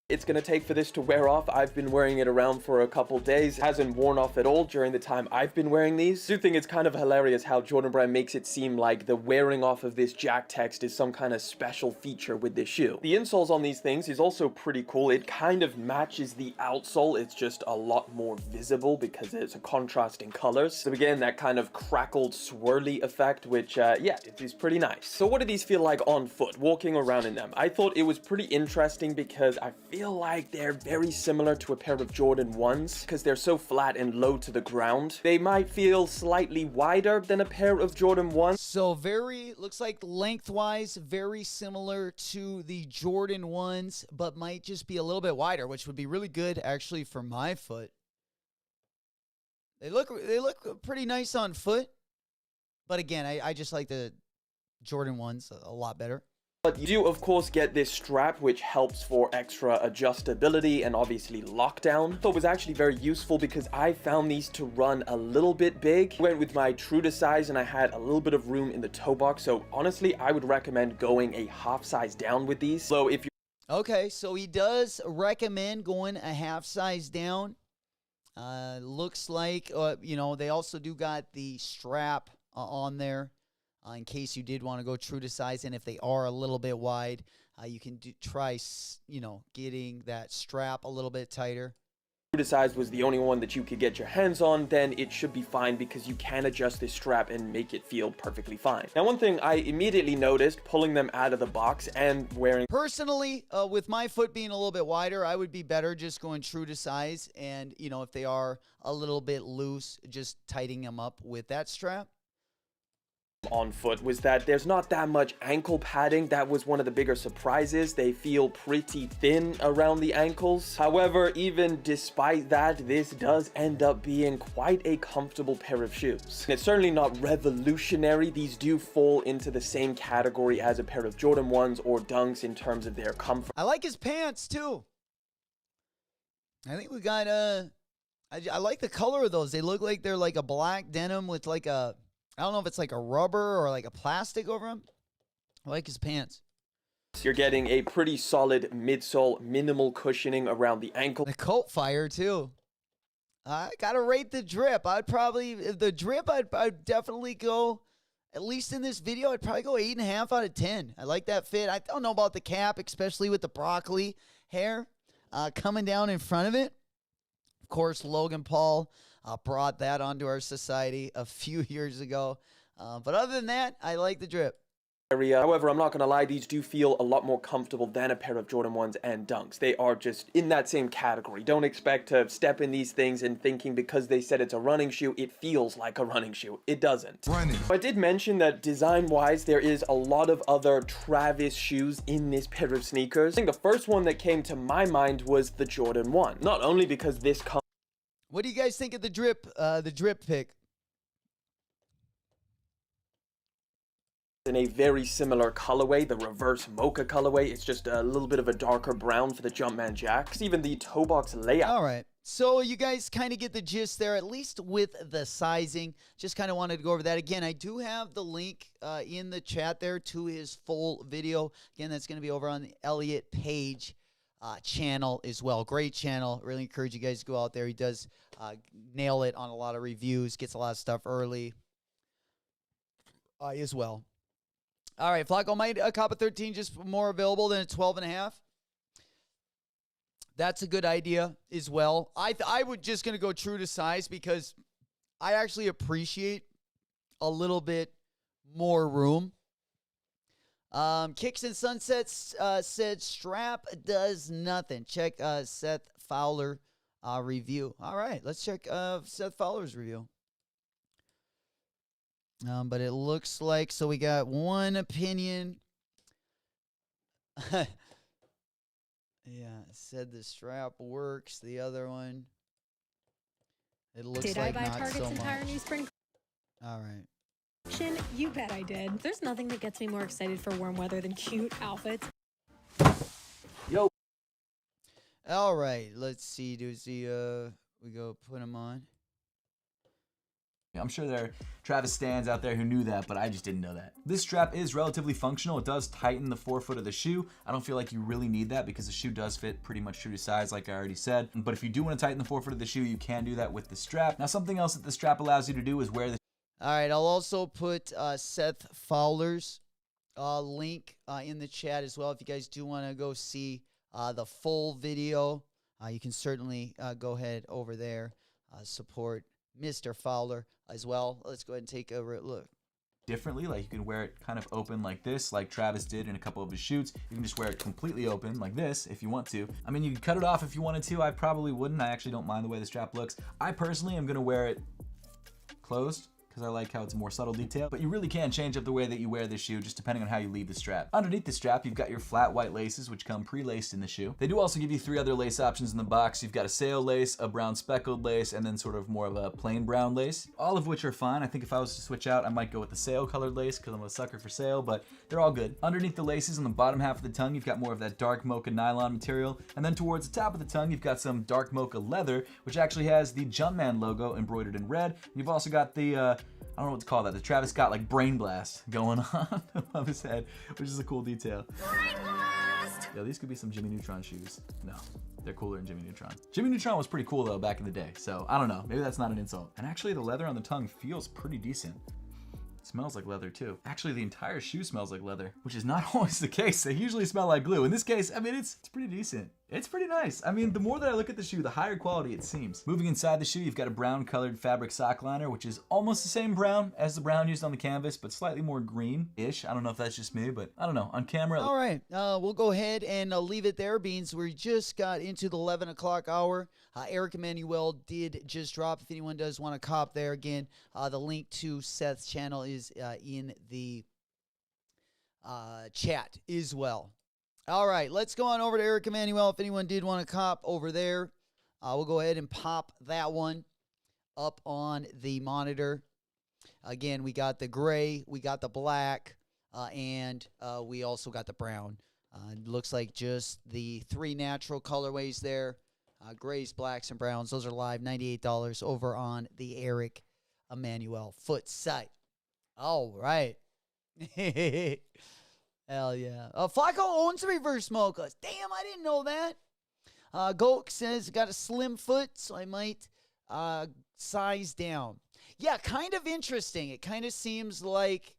It's gonna take for this to wear off. I've been wearing it around for a couple days. It hasn't worn off at all during the time I've been wearing these. I do think it's kind of hilarious how Jordan Brand makes it seem like the wearing off of this Jack text is some kind of special feature with this shoe. The insoles on these things is also pretty cool. It kind of matches the outsole. It's just a lot more visible because it's a contrast in colors. So again, that kind of crackled swirly effect, which yeah, it is pretty nice. So what do these feel like on foot, walking around in them? I thought it was pretty interesting because I feel like they're very similar to a pair of Jordan 1s because they're so flat and low to the ground. They might feel slightly wider than a pair of Jordan 1s. So looks like lengthwise very similar to the Jordan 1s, but might just be a little bit wider, which would be really good actually for my foot. They look pretty nice on foot, but again, I just like the Jordan 1s a lot better. But you do, of course, get this strap, which helps for extra adjustability and obviously lockdown. So it was actually very useful because I found these to run a little bit big. Went with my true to size and I had a little bit of room in the toe box. So honestly, I would recommend going a half size down with these. So if you Okay, so he does recommend going a half size down. Looks like, they also do got the strap on there. In case you did want to go true to size, and if they are a little bit wide, you can try, getting that strap a little bit tighter. true to size was the only one that you could get your hands on, then it should be fine because you can adjust this strap and make it feel perfectly fine. Now, one thing I immediately noticed pulling them out of the box and wearing... Personally, with my foot being a little bit wider, I would be better just going true to size, and, if they are a little bit loose, just tightening them up with that strap. on foot was that there's not that much ankle padding. That was one of the bigger surprises. They feel pretty thin around the ankles. However, even despite that, this does end up being quite a comfortable pair of shoes. It's certainly not revolutionary. These do fall into the same category as a pair of Jordan 1s or Dunks in terms of their comfort. I like his pants too. I think we got I like the color of those. They look like they're like a black denim with like a, I don't know if it's like a rubber or like a plastic over them. I like his pants. You're getting a pretty solid midsole, minimal cushioning around the ankle. The coat fire too. I gotta rate the drip. I'd probably, the drip, I'd definitely go, at least in this video, I'd probably go 8.5 out of 10. I like that fit. I don't know about the cap, especially with the broccoli hair coming down in front of it. Of course, Logan Paul brought that onto our society a few years ago. But other than that, I like the drip. However, I'm not going to lie, these do feel a lot more comfortable than a pair of Jordan 1s and Dunks. They are just in that same category. Don't expect to step in these things and thinking because they said it's a running shoe, it feels like a running shoe. It doesn't. Running. I did mention that design-wise, there is a lot of other Travis shoes in this pair of sneakers. I think the first one that came to my mind was the Jordan 1. Not only because this comes What do you guys think of the drip pick? in a very similar colorway, the reverse mocha colorway. It's just a little bit of a darker brown for the Jumpman jacks. Even the toe box layout. All right. So you guys kind of get the gist there, at least with the sizing. Just kind of wanted to go over that. Again, I do have the link in the chat there to his full video. Again, that's going to be over on the Elliot Page channel as well. Great channel. Really encourage you guys to go out there. He does nail it on a lot of reviews, gets a lot of stuff early as well. All right, Flacco, might a cop of 13 just more available than a 12.5? That's a good idea as well. I would just going to go true to size because I actually appreciate a little bit more room. Kicks and Sunsets said strap does nothing. Check Seth Fowler review. All right, let's check Seth Fowler's review. But it looks like, so we got one opinion. Yeah, said the strap works. The other one, it looks did like I buy not Target's so much. entire new spring All right. collection? You bet I did. There's nothing that gets me more excited for warm weather than cute outfits. Yo. All right, let's see. We go put them on. I'm sure there are Travis stans out there who knew that, but I just didn't know that. This strap is relatively functional. It does tighten the forefoot of the shoe. I don't feel like you really need that because the shoe does fit pretty much true to size, like I already said. But if you do want to tighten the forefoot of the shoe, you can do that with the strap. Now, something else that the strap allows you to do is wear the All right, I'll also put Seth Fowler's link in the chat as well. If you guys do want to go see the full video, you can certainly go ahead over there, support Mr. Fowler as well. Let's go ahead and take a look. differently. Like you can wear it kind of open like this, like Travis did in a couple of his shoots. You can just wear it completely open like this if you want to. I mean, you can cut it off if you wanted to. I probably wouldn't. I actually don't mind the way the strap looks. I personally am gonna wear it closed because I like how it's a more subtle detail, but you really can change up the way that you wear this shoe just depending on how you leave the strap. Underneath the strap, you've got your flat white laces, which come pre-laced in the shoe. They do also give you 3 other lace options in the box. You've got a sail lace, a brown speckled lace, and then sort of more of a plain brown lace, all of which are fine. I think if I was to switch out, I might go with the sail colored lace because I'm a sucker for sail, but they're all good. Underneath the laces on the bottom half of the tongue, you've got more of that dark mocha nylon material, and then towards the top of the tongue, you've got some dark mocha leather, which actually has the Jumpman logo embroidered in red. You've also got the, I don't know what to call that. The Travis Scott like brain blast going on above his head, which is a cool detail. Brain blast! Yo, these could be some Jimmy Neutron shoes. No, they're cooler than Jimmy Neutron. Jimmy Neutron was pretty cool though back in the day, so I don't know. Maybe that's not an insult. And actually the leather on the tongue feels pretty decent. It smells like leather too. Actually, the entire shoe smells like leather, which is not always the case. They usually smell like glue. In this case, I mean, it's pretty decent. It's pretty nice. I mean, the more that I look at the shoe, the higher quality it seems. Moving inside the shoe, you've got a brown colored fabric sock liner, which is almost the same brown as the brown used on the canvas, but slightly more green-ish. I don't know if that's just me, but I don't know. On camera... All right, we'll go ahead and leave it there, Beans. We just got into the 11 o'clock hour. Eric Emanuel did just drop. If anyone does want to cop there, again, the link to Seth's channel is in the chat as well. All right, let's go on over to Eric Emanuel. If anyone did want to cop over there, we'll go ahead and pop that one up on the monitor. Again, we got the gray, we got the black, and we also got the brown. Looks like just the 3 natural colorways there. Grays, blacks, and browns. Those are live, $98 over on the Eric Emanuel foot site. All right. Hell yeah. Flacco owns reverse mochas. Damn, I didn't know that. Gok says, got a slim foot, so I might size down. Yeah, kind of interesting. It kind of seems like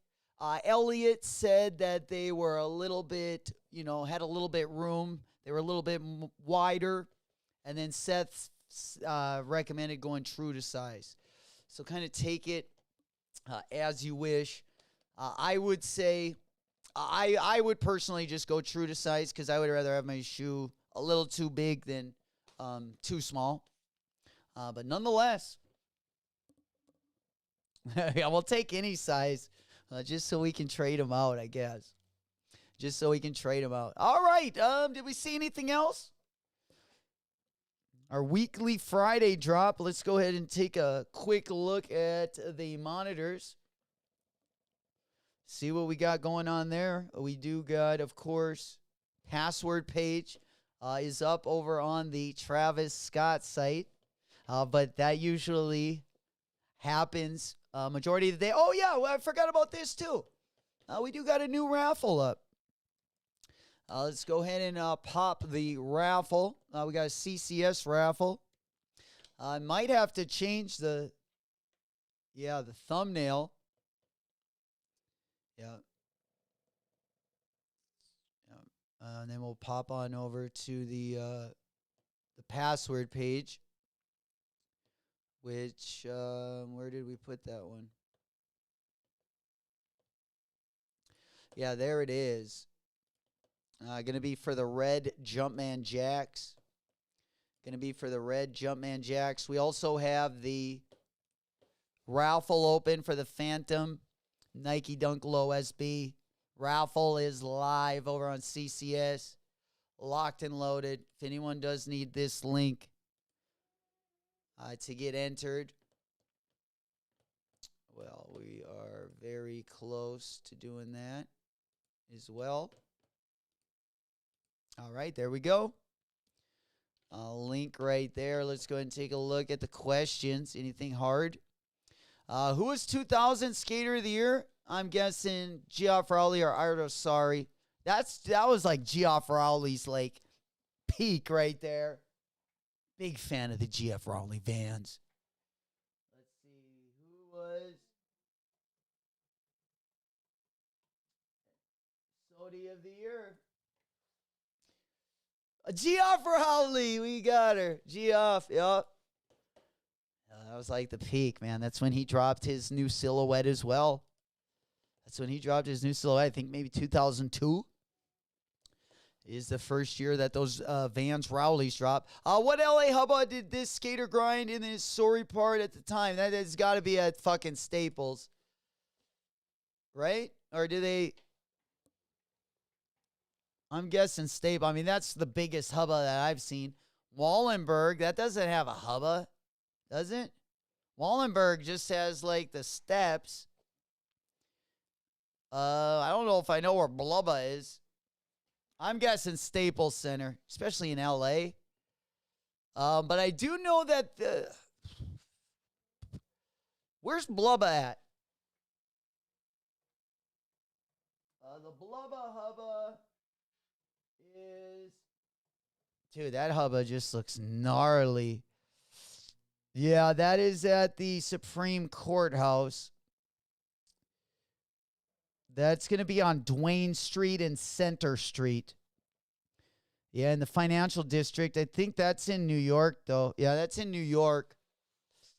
Elliot said that they were a little bit, had a little bit room. They were a little bit wider. And then Seth recommended going true to size. So kind of take it as you wish. I would say... I would personally just go true to size because I would rather have my shoe a little too big than too small. But nonetheless, yeah, we'll take any size just so we can trade them out, I guess. Just so we can trade them out. All right. Did we see anything else? Our weekly Friday drop. Let's go ahead and take a quick look at the monitors. See what we got going on there. We do got, of course, password page is up over on the Travis Scott site. But that usually happens majority of the day. Oh, yeah, well, I forgot about this, too. We do got a new raffle up. Let's go ahead and pop the raffle. We got a CCS raffle. I might have to change the thumbnail. Yeah. And then we'll pop on over to the password page, which, where did we put that one? Yeah, there it is. Going to be for the red Jumpman Jacks. We also have the raffle open for the Phantom Nike Dunk Low SB. Raffle is live over on CCS. Locked and loaded. If anyone does need this link to get entered, well, we are very close to doing that as well. All right, there we go. Link right there. Let's go ahead and take a look at the questions. Anything hard? Who was 2000 Skater of the Year? I'm guessing Geoff Rowley or Ardo Sari. That was like Geoff Rowley's like peak right there. Big fan of the Geoff Rowley Vans. Let's see who was Sodi of the Year. Geoff Rowley, we got her. Geoff, yep. That was like the peak, man. That's when he dropped his new silhouette as well. I think maybe 2002 is the first year that those Vans Rowleys dropped. What LA Hubba did this skater grind in his sorry part at the time? That has got to be at fucking Staples. Right? Or do they... I'm guessing Staples. I mean, that's the biggest hubba that I've seen. Wallenberg, that doesn't have a hubba, does it? Wallenberg just has, like, the steps. I don't know if I know where Blubba is. I'm guessing Staples Center, especially in L.A. But I do know that the... Where's Blubba at? The Blubba hubba is... Dude, that hubba just looks gnarly. Yeah, that is at the Supreme Courthouse. That's going to be on Duane Street and Center Street Yeah, in the financial district. I think that's in New York, though. Yeah, that's in New York.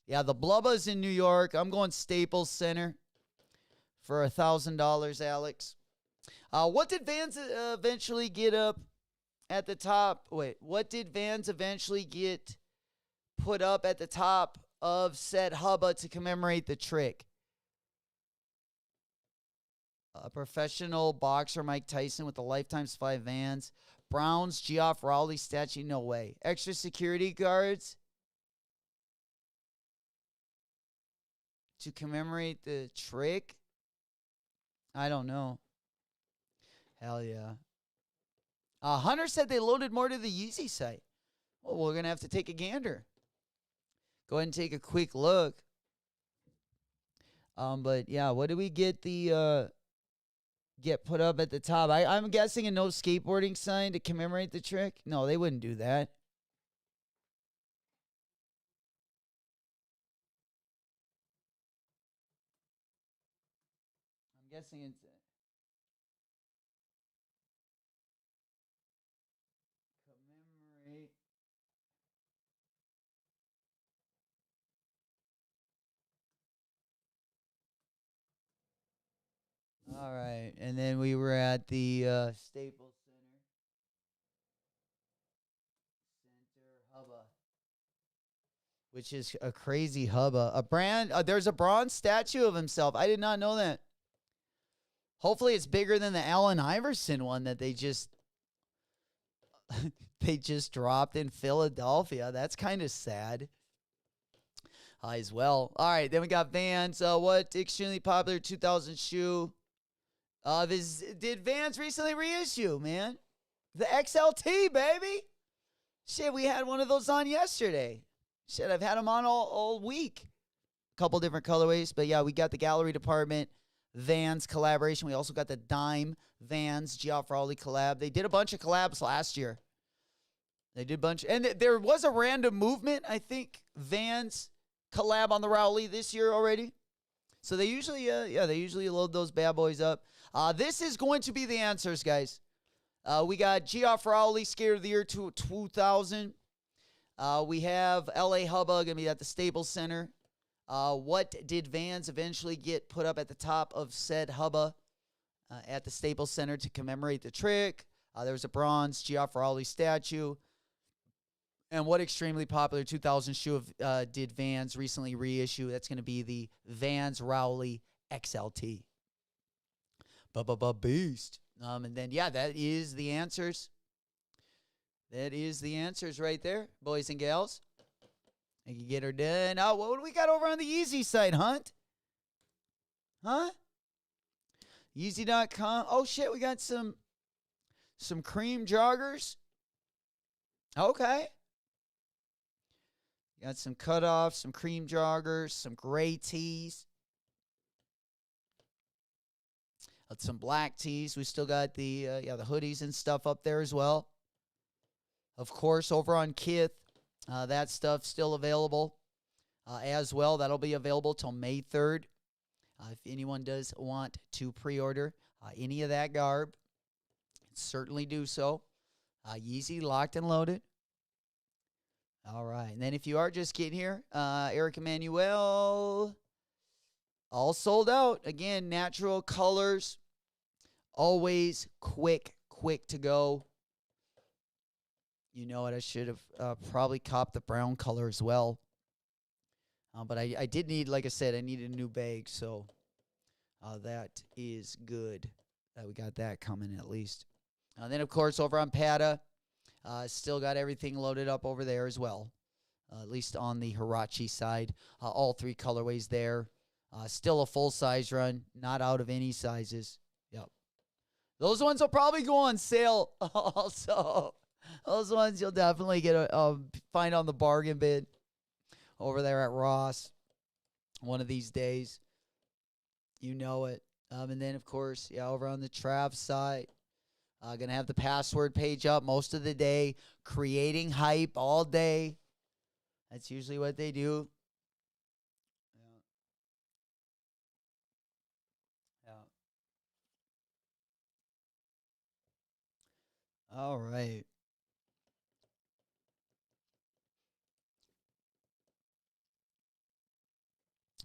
Yeah, the Blubba's in New York. I'm going Staples Center for $1,000, Alex. What did Vans eventually get up at the top? Wait, what did Vans eventually get put up at the top of said hubba to commemorate the trick? A professional boxer Mike Tyson with the lifetime supply of Vans. Brown's Geoff Rowley statue, no way. Extra security guards to commemorate the trick? I don't know. Hell yeah. Hunter said they loaded more to the Yeezy site. Well, we're going to have to take a gander. Go ahead and take a quick look. But yeah, what do we get get put up at the top? I'm guessing a no skateboarding sign to commemorate the trick. No, they wouldn't do that. I'm guessing it's commemorate. All right, and then we were at the Staples Center hubba, which is a crazy hubba. A brand. There's a bronze statue of himself. I did not know that. Hopefully, it's bigger than the Allen Iverson one that they just dropped in Philadelphia. That's kind of sad. As well. All right, then we got Vans. What extremely popular 2000 shoe? Did Vans recently reissue, man? The XLT, baby. Shit, we had one of those on yesterday. Shit, I've had them on all week. A couple different colorways, but yeah, we got the gallery department Vans collaboration. We also got the Dime Vans Geoff Rowley collab. They did a bunch of collabs last year. They did a bunch, and there was a random movement. I think Vans collab on the Rowley this year already. So they usually, they usually load those bad boys up. This is going to be the answers, guys. We got Geoff Rowley, Skater of the Year 2000. We have LA Hubba going to be at the Staples Center. What did Vans eventually get put up at the top of said Hubba at the Staples Center to commemorate the trick? There was a bronze Geoff Rowley statue. And what extremely popular 2000 shoe did Vans recently reissue? That's going to be the Vans Rowley XLT. Beast. And then, yeah, that is the answers. That is the answers right there, boys and gals. I can get her done. Oh, what do we got over on the Yeezy site, Hunt? Huh? Yeezy.com. Oh, shit, we got some cream joggers. Okay. Got some cutoffs, some cream joggers, some gray tees. Some black tees. We still got the hoodies and stuff up there as well. Of course, over on KITH, that stuff's still available as well. That'll be available till May 3rd. If anyone does want to pre-order any of that garb, certainly do so. Yeezy locked and loaded. All right. And then if you are just getting here, Eric Emanuel, all sold out. Again, natural colors. Always quick to go. You know what? I should have probably copped the brown color as well. But I did need, like I said, I needed a new bag. So that is good that we got that coming at least. And then, of course, over on Patta, still got everything loaded up over there as well. At least on the Huarache side. All three colorways there. Still a full-size run. Not out of any sizes. Yep. Those ones will probably go on sale also. Those ones you'll definitely get find on the bargain bin over there at Ross one of these days. You know it. And then, of course, over on the Trav side, going to have the password page up most of the day, creating hype all day. That's usually what they do. All right.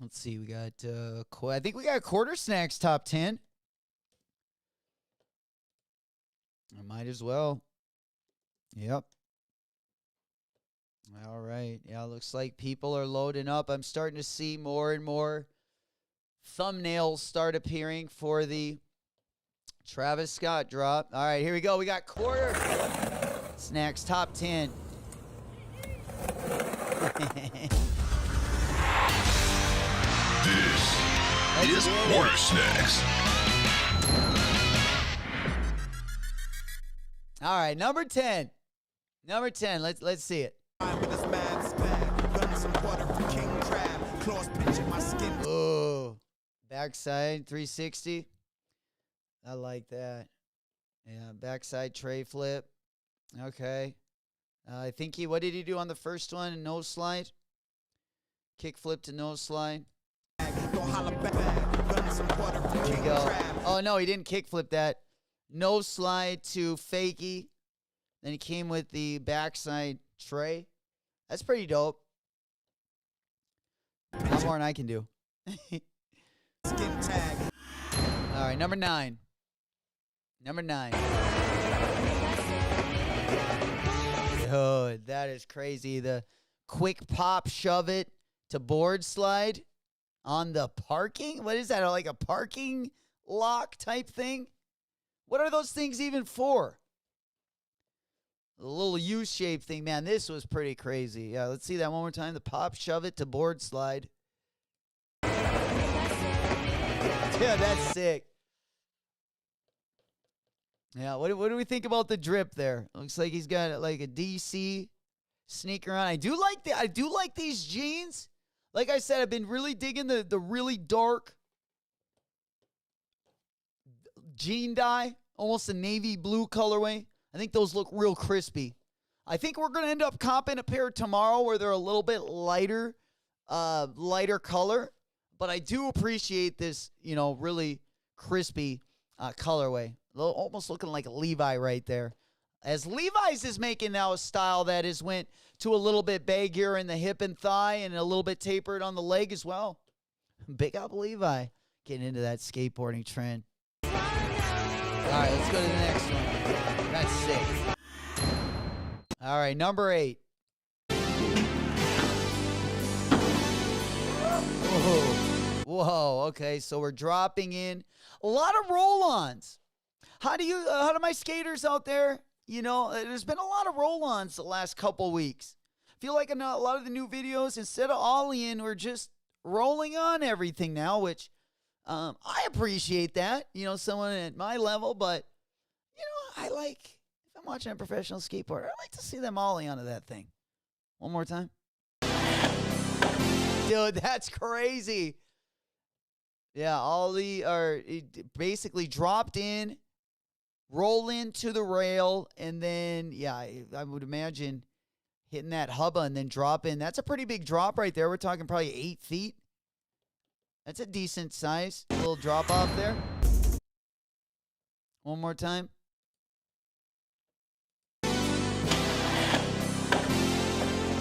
Let's see. We got, I think we got quarter snacks top 10. I might as well. Yep. All right. Yeah, looks like people are loading up. I'm starting to see more and more thumbnails start appearing for the Travis Scott drop. All right, here we go. We got quarter snacks top 10. This is Quarter Snacks. All right, number 10. Number 10. Let's see it. Oh, backside 360. I like that. Yeah, backside tray flip. Okay. I think what did he do on the first one? Nose slide. Kick flip to nose slide. There we go. Oh, no, he didn't kick flip that. Nose slide to fakie. Then he came with the backside tray. That's pretty dope. A lot more than I can do. Skin tag. All right, number 9. Number 9. Dude, that is crazy. The quick pop shove it to board slide on the parking. What is that? Like a parking lock type thing? What are those things even for? A little U-shaped thing. Man, this was pretty crazy. Yeah, let's see that one more time. The pop shove it to board slide. Yeah, that's sick. Yeah, what do we think about the drip there? Looks like he's got like a DC sneaker on. I do like these jeans. Like I said, I've been really digging the really dark jean dye, almost a navy blue colorway. I think those look real crispy. I think we're going to end up copping a pair tomorrow where they're a little bit lighter color. But I do appreciate this, really crispy colorway. Almost looking like a Levi right there. As Levi's is making now a style that has went to a little bit baggier in the hip and thigh and a little bit tapered on the leg as well. Big up Levi. Getting into that skateboarding trend. All right, let's go to the next one. That's sick. All right, number 8. Whoa, okay, so we're dropping in a lot of roll-ons. How do my skaters out there, there's been a lot of roll-ons the last couple weeks. I feel like in a lot of the new videos, instead of ollieing, we're just rolling on everything now, which I appreciate that, someone at my level, but, if I'm watching a professional skateboarder, I like to see them ollie onto that thing. One more time. Dude, that's crazy. Yeah, ollie are basically dropped in, roll into the rail, and then, yeah, I would imagine hitting that hubba and then drop in. That's a pretty big drop right there. We're talking probably 8 feet. That's a decent size. A little drop off there. One more time.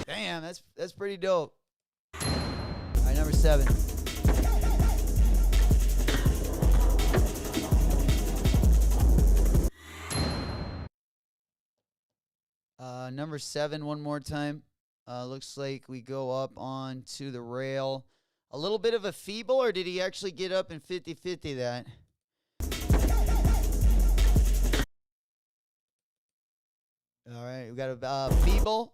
Damn, that's pretty dope. All right, number 7. Number 7, one more time. Looks like we go up onto the rail. A little bit of a feeble, or did he actually get up and 50-50 that? All right, we got a feeble.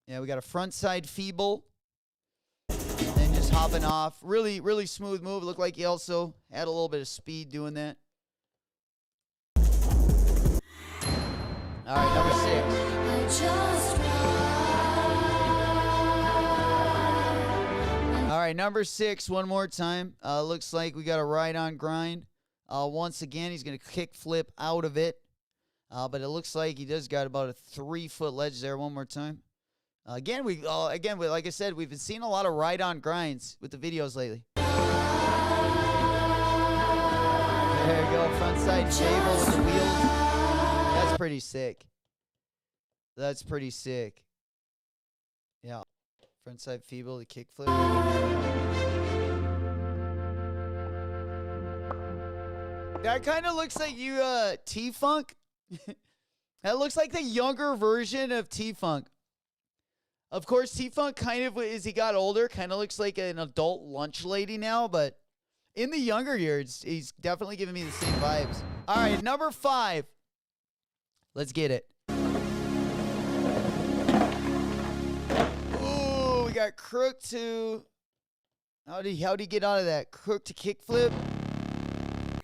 Yeah, we got a front side feeble. And then just hopping off. Really, really smooth move. Looked like he also had a little bit of speed doing that. All right, number 6. All right, number 6, one more time. Looks like we got a ride-on grind. Once again, he's going to kick flip out of it. But it looks like he does got about a 3-foot ledge there. One more time. Again, like I said, we've been seeing a lot of ride-on grinds with the videos lately. There you go, front side table with the wheels. That's pretty sick. That's pretty sick. Yeah. Front side feeble, the kick flip. That kind of looks like you, T-Funk. That looks like the younger version of T-Funk. Of course, T-Funk kind of, as he got older, kind of looks like an adult lunch lady now, but in the younger years, he's definitely giving me the same vibes. All right, number 5. Let's get it. Ooh, we got crook to... How'd he get out of that? Crook to kickflip.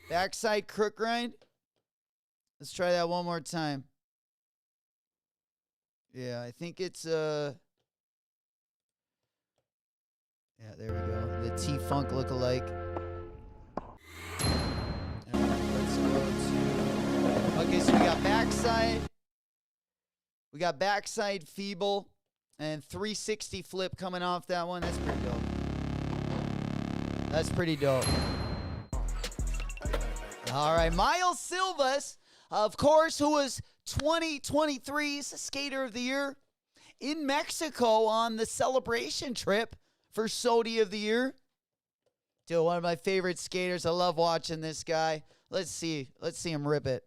Backside crook grind. Let's try that one more time. Yeah, I think it's... Yeah, there we go. The T-Funk lookalike. Let's go to... Okay, so we got backside. We got backside feeble. And 360 flip coming off that one. That's pretty dope. That's pretty dope. All right, Miles Silvas, of course, who was 2023's Skater of the Year in Mexico on the celebration trip for SOTY of the Year. Dude, one of my favorite skaters. I love watching this guy. Let's see him rip it.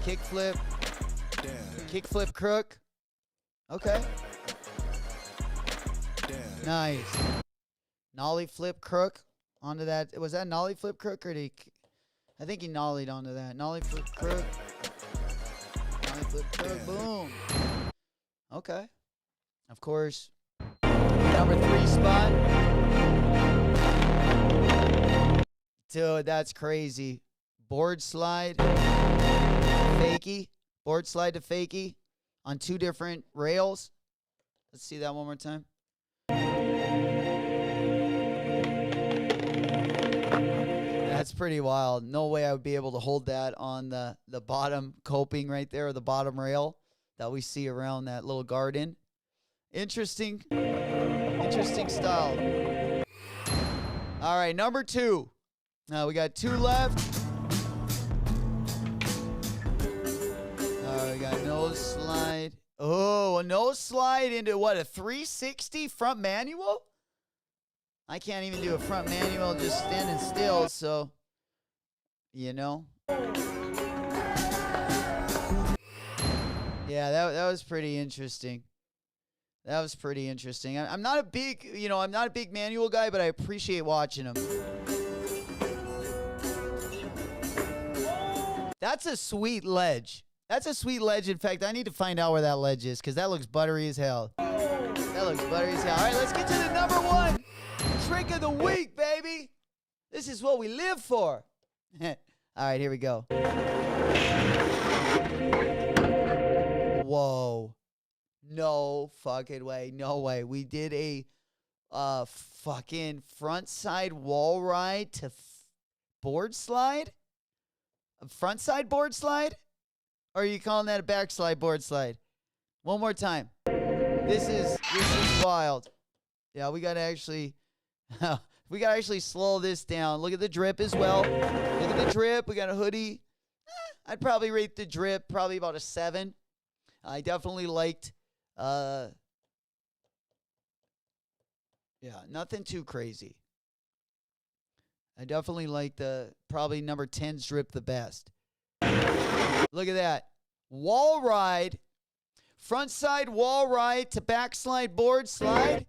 Kickflip. Kickflip crook. Okay. Nice. Nollie flip crook onto that. Was that nollie flip crook or did he... I think he nollied onto that. Nollie flip crook. Nollie flip crook. Boom. Okay. Of course. Number 3 spot. Dude, that's crazy. Board slide. Fakie. Board slide to fakie on 2 different rails. Let's see that one more time. That's pretty wild. No way I would be able to hold that on the bottom coping right there, or the bottom rail that we see around that little garden. Interesting. Interesting style. All right, number 2. Now we got 2 left. We got nose slide. Oh, a nose slide into what? A 360 front manual? I can't even do a front manual just standing still, so, you know. Yeah, that was pretty interesting. That was pretty interesting. I'm not a big, I'm not a big manual guy, but I appreciate watching them. That's a sweet ledge. That's a sweet ledge. In fact, I need to find out where that ledge is because that looks buttery as hell. That looks buttery as hell. All right, let's get to the number 1 trick of the week, baby. This is what we live for. All right, here we go. Whoa. No fucking way. No way. We did a fucking front side wall ride to board slide? A front side board slide? Or are you calling that a backslide board slide? One more time. This is wild. Yeah, we gotta actually slow this down. Look at the drip as well. Look at the drip. We got a hoodie. I'd probably rate the drip probably about a 7. I definitely liked nothing too crazy. I definitely like probably number 10's drip the best. Look at that. Wall ride. Front side wall ride to backslide board slide.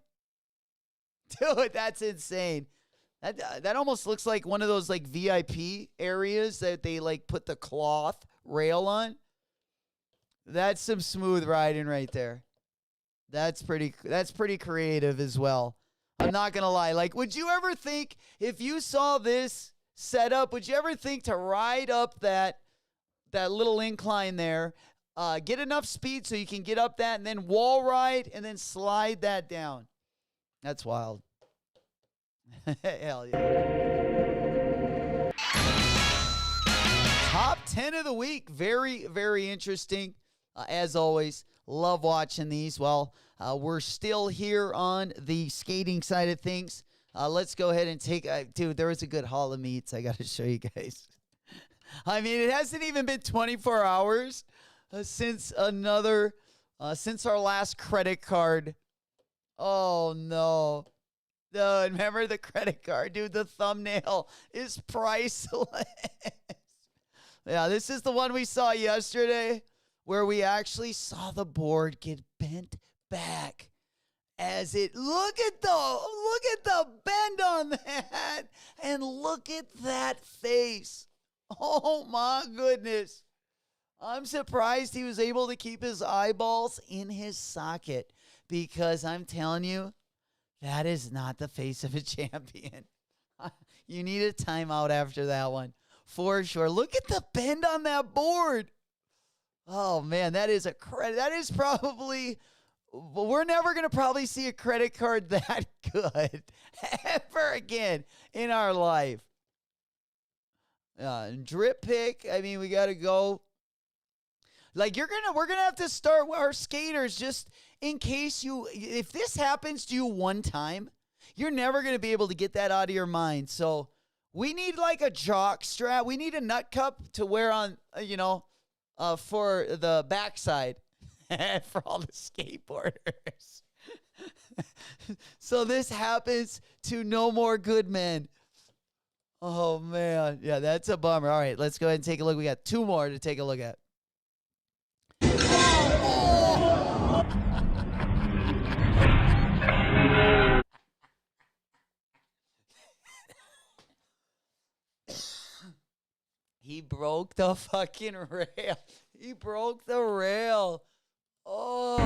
Dude, that's insane. That almost looks like one of those like VIP areas that they like put the cloth rail on. That's some smooth riding right there. That's pretty creative as well. I'm not going to lie. Like, would you ever think, if you saw this setup, would you ever think to ride up that little incline there, get enough speed so you can get up that and then wall ride and then slide that down? That's wild. Hell yeah. Top 10 of the week. Very, very interesting. As always, love watching these. Well, we're still here on the skating side of things. Let's go ahead and take... dude, there was a good haul of meats I got to show you guys. I mean, it hasn't even been 24 hours since our last credit card. Oh, no. Remember the credit card, dude? The thumbnail is priceless. Yeah, this is the one we saw yesterday where we actually saw the board get bent back as it look at the bend on that, and look at that face. Oh my goodness. I'm surprised he was able to keep his eyeballs in his socket, because I'm telling you, that is not the face of a champion. You need a timeout after that one, for sure. Look at the bend on that board. Oh, man, that is a credit. That is probably, we're never going to probably see a credit card that good ever again in our life. Drip pick, I mean, we got to go. Like, we're gonna have to start with our skaters, just in case if this happens to you one time, you're never gonna be able to get that out of your mind. So we need like a jock strap. We need a nut cup to wear on, for the backside for all the skateboarders. So this happens to no more good men. Oh man, yeah, that's a bummer. All right, let's go ahead and take a look. We got 2 more to take a look at. He broke the fucking rail. He broke the rail. Oh.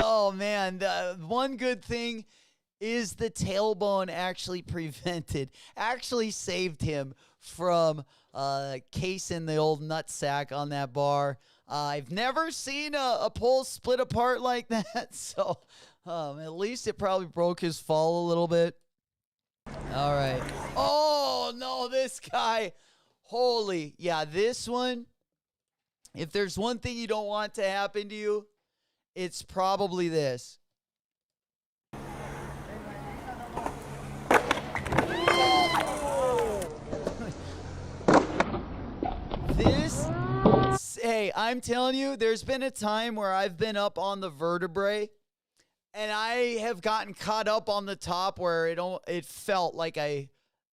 Oh, man. The one good thing is the tailbone actually saved him from casing the old nutsack on that bar. I've never seen a pole split apart like that, so at least it probably broke his fall a little bit. All right. Oh, no, this guy. Holy. Yeah, this one, if there's one thing you don't want to happen to you, it's probably this. Hey, I'm telling you, there's been a time where I've been up on the vertebrae and I have gotten caught up on the top where it felt like I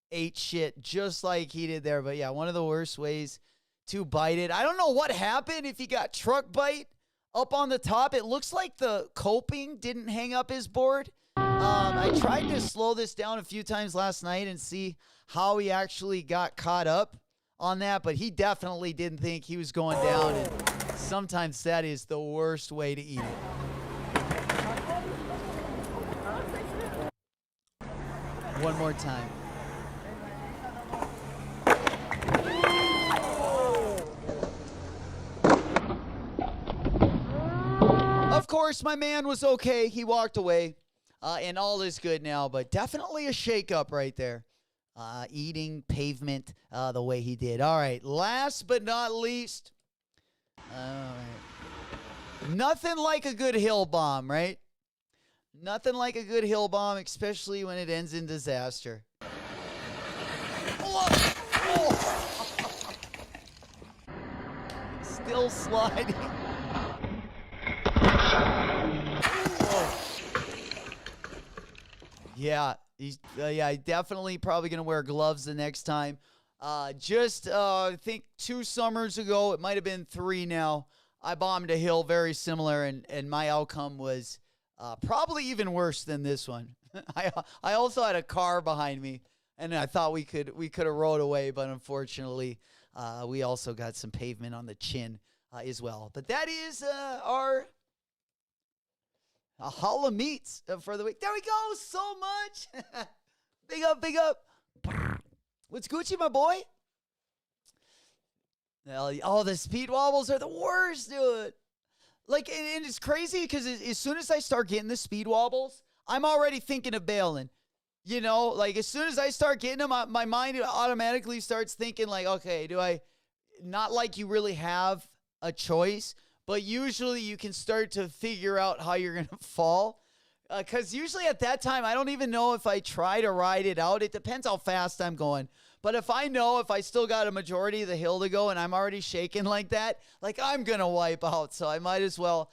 ate shit just like he did there. But yeah, one of the worst ways to bite it. I don't know what happened if he got truck bite up on the top. It looks like the coping didn't hang up his board. I tried to slow this down a few times last night and see how he actually got caught up on that, but he definitely didn't think he was going down, and sometimes that is the worst way to eat it. One more time. Of course, my man was okay. He walked away, and all is good now, but definitely a shakeup right there. Eating pavement the way he did. All right, last but not least, nothing like a good hill bomb, right? Nothing like a good hill bomb, especially when it ends in disaster. Still sliding. Yeah. He's definitely probably going to wear gloves the next time. I think 2 summers ago, it might have been 3 now, I bombed a hill very similar, and my outcome was probably even worse than this one. I also had a car behind me, and I thought we could have rode away, but unfortunately, we also got some pavement on the chin as well. But that is our Hall of Meats for the week. There we go. So much. Big up, big up. What's Gucci, my boy? Oh, the speed wobbles are the worst, dude. Like, and it's crazy because as soon as I start getting the speed wobbles, I'm already thinking of bailing. You know, like as soon as I start getting them, my mind automatically starts thinking like, okay, do I, not like you really have a choice, but usually you can start to figure out how you're going to fall. Because usually at that time, I don't even know if I try to ride it out. It depends how fast I'm going. But if I still got a majority of the hill to go and I'm already shaking like that, like I'm going to wipe out. So I might as well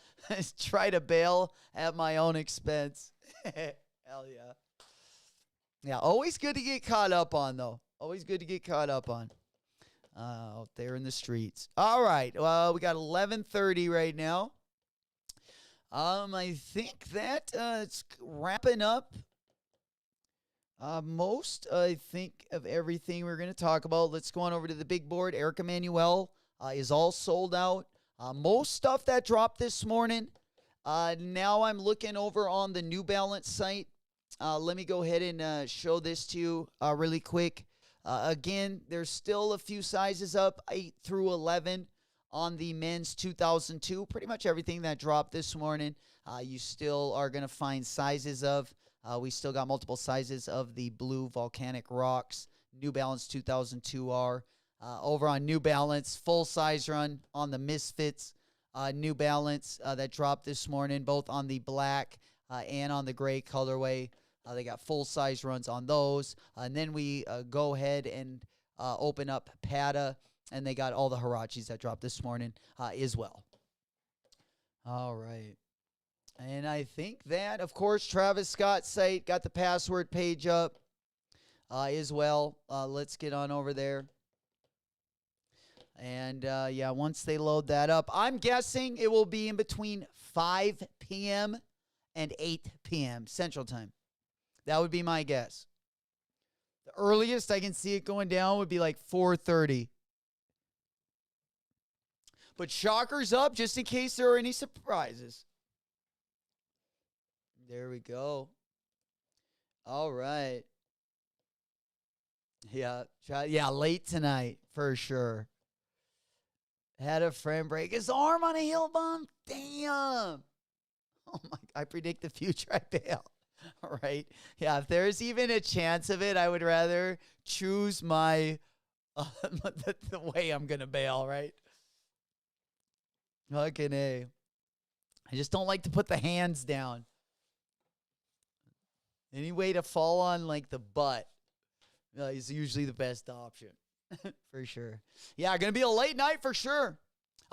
try to bail at my own expense. Hell yeah. Yeah, always good to get caught up on, though. Always good to get caught up on out there in the streets. All right. Well, we got 11:30 right now. I think that it's wrapping up most, I think, of everything we're going to talk about. Let's go on over to the big board. Eric Emanuel is all sold out. Most stuff that dropped this morning. Now I'm looking over on the New Balance site. Let me go ahead and show this to you really quick. Again, there's still a few sizes up, 8 through 11 on the men's 2002. Pretty much everything that dropped this morning, you still are going to find sizes of. We still got multiple sizes of the blue Volcanic rocks, New Balance 2002R. Over on New Balance, full size run on the Misfits New Balance that dropped this morning, both on the black and on the gray colorway. They got full size runs on those. And then we go ahead and open up Patta, and they got all the Huaraches that dropped this morning as well. All right. And I think that, of course, Travis Scott's site got the password page up as well. Let's get on over there. And, yeah, once they load that up, I'm guessing it will be in between 5 p.m. and 8 p.m. Central Time. That would be my guess. The earliest I can see it going down would be like 4:30. But shockers up just in case there are any surprises. There we go. All right. Yeah, late tonight for sure. Had a friend break his arm on a hill bump. Damn. Oh my! I predict the future. I bail. All right. Yeah, if there's even a chance of it, I would rather choose my the way I'm gonna bail. Right. Fucking A. I just don't like to put the hands down. Any way to fall on like the butt is usually the best option. For sure. Yeah, gonna be a late night for sure.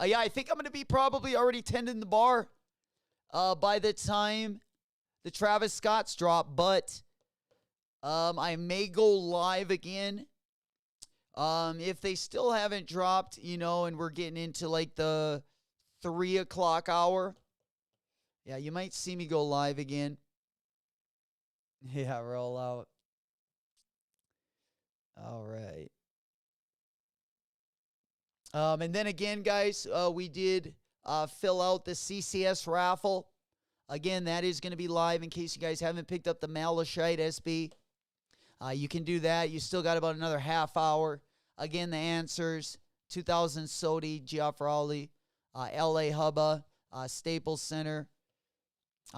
Yeah, I think I'm gonna be probably already tending the bar by the time the Travis Scott's drop, but I may go live again. If they still haven't dropped, and we're getting into like the 3 o'clock hour. Yeah, you might see me go live again. Yeah, roll out. All right. And then again, guys, we did fill out the CCS raffle. Again, that is going to be live in case you guys haven't picked up the Malachite SB. You can do that. You still got about another half hour. Again, the answers, 2000 Sodi, Giafrali, LA Hubba, Staples Center.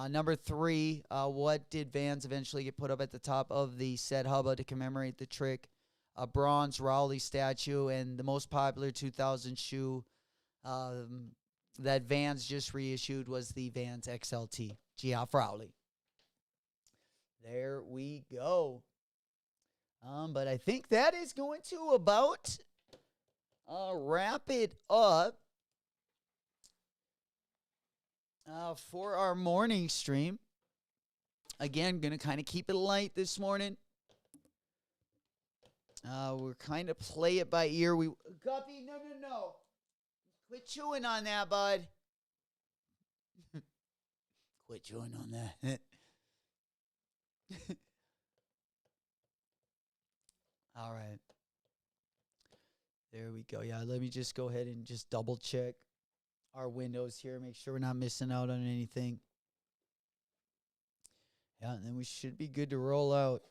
Number 3, what did Vans eventually get put up at the top of the said Hubba to commemorate the trick? A bronze Rowley statue, and the most popular 2000 shoe that Vans just reissued was the Vans XLT, Geoff Rowley. There we go. But I think that is going to about wrap it up for our morning stream. Again, going to kind of keep it light this morning. We're kind of play it by ear. Guppy, no. Quit chewing on that, bud. Quit chewing on that. All right. There we go. Yeah, let me just go ahead and just double check our windows here. Make sure we're not missing out on anything. Yeah, and then we should be good to roll out.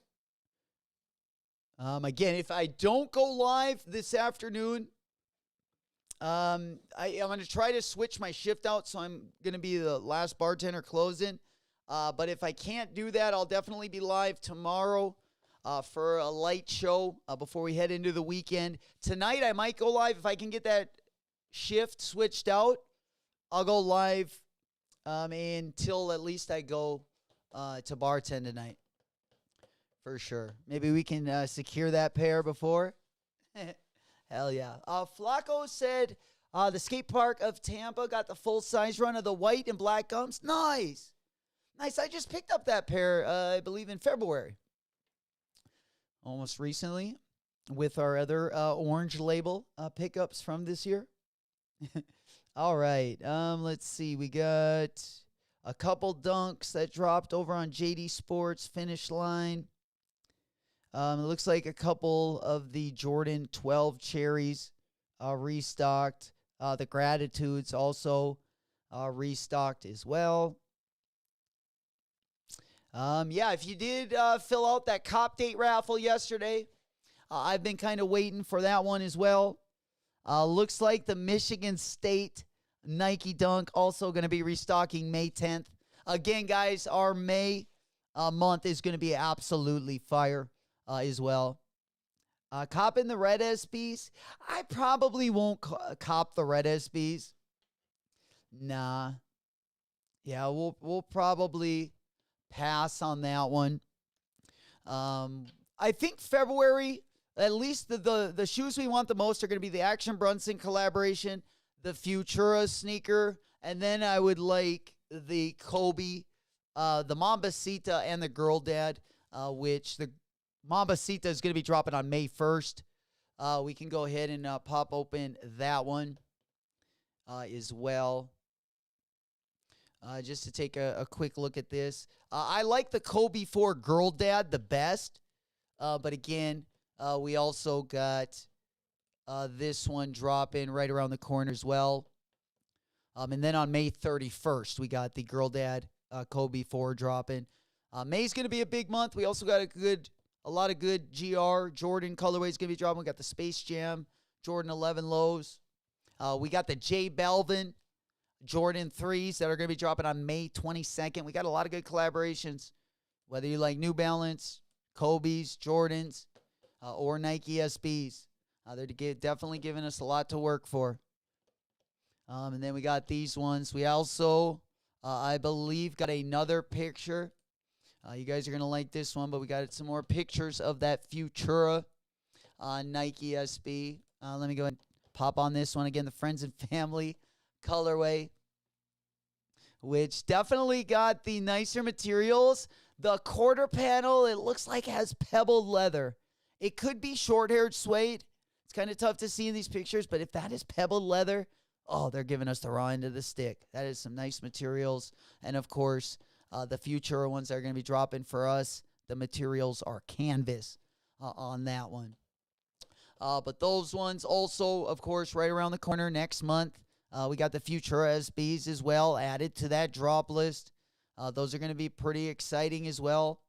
Again, if I don't go live this afternoon, I'm going to try to switch my shift out, so I'm going to be the last bartender closing. But if I can't do that, I'll definitely be live tomorrow for a light show before we head into the weekend. Tonight, I might go live if I can get that shift switched out. I'll go live until at least I go to bartend tonight. For sure. Maybe we can secure that pair before. Hell yeah. Flacco said the skate park of Tampa got the full-size run of the white and black gums. Nice. Nice. I just picked up that pair, I believe, in February. Almost recently with our other orange label pickups from this year. All right. Let's see. We got a couple dunks that dropped over on JD Sports Finish Line. It looks like a couple of the Jordan 12 cherries restocked. The Gratitudes also restocked as well. Yeah, if you did fill out that Cop Date raffle yesterday, I've been kind of waiting for that one as well. Looks like the Michigan State Nike Dunk also going to be restocking May 10th. Again, guys, our May month is going to be absolutely fire as well. Copping the red SBs. I probably won't cop the red SBs. Nah. Yeah, we'll probably pass on that one. I think February, at least the shoes we want the most are going to be the Action Bronson collaboration, the Futura sneaker, and then I would like the Kobe, the Mambasita, and the Girl Dad, which the Mambasita is going to be dropping on May 1st. We can go ahead and pop open that one as well. Just to take a quick look at this. I like the Kobe 4 Girl Dad the best. But again, we also got this one dropping right around the corner as well. And then on May 31st, we got the Girl Dad Kobe 4 dropping. May's going to be a big month. We also got a lot of good GR Jordan colorways going to be dropping. We got the Space Jam Jordan 11 lows. We got the J Balvin Jordan 3s that are going to be dropping on May 22nd. We got a lot of good collaborations, whether you like New Balance, Kobe's, Jordans, or Nike SBs. They're definitely giving us a lot to work for. And then we got these ones. We also, I believe, got another picture. You guys are going to like this one, but we got some more pictures of that Futura Nike SB. Let me go ahead and pop on this one again, the Friends and Family colorway, which definitely got the nicer materials. The quarter panel, it looks like has pebbled leather. It could be short-haired suede. It's kind of tough to see in these pictures, but if that is pebbled leather, oh, they're giving us the raw end of the stick. That is some nice materials. And, of course, the future ones that are going to be dropping for us, the materials are canvas on that one. But those ones also, of course, right around the corner next month. We got the Futura SBs as well added to that drop list. Those are going to be pretty exciting as well.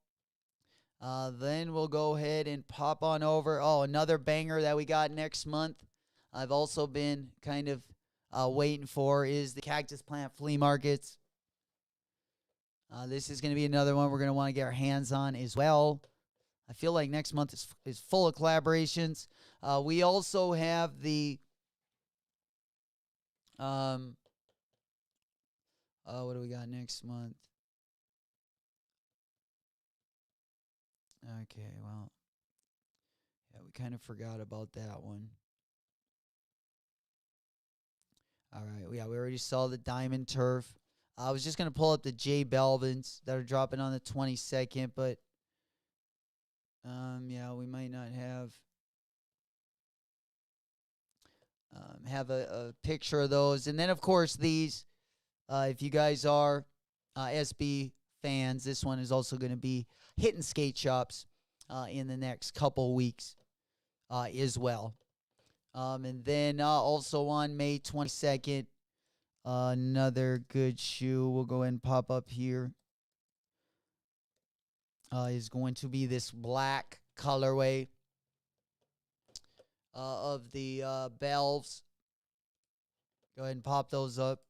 Then we'll go ahead and pop on over. Oh, another banger that we got next month. I've also been kind of waiting for is the Cactus Plant Flea Markets. This is going to be another one we're going to want to get our hands on as well. I feel like next month is full of collaborations. We also have the what do we got next month? Okay, well, yeah, we kind of forgot about that one. All right, yeah, we already saw the Diamond Turf. I was just going to pull up the J Balvins that are dropping on the 22nd, but yeah, we might not have a picture of those. And then, of course, these, if you guys are SB fans, this one is also going to be hitting skate shops in the next couple weeks as well. And then also on May 22nd, another good shoe we'll go ahead and pop up here is going to be this black colorway of the Bells. Go ahead and pop those up.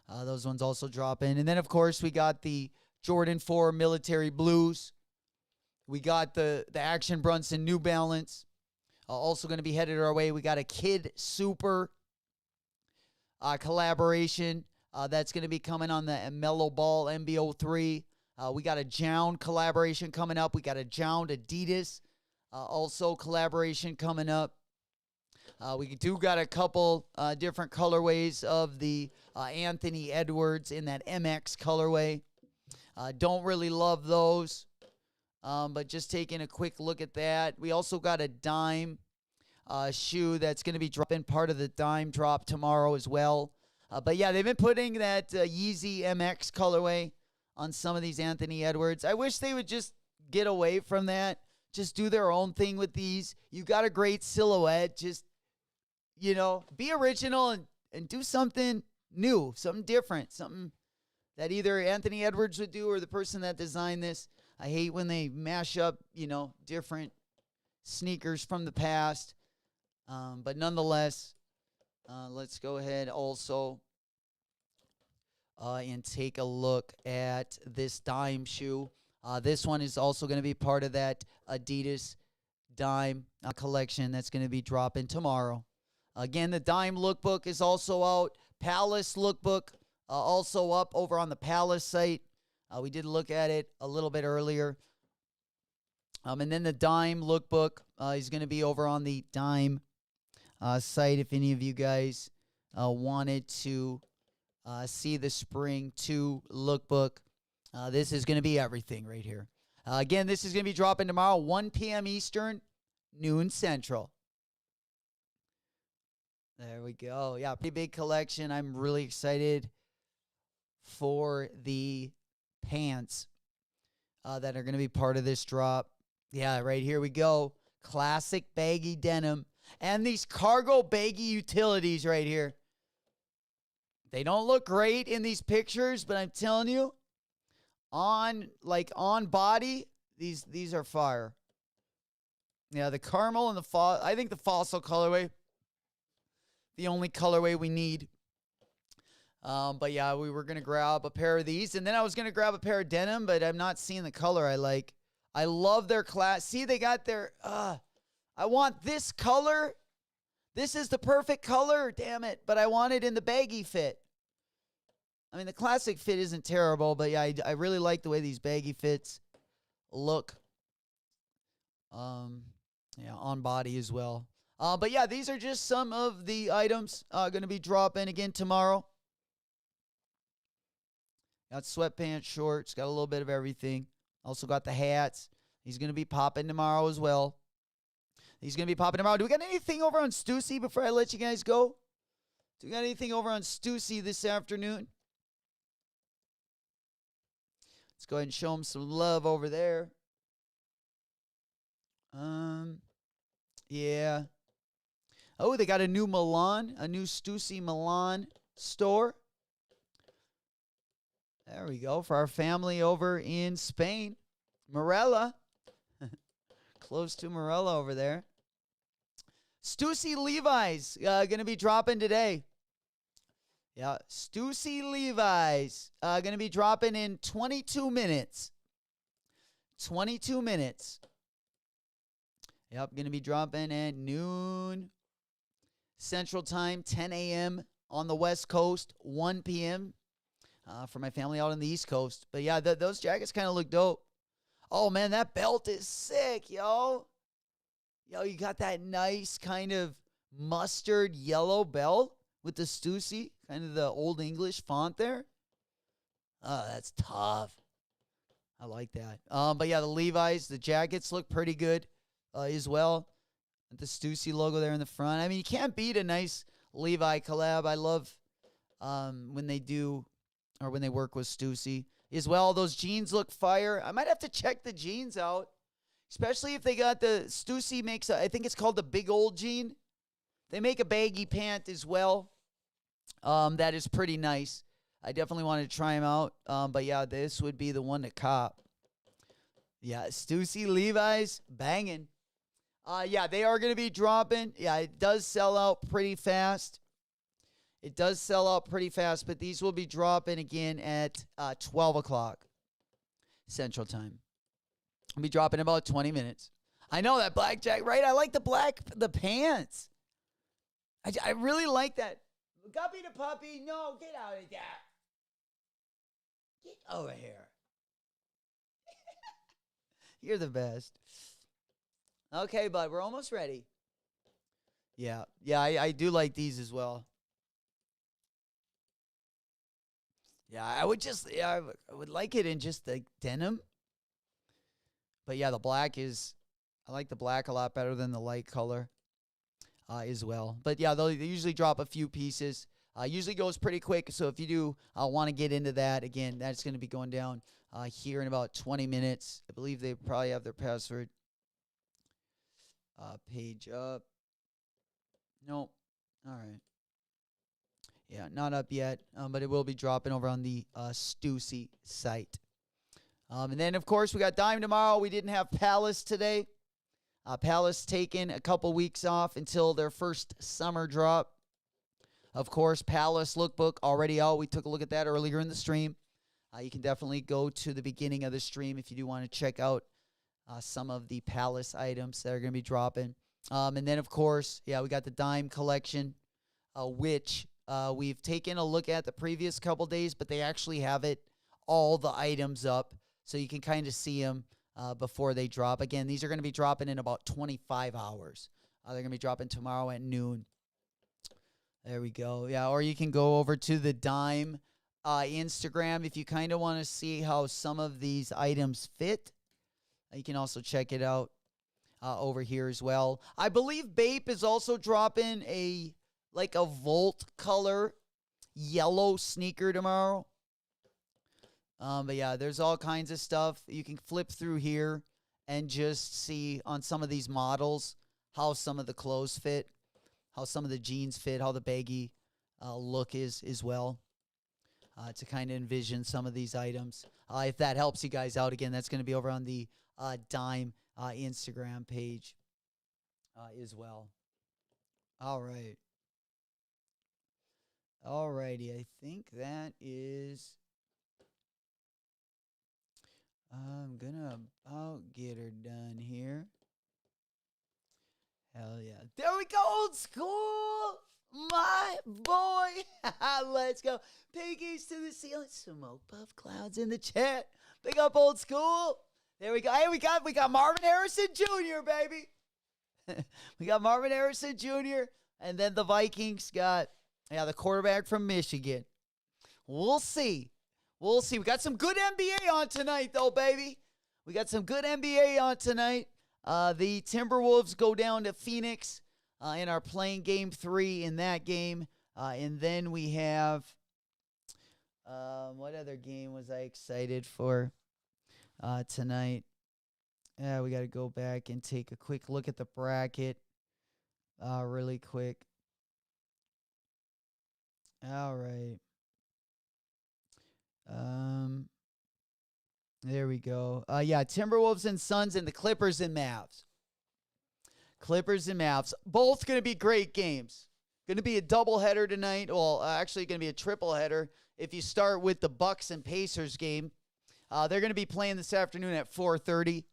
Those ones also drop in. And then, of course, we got the Jordan 4 Military Blues. We got the Action Bronson New Balance. Also going to be headed our way. We got a Kid Super collaboration that's going to be coming on the Mellow Ball MB03 We got a Jound collaboration coming up. We got a Jound Adidas also collaboration coming up. We do got a couple different colorways of the Anthony Edwards in that MX colorway. Don't really love those, but just taking a quick look at that. We also got a Dime shoe that's going to be dropping part of the Dime drop tomorrow as well. But yeah, they've been putting that Yeezy MX colorway on some of these Anthony Edwards. I wish they would just get away from that. Just do their own thing with these. You got a great silhouette. Just, you know, be original and do something new, something different, something that either Anthony Edwards would do or the person that designed this. I hate when they mash up, you know, different sneakers from the past. But nonetheless, let's go ahead also and take a look at this Dime shoe. This one is also going to be part of that Adidas Dime collection that's going to be dropping tomorrow. Again, the Dime lookbook is also out. Palace lookbook also up over on the Palace site. We did look at it a little bit earlier. And then the Dime lookbook is going to be over on the Dime site if any of you guys wanted to see the Spring 2 lookbook. This is going to be everything right here. Again, this is going to be dropping tomorrow, 1 p.m. Eastern, noon Central. There we go. Yeah, pretty big collection. I'm really excited for the pants that are going to be part of this drop. Yeah, right here we go. Classic baggy denim. And these cargo baggy utilities right here. They don't look great in these pictures, but I'm telling you, on body, these are fire. Yeah, the caramel and I think the fossil colorway, the only colorway we need. But yeah, we were going to grab a pair of these. And then I was going to grab a pair of denim, but I'm not seeing the color I like. I love their class. See, they got their, I want this color. This is the perfect color, damn it. But I want it in the baggy fit. I mean, the classic fit isn't terrible, but yeah, I really like the way these baggy fits look. Yeah, on body as well. But yeah, these are just some of the items going to be dropping again tomorrow. Got sweatpants, shorts, got a little bit of everything. Also got the hats. He's going to be popping tomorrow as well. He's going to be popping tomorrow. Do we got anything over on Stussy before I let you guys go? Do we got anything over on Stussy this afternoon? Let's go ahead and show him some love over there. Yeah. Oh, they got a new Stussy Milan store. There we go. For our family over in Spain. Morella. Close to Morella over there. Stussy Levi's going to be dropping today. Yeah, Stussy Levi's going to be dropping in 22 minutes. 22 minutes. Yep, going to be dropping at noon Central Time, 10 a.m. on the West Coast, 1 p.m. For my family out on the East Coast. But yeah, those jackets kind of look dope. Oh, man, that belt is sick, yo. Yo, you got that nice kind of mustard yellow belt with the Stussy, kind of the Old English font there. Oh, that's tough. I like that. But yeah, the Levi's, the jackets look pretty good as well. The Stussy logo there in the front. I mean, you can't beat a nice Levi collab. I love when they do, or when they work with Stussy as well. Those jeans look fire. I might have to check the jeans out, especially if they got the Stussy makes, I think it's called the Big Old Jean. They make a baggy pant as well. That is pretty nice. I definitely wanted to try them out. But yeah, this would be the one to cop. Yeah, Stussy Levi's banging. Yeah, they are going to be dropping. Yeah, it does sell out pretty fast. It does sell out pretty fast, but these will be dropping again at 12 o'clock Central Time. I'll be dropping in about 20 minutes. I know that black jacket, right? I like the pants. I really like that. Guppy the puppy, no, get out of that. Get over here. You're the best. Okay, bud, we're almost ready. Yeah, I do like these as well. Yeah, I would like it in just the denim. But yeah, the black I like the black a lot better than the light color as well. But yeah, they usually drop a few pieces. Usually goes pretty quick. So if you do want to get into that, again, that's going to be going down here in about 20 minutes. I believe they probably have their password page up. Nope. All right. Yeah, not up yet, but it will be dropping over on the Stussy site. And then, of course, we got Dime tomorrow. We didn't have Palace today. Palace taking a couple weeks off until their first summer drop. Of course, Palace lookbook already out. We took a look at that earlier in the stream. You can definitely go to the beginning of the stream if you do want to check out some of the Palace items that are going to be dropping. And then, of course, we got the Dime collection, which we've taken a look at the previous couple days, but they actually have all the items up, so you can kind of see them before they drop. Again, these are going to be dropping in about 25 hours. They're going to be dropping tomorrow at noon. There we go. Yeah, or you can go over to the Dime Instagram if you kind of want to see how some of these items fit. You can also check it out over here as well. I believe Bape is also dropping a Volt color yellow sneaker tomorrow. But yeah, there's all kinds of stuff. You can flip through here and just see on some of these models how some of the clothes fit, how some of the jeans fit, how the baggy look is as well, to kind of envision some of these items. If that helps you guys out, again, that's going to be over on the Dime Instagram page as well. All right. Alrighty, I think that is... I'm gonna about get her done here. Hell yeah. There we go, old school! My boy! Let's go. Piggies to the ceiling. Smoke puff clouds in the chat. Big up, old school. There we go. Hey, we got Marvin Harrison Jr., baby. We got Marvin Harrison Jr. And then the Vikings got... the quarterback from Michigan. We'll see. We got some good NBA on tonight, though, baby. We got some good NBA on tonight. The Timberwolves go down to Phoenix and are playing Game 3 in that game. And then we have... what other game was I excited for tonight? We got to go back and take a quick look at the bracket really quick. All right. There we go. Timberwolves and Suns and the Clippers and Mavs. Both going to be great games. Going to be a doubleheader tonight. Well, actually going to be a tripleheader if you start with the Bucks and Pacers game. They're going to be playing this afternoon at 4:30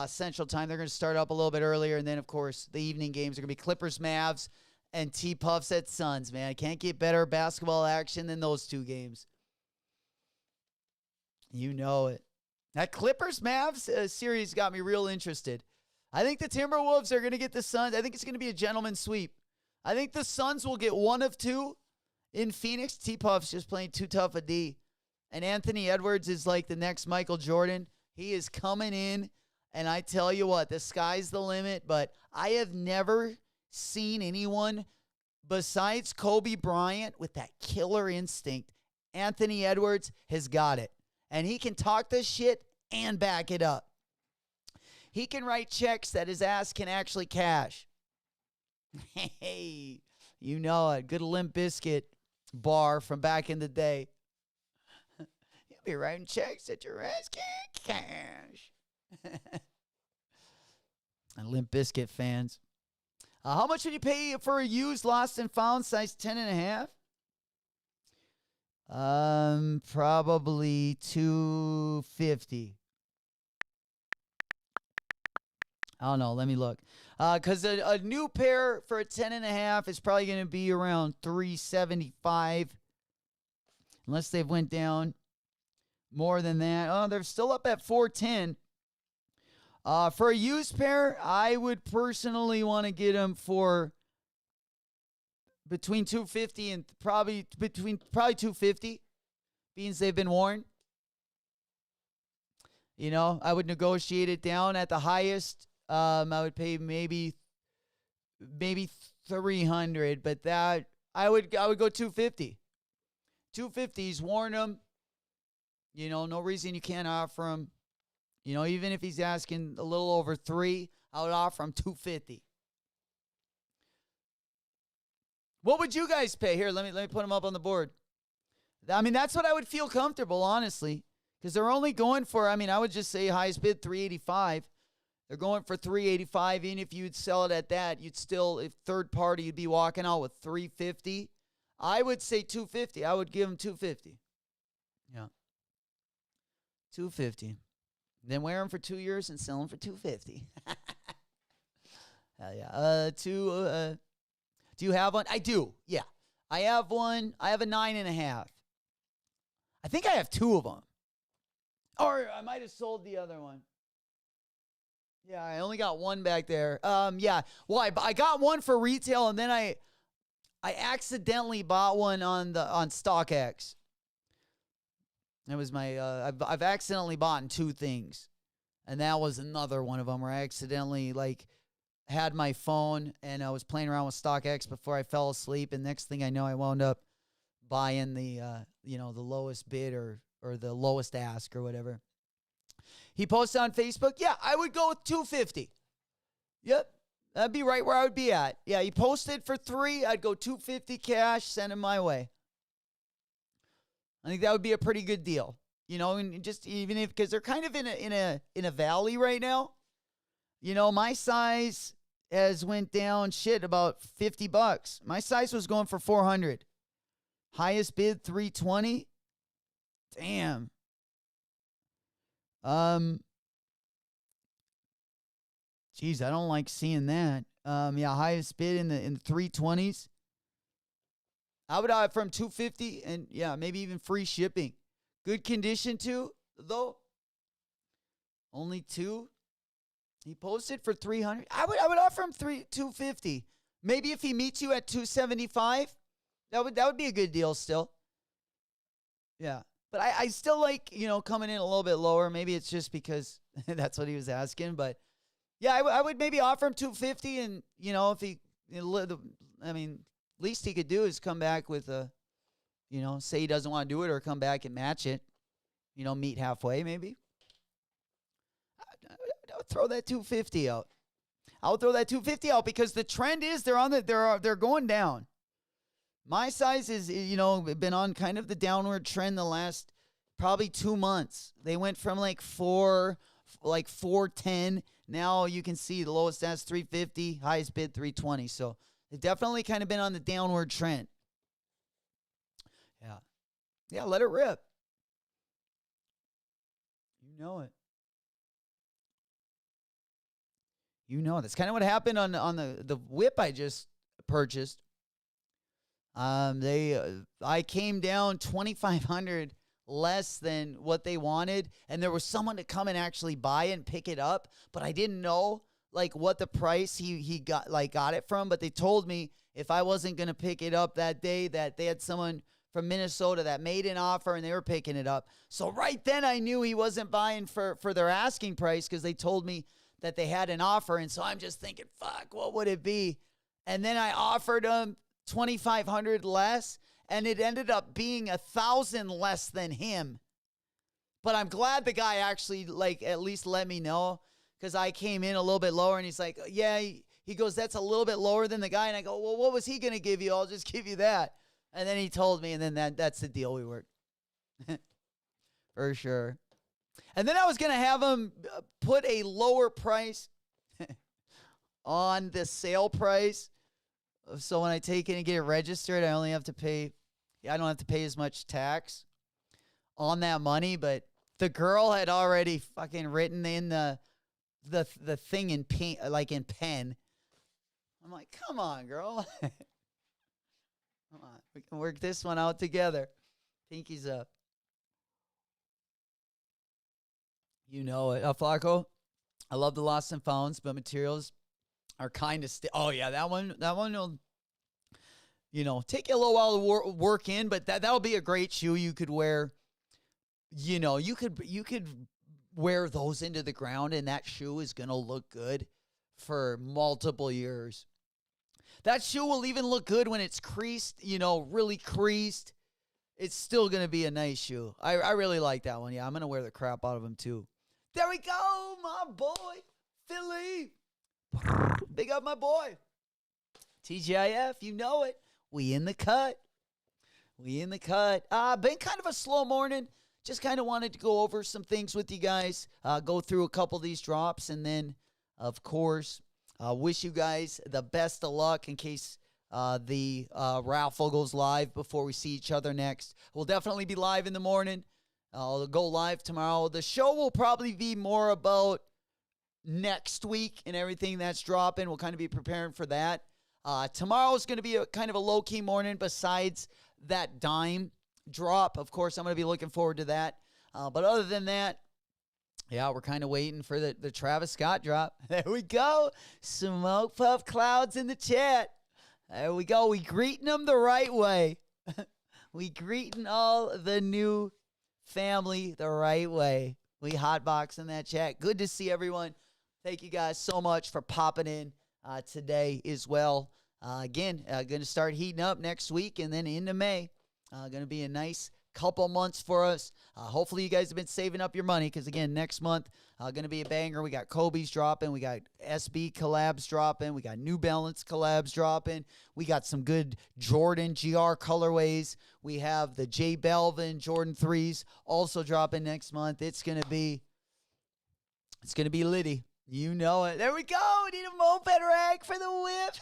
Central Time. They're going to start up a little bit earlier. And then, of course, the evening games are going to be Clippers, Mavs, and T-Puffs at Suns, man. I can't get better basketball action than those two games. You know it. That Clippers-Mavs series got me real interested. I think the Timberwolves are going to get the Suns. I think it's going to be a gentleman's sweep. I think the Suns will get one of two in Phoenix. T-Puff's just playing too tough a D. And Anthony Edwards is like the next Michael Jordan. He is coming in, and I tell you what, the sky's the limit. But I have never seen anyone besides Kobe Bryant with that killer instinct. Anthony Edwards has got it. And he can talk this shit and back it up. He can write checks that his ass can actually cash. Hey, you know it. Good Limp Bizkit bar from back in the day. You'll be writing checks that your ass can't cash. And Limp Bizkit fans. How much would you pay for a used Lost and Found size 10.5? Probably $250. I don't know. Let me look. Because a new pair for a 10.5 is probably going to be around $375, unless they've went down more than that. Oh, they're still up at $410. For a used pair, I would personally want to get them for between 250 and probably 250, being they've been worn. You know, I would negotiate it down at the highest. I would pay maybe 300, but that I would go 250. 250's worn them. You know, no reason you can't offer him. You know, even if he's asking a little over 3, I would offer him 250. What would you guys pay? Here, let me put them up on the board. I mean, that's what I would feel comfortable, honestly, because they're only going for, I mean, I would just say highest bid 385. They're going for 385. Even if you'd sell it at that, you'd still, if third party, you'd be walking out with 350. I would say 250. I would give them 250. Yeah. 250. Then wear them for 2 years and sell them for 250. Hell yeah. Do you have one? I do. Yeah. I have one. I have a 9.5. I think I have 2 of them. Or I might have sold the other one. Yeah, I only got one back there. Yeah. Well, I got one for retail, and then I accidentally bought one on StockX. That was my I've accidentally bought 2 things. And that was another one of them where I accidentally had my phone and I was playing around with StockX before I fell asleep, and next thing I know I wound up buying the the lowest bid or the lowest ask or whatever. He posted on Facebook, yeah, I would go with 250. Yep. That'd be right where I would be at. Yeah, he posted for 3, I'd go 250 cash, send him my way. I think that would be a pretty good deal. You know, and just even if, because they're kind of in a valley right now. You know, my size has went down about $50. My size was going for 400. Highest bid 320. Damn. Geez, I don't like seeing that. Yeah, highest bid in the 320s. I would have from 250 and yeah, maybe even free shipping. Good condition too, though. Only 2. He posted for 300. I would offer him 250. Maybe if he meets you at 275, that would be a good deal still. Yeah. But I still like, coming in a little bit lower. Maybe it's just because that's what he was asking, but yeah, I would maybe offer him 250, and if he least he could do is come back with say he doesn't want to do it, or come back and match it, meet halfway maybe. I would throw that 250 out. I'll throw that 250 out because the trend is they're going down. My size is, been on kind of the downward trend the last probably 2 months. They went from 410. Now you can see the lowest that's 350, highest bid 320. So they've definitely kind of been on the downward trend. Yeah. Yeah, let it rip. You know it. That's kind of what happened on the whip I just purchased. I came down $2,500 less than what they wanted, and there was someone to come and actually buy it and pick it up, but I didn't know what the price he got it from. But they told me if I wasn't gonna pick it up that day, that they had someone from Minnesota that made an offer and they were picking it up. So right then I knew he wasn't buying for their asking price, because they told me that they had an offer. And so I'm just thinking, fuck, what would it be? And then I offered him $2,500 less, and it ended up being $1,000 less than him. But I'm glad the guy actually at least let me know, because I came in a little bit lower, and he's like, yeah, he goes, that's a little bit lower than the guy. And I go, well, what was he going to give you? I'll just give you that. And then he told me, and then that's the deal we worked. For sure. And then I was going to have him put a lower price on the sale price. So when I take it and get it registered, I don't have to pay as much tax on that money. But the girl had already fucking written in the thing in pen, in pen. I'm like, come on, girl. Come on. We can work this one out together. Pinky's up. You know it. Flacco, I love the lost and founds, but materials are kind of oh yeah, that one will, take you a little while to work in, but that'll be a great shoe you could wear. You could wear those into the ground, and that shoe is gonna look good for multiple years. That shoe will even look good when it's creased, really creased. It's still gonna be a nice shoe. I really like that one. Yeah, I'm gonna wear the crap out of them too. There we go, my boy, Philly. Big up my boy. TGIF, you know it. We in the cut. Been kind of a slow morning. Just kind of wanted to go over some things with you guys. Go through a couple of these drops. And then, of course, wish you guys the best of luck in case the raffle goes live before we see each other next. We'll definitely be live in the morning. I'll go live tomorrow. The show will probably be more about next week and everything that's dropping. We'll kind of be preparing for that. Tomorrow is going to be a kind of a low-key morning besides that dime drop. Of course, I'm going to be looking forward to that. But other than that, yeah, we're kind of waiting for the Travis Scott drop. There we go. Smoke Puff Clouds in the chat. There we go. We greeting them the right way. We greeting all the new family the right way. We hotboxing that chat. Good to see everyone. Thank you guys so much for popping in today as well. Again, going to start heating up next week and then into May. Going to be a nice couple months for us. Hopefully you guys have been saving up your money because, again, next month going to be a banger. We got Kobe's dropping. We got SB collabs dropping. We got New Balance collabs dropping. We got some good Jordan GR colorways. We have the J Balvin Jordan 3s also dropping next month. It's going to be litty. You know it. There we go. We need a moped rack for the whip.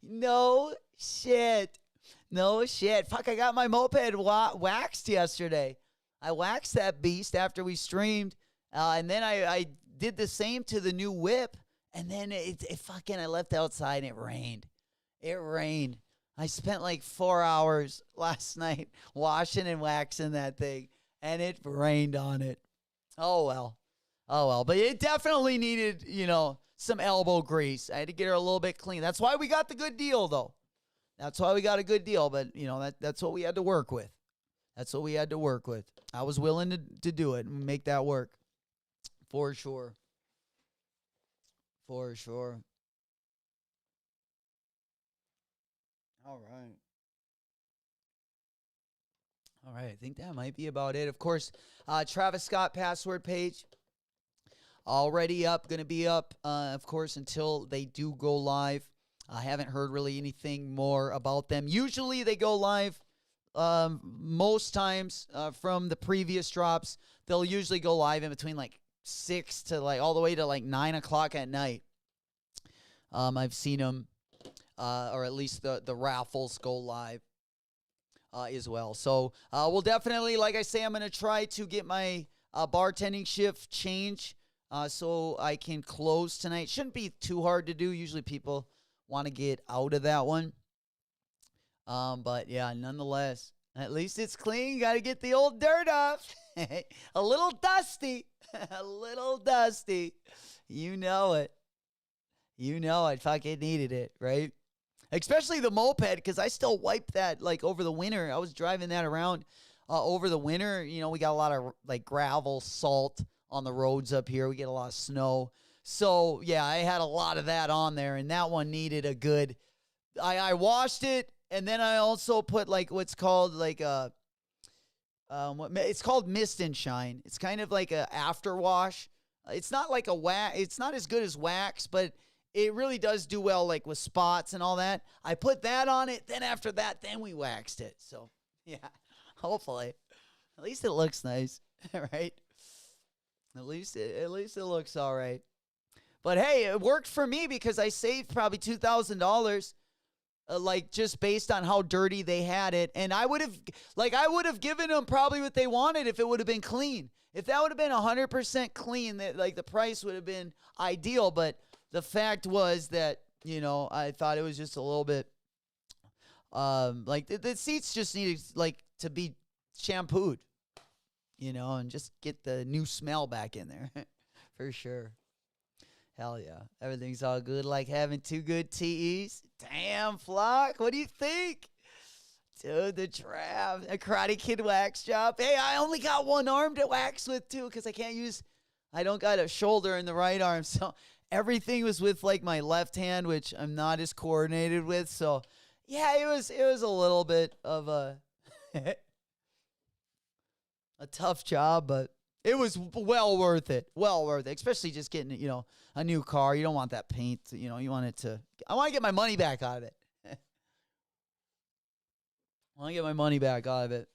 No shit. Fuck, I got my moped waxed yesterday. I waxed that beast after we streamed. And then I did the same to the new whip. And then I left outside and it rained. I spent like 4 hours last night washing and waxing that thing. And it rained on it. Oh, well. But it definitely needed, some elbow grease. I had to get her a little bit clean. That's why we got the good deal, though. That's why we got a good deal, but, that's what we had to work with. I was willing to do it and make that work. For sure. All right, I think that might be about it. Of course, Travis Scott password page. Already up, going to be up, of course, until they do go live. I haven't heard really anything more about them. Usually they go live most times from the previous drops. They'll usually go live in between like 6 to like all the way to like 9 o'clock at night. I've seen them, or at least the raffles go live as well. So we'll definitely, like I say, I'm going to try to get my bartending shift change so I can close tonight. Shouldn't be too hard to do. Usually people want to get out of that one. But yeah, nonetheless, at least it's clean. Got to get the old dirt off. A little dusty. You know it. Fucking needed it, right? Especially the moped, because I still wipe that like over the winter. I was driving that around over the winter. We got a lot of like gravel, salt on the roads up here. We get a lot of snow. So, yeah, I had a lot of that on there, and that one needed a good... I washed it, and then I also put, like, what's called, like, it's called Mist and Shine. It's kind of like a after wash. It's not like a wax. It's not as good as wax, but it really does do well, like, with spots and all that. I put that on it, then after that, then we waxed it. So, yeah, hopefully. At least it looks nice, right? At least it looks all right. But hey, it worked for me because I saved probably $2,000, like just based on how dirty they had it. And I would have given them probably what they wanted if it would have been clean. If that would have been 100% clean, that like the price would have been ideal. But the fact was that I thought it was just a little bit, like the seats just needed like to be shampooed, and just get the new smell back in there. For sure. Hell yeah. Everything's all good, like having 2 good TEs. Damn, Flock, what do you think? Dude, the Trav, a Karate Kid wax job. Hey, I only got one arm to wax with, too, because I don't got a shoulder in the right arm. So everything was with, like, my left hand, which I'm not as coordinated with. So, yeah, it was a little bit of a tough job, but it was well worth it. Well worth it, especially just getting, a new car. You don't want that paint, you want I want to get my money back out of it. I want to get my money back out of it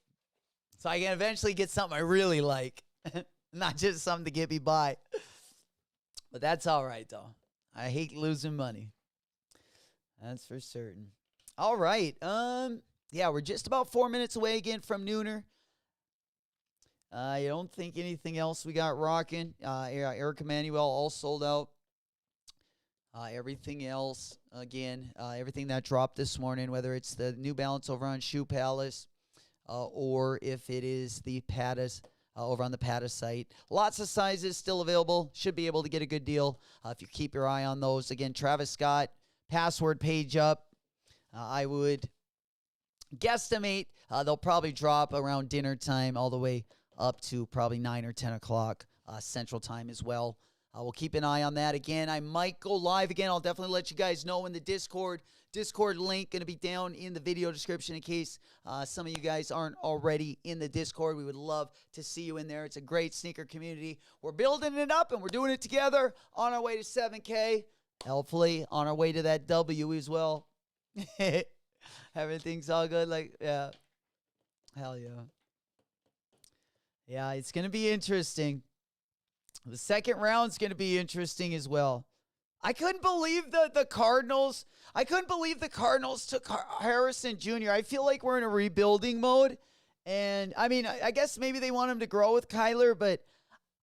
so I can eventually get something I really like, not just something to get me by. But that's all right, though. I hate losing money. That's for certain. All right. Yeah, we're just about 4 minutes away again from nooner. I don't think anything else we got rocking. Eric Emanuel all sold out. Everything else, again, everything that dropped this morning, whether it's the New Balance over on Shoe Palace or if it is the Pattas over on the Patta site. Lots of sizes still available. Should be able to get a good deal if you keep your eye on those. Again, Travis Scott, password page up. I would guesstimate they'll probably drop around dinner time all the way up to probably 9 or 10 o'clock Central Time as well. We'll keep an eye on that. Again, I might go live again. I'll definitely let you guys know in the Discord. Discord link going to be down in the video description in case some of you guys aren't already in the Discord. We would love to see you in there. It's a great sneaker community. We're building it up, and we're doing it together on our way to 7K. Hopefully on our way to that W as well. Everything's all good. Yeah. Hell yeah. Yeah, it's going to be interesting. The second round's going to be interesting as well. I couldn't believe the Cardinals. I couldn't believe the Cardinals took Harrison Jr. I feel like we're in a rebuilding mode. And, I mean, I guess maybe they want him to grow with Kyler, but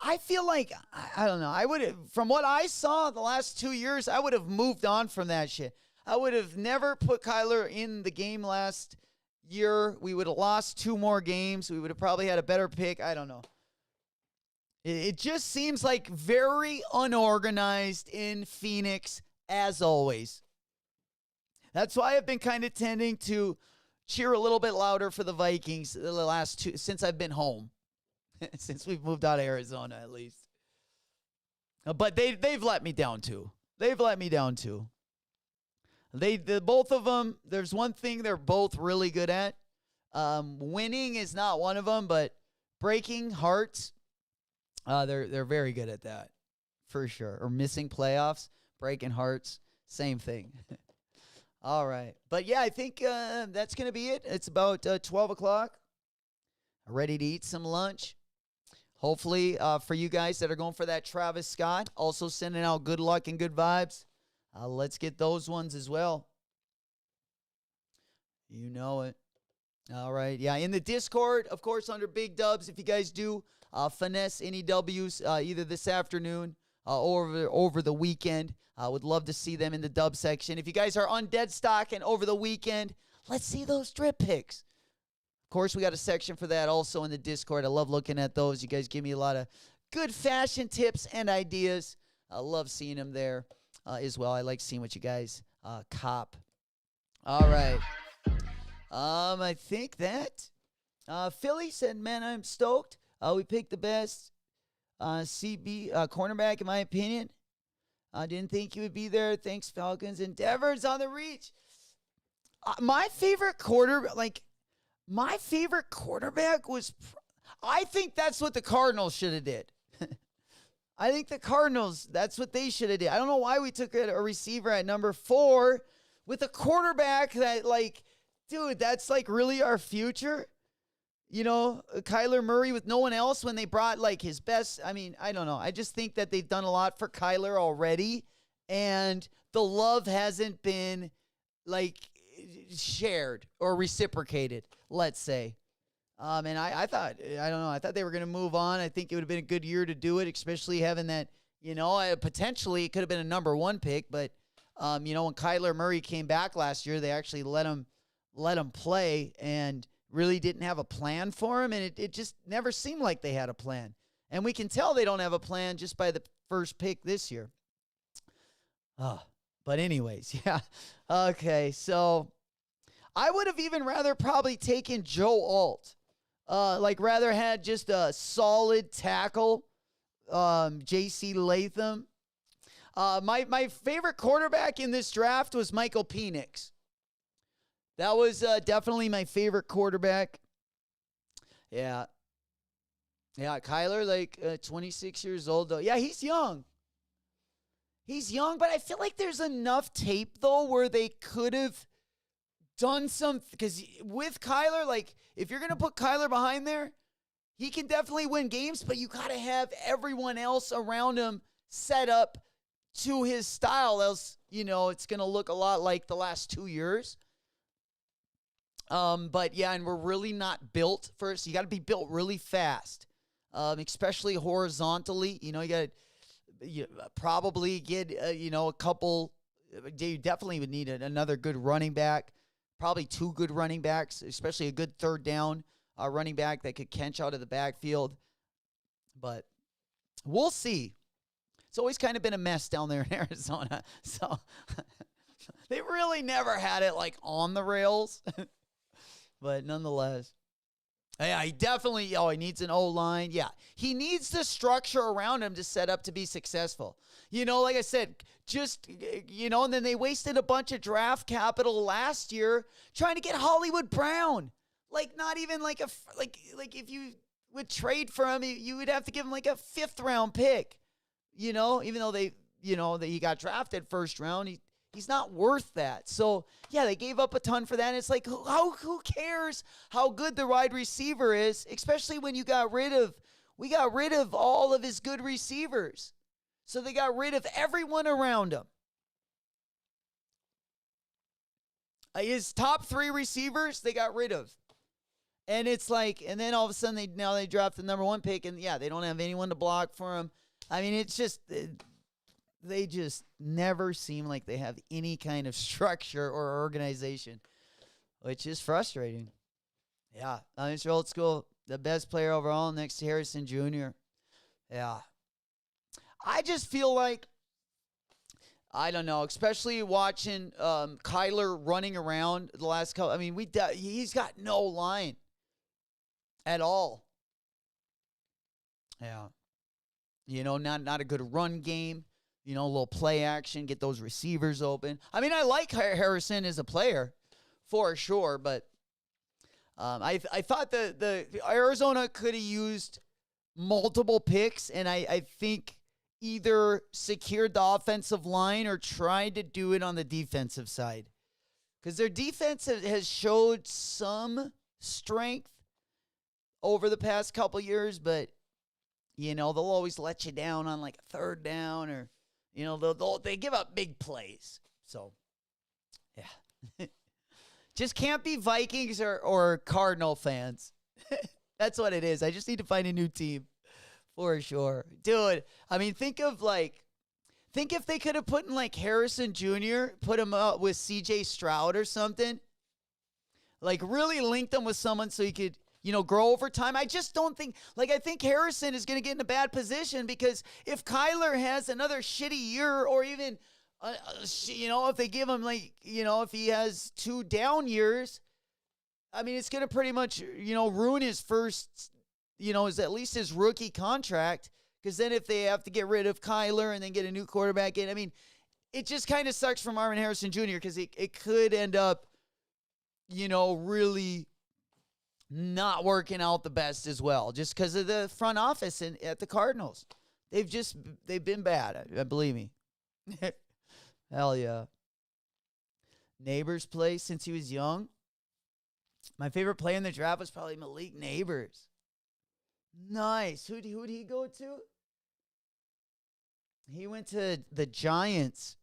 I feel like, I don't know. I would have, from what I saw the last 2 years, I would have moved on from that shit. I would have never put Kyler in the game last year. We would have lost 2 more games. We would have probably had a better pick. I don't know. It just seems like very unorganized in Phoenix, as always. That's why I've been kind of tending to cheer a little bit louder for the Vikings the last 2, since I've been home. Since we've moved out of Arizona, at least. But they've let me down, too. They've let me down, too. Both of them, there's one thing they're both really good at. Winning is not one of them, but breaking hearts, they're very good at that, for sure. Or missing playoffs, breaking hearts, same thing. All right. But, yeah, I think that's going to be it. It's about 12 o'clock. Ready to eat some lunch. Hopefully, for you guys that are going for that Travis Scott, also sending out good luck and good vibes. Let's get those ones as well. You know it. All right. Yeah, in the Discord, of course, under Big Dubs, if you guys do finesse any W's either this afternoon or over the weekend, I would love to see them in the dub section. If you guys are on dead stock and over the weekend, let's see those drip picks. Of course, we got a section for that also in the Discord. I love looking at those. You guys give me a lot of good fashion tips and ideas. I love seeing them there as well. I like seeing what you guys cop. All right. I think that Philly said, man, I'm stoked. We picked the best CB cornerback, in my opinion. I didn't think he would be there. Thanks, Falcons. Endeavors on the reach. My favorite quarterback was, I think that's what the Cardinals should have did. I think the Cardinals, that's what they should have did. I don't know why we took a receiver at number 4 with a quarterback that, like, dude, that's, like, really our future. You know, Kyler Murray with no one else when they brought, like, his best. I mean, I don't know. I just think that they've done a lot for Kyler already, and the love hasn't been, like, shared or reciprocated, let's say. And I thought they were going to move on. I think it would have been a good year to do it, especially having that, potentially it could have been a number 1 pick. But, when Kyler Murray came back last year, they actually let him play and really didn't have a plan for him. And it just never seemed like they had a plan. And we can tell they don't have a plan just by the first pick this year. But anyways, yeah. Okay, so I would have even rather probably taken Joe Alt. Rather had just a solid tackle, J.C. Latham. My favorite quarterback in this draft was Michael Penix. That was definitely my favorite quarterback. Yeah. Yeah, Kyler, 26 years old, though. Yeah, he's young. He's young, but I feel like there's enough tape, though, where they could have done some. Because with Kyler, if you're going to put Kyler behind there, he can definitely win games, but you got to have everyone else around him set up to his style, else, it's going to look a lot like the last 2 years. But yeah, and we're really not built first. You got to be built really fast, especially horizontally. You got to probably get, a couple. You definitely would need another good running back, probably 2 good running backs, especially a good third down running back that could catch out of the backfield. But we'll see. It's always kind of been a mess down there in Arizona. So they really never had it on the rails. But nonetheless. Yeah, he definitely, he needs an O-line. Yeah, he needs the structure around him to set up to be successful. Like I said, and then they wasted a bunch of draft capital last year trying to get Hollywood Brown. Not even if you would trade for him, you would have to give him a 5th round pick. Even though that he got drafted first round, he's not worth that. So, yeah, they gave up a ton for that. And it's who cares how good the wide receiver is, especially when we got rid of all of his good receivers. So they got rid of everyone around him. His top 3 receivers, they got rid of. And it's and then all of a sudden they draft the number 1 pick, and yeah, they don't have anyone to block for him. I mean, it's just, they just never seem like they have any kind of structure or organization, which is frustrating. Yeah, Mr. Old School, the best player overall next to Harrison Jr. Yeah. I just feel I don't know, especially watching Kyler running around the last couple. I mean, he's got no line at all. Yeah. Not a good run game. A little play action, get those receivers open. I mean, I like Harrison as a player, for sure, but I thought the Arizona could have used multiple picks, and I think either secured the offensive line or tried to do it on the defensive side. Because their defense has showed some strength over the past couple years, but, they'll always let you down on a 3rd down or, they give up big plays. So, yeah. Just can't be Vikings or Cardinal fans. That's what it is. I just need to find a new team for sure. Dude, I mean, think if they could have put in Harrison Jr., put him out with CJ Stroud or something. Really linked him with someone so he could, grow over time. I just don't think, I think Harrison is going to get in a bad position because if Kyler has another shitty year or even, if they give him, if he has 2 down years, I mean, it's going to pretty much, ruin his first, is at least his rookie contract. Because then if they have to get rid of Kyler and then get a new quarterback in, I mean, it just kind of sucks for Marvin Harrison Jr. because it could end up, really not working out the best as well, just because of the front office at the Cardinals. They've been bad, believe me. Hell yeah. Neighbors play since he was young. My favorite player in the draft was probably Malik Neighbors. Nice. Who'd he go to? He went to the Giants.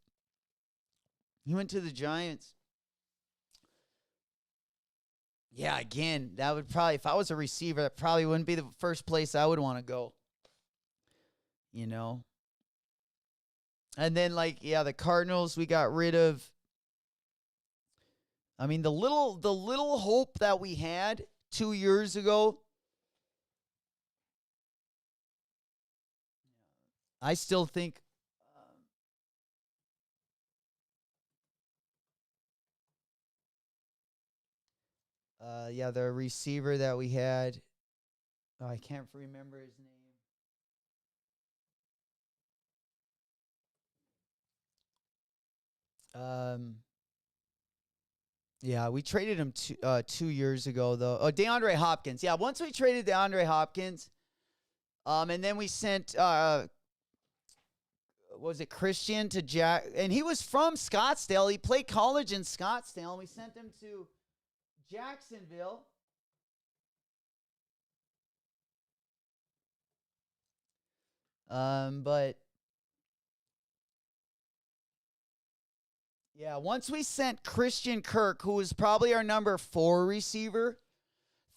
Yeah, again, that would probably, if I was a receiver, that probably wouldn't be the first place I would want to go. And then, the Cardinals, we got rid of. I mean, the little hope that we had 2 years ago. I still think yeah, the receiver that we had, oh, I can't remember his name. Yeah, we traded him 2 years ago though. Oh, DeAndre Hopkins. Yeah, once we traded DeAndre Hopkins, and then we sent what was it, Christian to Jack, and he was from Scottsdale. He played college in Scottsdale, and we sent him to Jacksonville. But yeah, once we sent Christian Kirk, who was probably our number 4 receiver,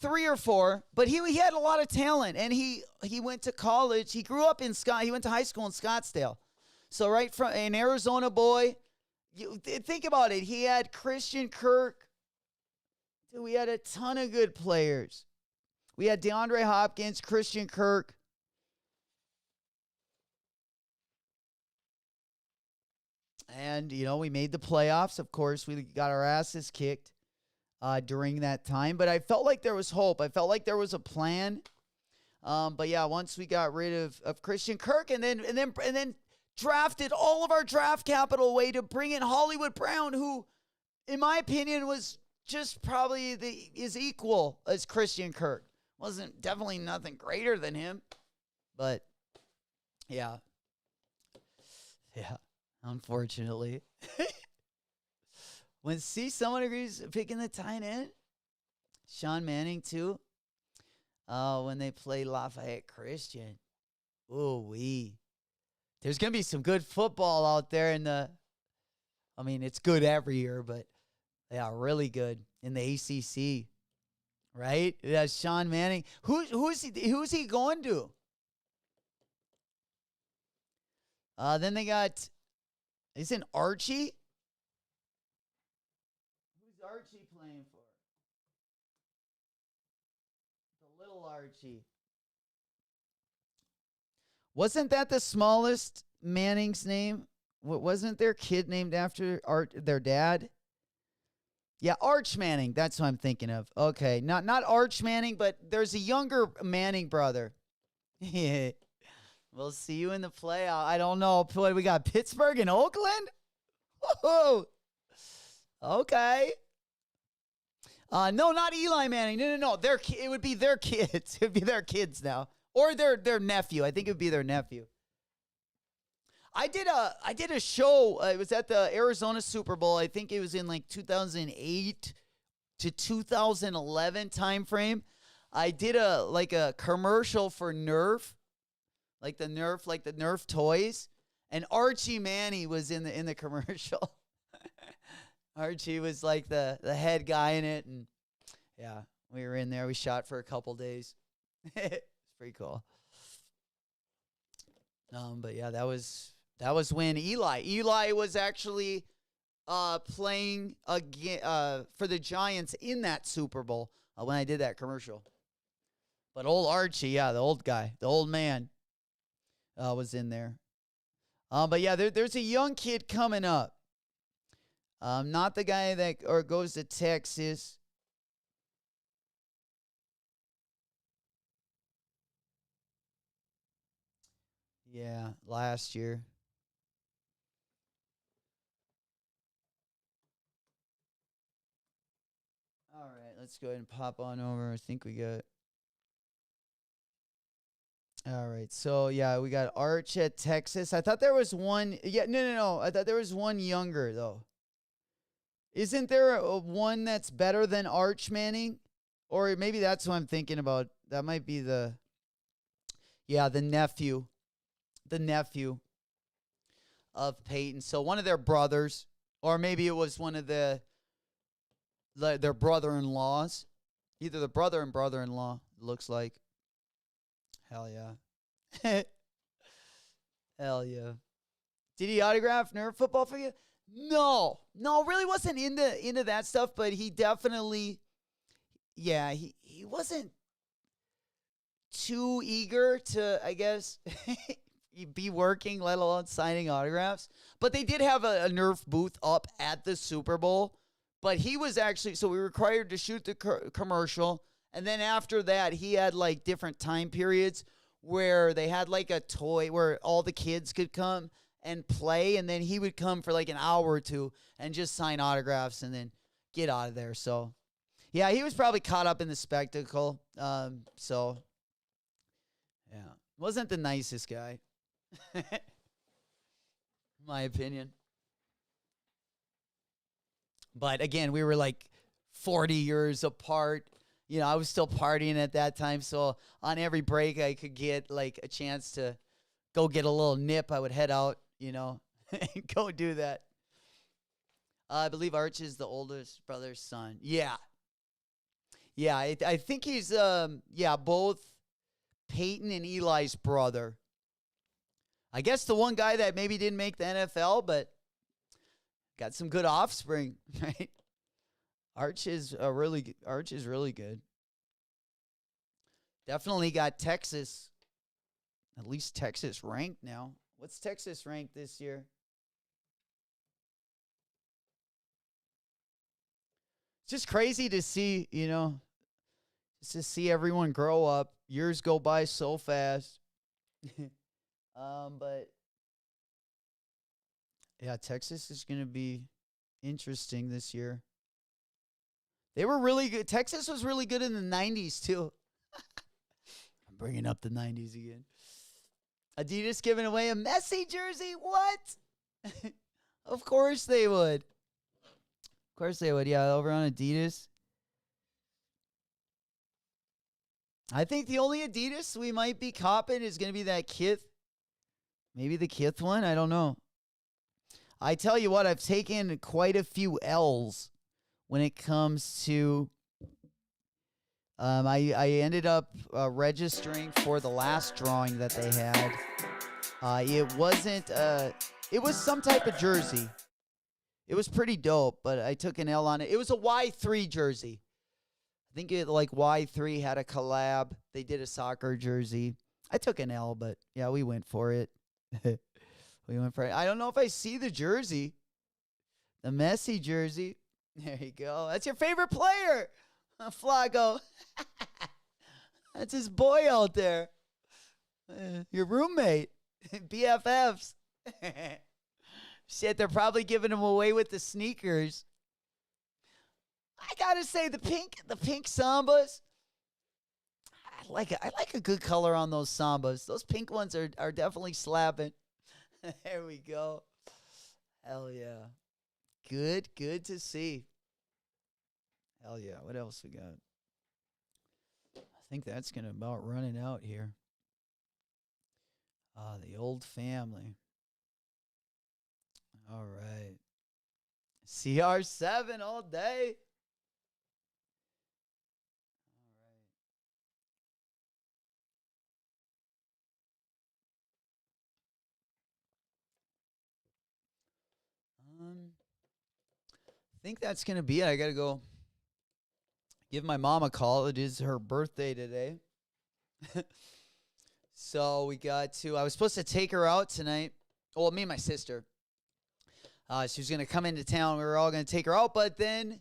3 or 4, but he had a lot of talent, and he went to college. He grew up in he went to high school in Scottsdale. So right from an Arizona boy, you think about it. He had Christian Kirk. Dude, we had a ton of good players. We had DeAndre Hopkins, Christian Kirk. And, we made the playoffs. Of course, we got our asses kicked during that time. But I felt like there was hope. I felt like there was a plan. But yeah, once we got rid of Christian Kirk and then drafted all of our draft capital away to bring in Hollywood Brown, who, in my opinion, was just probably is equal as Christian Kirk. Wasn't definitely nothing greater than him. But yeah. Yeah. Unfortunately. When someone agrees picking the tight end, Sean Manning too. When they play Lafayette Christian. Ooh-wee. There's going to be some good football out there it's good every year, but yeah, really good in the ACC. Right? Yeah, Sean Manning. Who's he going to? Then they got, isn't Archie? Who's Archie playing for? The little Archie. Wasn't that the smallest Manning's name? Wasn't their kid named after their dad? Yeah, Arch Manning. That's what I'm thinking of. Okay, not Arch Manning, but there's a younger Manning brother. We'll see you in the playoff. I don't know. We got Pittsburgh and Oakland? Whoa. Okay. No, not Eli Manning. No. It would be their kids. It would be their kids now. Or their nephew. I think it would be their nephew. I did a show. It was at the Arizona Super Bowl. I think it was in like 2008 to 2011 time frame. I did a commercial for Nerf. Like the Nerf toys. And Archie Manning was in the commercial. Archie was like the head guy in it. And yeah, we were in there. We shot for a couple days. It's pretty cool. But yeah, that was when Eli was actually playing again for the Giants in that Super Bowl when I did that commercial. But old Archie, yeah, the old guy, the old man, was in there. But yeah, there's a young kid coming up. Not the guy that goes to Texas. Yeah, last year. All right, let's go ahead and pop on over. I think we got. All right, so yeah, we got Arch at Texas. I thought there was one. Yeah, no. I thought there was one younger though. Isn't there one that's better than Arch Manning? Or maybe that's what I'm thinking about. That might be the nephew. The nephew of Peyton. So one of their brothers, or maybe it was one of their brother-in-laws. Either the brother and brother-in-law, looks like. Hell yeah. Hell yeah. Did he autograph Nerf football for you? No, really wasn't into that stuff, but he definitely, yeah, he wasn't too eager to, I guess, be working, let alone signing autographs. But they did have a Nerf booth up at the Super Bowl. But he was actually, so we were required to shoot the commercial. And then after that, he had like different time periods where they had like a toy where all the kids could come and play. And then he would come for like an hour or two and just sign autographs and then get out of there. So, yeah, he was probably caught up in the spectacle. So, yeah, wasn't the nicest guy, my opinion. But again, we were like 40 years apart. You know, I was still partying at that time. So on every break, I could get like a chance to go get a little nip. I would head out, you know, and go do that. I believe Arch is the oldest brother's son. Yeah. Yeah, I think he's, both Peyton and Eli's brother. I guess the one guy that maybe didn't make the NFL, but got some good offspring, right? Arch is really good. Definitely got Texas, at least Texas ranked now. What's Texas ranked this year? It's just crazy to see, you know, just to see everyone grow up. Years go by so fast. But yeah, Texas is going to be interesting this year. They were really good. Texas was really good in the 90s, too. I'm bringing up the 90s again. Adidas giving away a Messi jersey? What? Of course they would. Of course they would. Yeah, over on Adidas. I think the only Adidas we might be copping is going to be that KITH. Maybe the KITH one. I don't know. I tell you what, I've taken quite a few L's when it comes to. I ended up registering for the last drawing that they had. It wasn't. It was some type of jersey. It was pretty dope, but I took an L on it. It was a Y3 jersey. I think Y3 had a collab. They did a soccer jersey. I took an L, but yeah, we went for it. We went for it. I don't know if I see the jersey. The Messi jersey. There you go. That's your favorite player, Flaco. That's his boy out there. Your roommate. BFFs. Shit, they're probably giving him away with the sneakers. I gotta say, the pink Sambas. I like a good color on those Sambas. Those pink ones are definitely slapping. There we go. Hell yeah. Good to see. Hell yeah. What else we got? I think that's gonna about run it out here. The old family. All right. CR7 all day. I think that's going to be it. I got to go give my mom a call. It is her birthday today. So I was supposed to take her out tonight. Well, me and my sister. She was going to come into town. We were all going to take her out. But then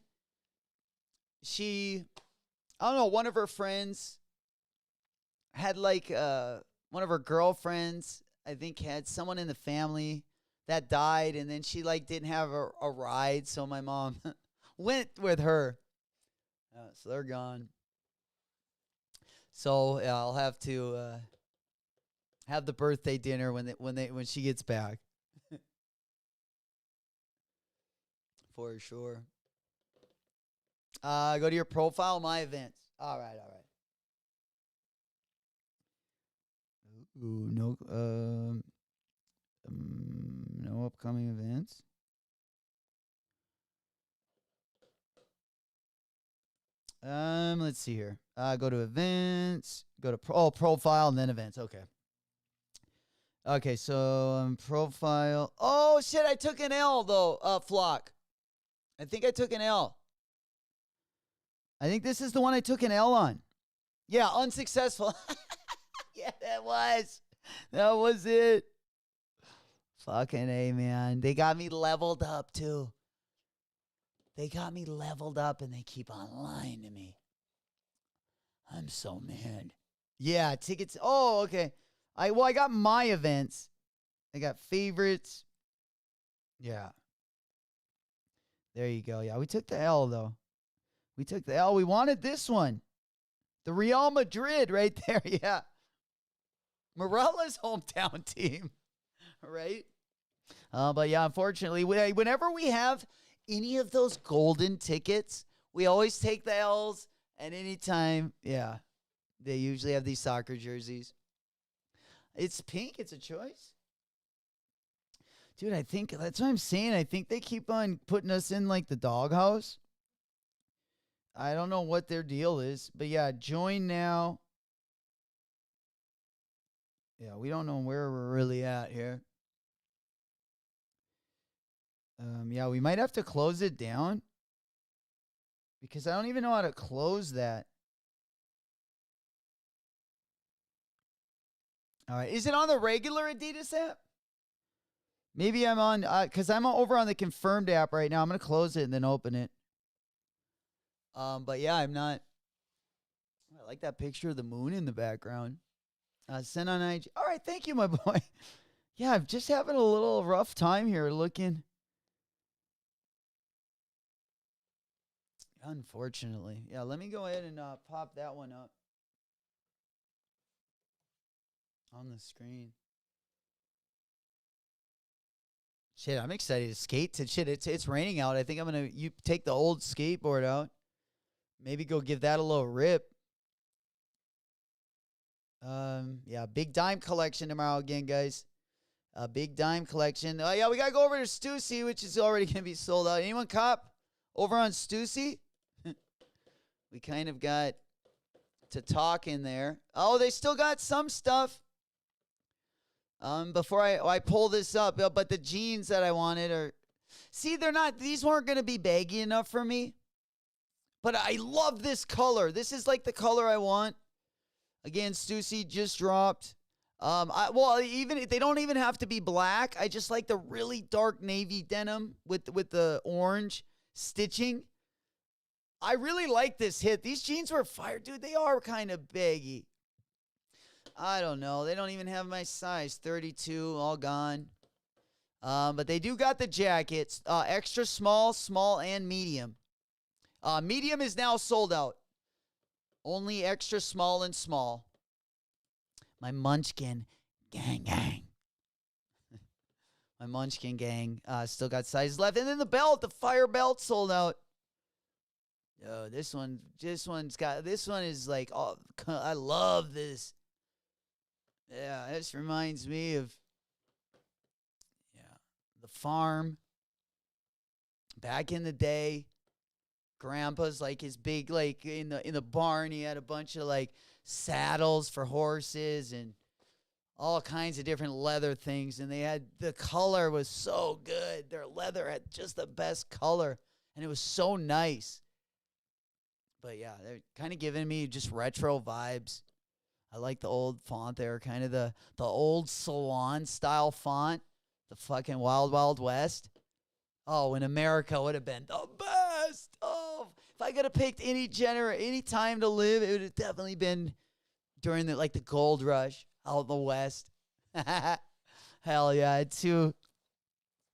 I don't know, one of her friends had one of her girlfriends, I think, had someone in the family that died, and then she didn't have a ride, so my mom went with her. So they're gone. So yeah, I'll have to have the birthday dinner when she gets back. For sure. Go to your profile, my events. All right. Ooh, no upcoming events. Let's see here. Go to events. Go to profile and then events. Okay, so profile. Oh shit! I took an L though. Flock. I think I took an L. I think this is the one I took an L on. Yeah, unsuccessful. Yeah, that was. That was it. Fucking A, man. They got me leveled up, too. They got me leveled up, and they keep on lying to me. I'm so mad. Yeah, tickets. Oh, okay. I got my events. I got favorites. Yeah. There you go. Yeah, we took the L, though. We took the L. We wanted this one. The Real Madrid right there. Yeah. Morella's hometown team. Right? But yeah, unfortunately, whenever we have any of those golden tickets, we always take the L's. And anytime, yeah, they usually have these soccer jerseys. It's pink. It's a choice. Dude, I think that's what I'm saying. I think they keep on putting us in like the doghouse. I don't know what their deal is. But yeah, join now. Yeah, we don't know where we're really at here. Yeah, we might have to close it down. Because I don't even know how to close that. All right. Is it on the regular Adidas app? Maybe I'm on, because I'm over on the confirmed app right now. I'm going to close it and then open it. But yeah, I'm not. I like that picture of the moon in the background. Send on IG. All right. Thank you, my boy. Yeah, I'm just having a little rough time here looking. Unfortunately. Yeah, let me go ahead and pop that one up on the screen. Shit, I'm excited to skate. Shit, it's raining out. I think I'm going to take the old skateboard out. Maybe go give that a little rip. Yeah, big dime collection tomorrow again, guys. Big dime collection. Yeah, we got to go over to Stussy, which is already going to be sold out. Anyone cop over on Stussy? We kind of got to talk in there. Oh, they still got some stuff. Before I pull this up, but the jeans that I wanted are, see, these weren't going to be baggy enough for me. But I love this color. This is like the color I want. Again, Stussy just dropped. Even they don't even have to be black. I just like the really dark navy denim with the orange stitching. I really like this hit. These jeans were fire, dude. They are kind of baggy. I don't know. They don't even have my size. 32, all gone. But they do got the jackets. Extra small, small, and medium. Medium is now sold out. Only extra small and small. My Munchkin gang. My Munchkin gang still got sizes left. And then the belt, the fire belt sold out. Yo, this one is like, oh, I love this. Yeah, this reminds me of, the farm. Back in the day, Grandpa's like his big, like in the barn, he had a bunch of like saddles for horses and all kinds of different leather things. And the color was so good. Their leather had just the best color. And it was so nice. But yeah, they're kind of giving me just retro vibes. I like the old font there, kind of the old salon style font, the fucking Wild Wild West. Oh, in America would have been the best. Oh, if I could have picked any time to live, it would have definitely been during the gold rush out in the West. Hell yeah, I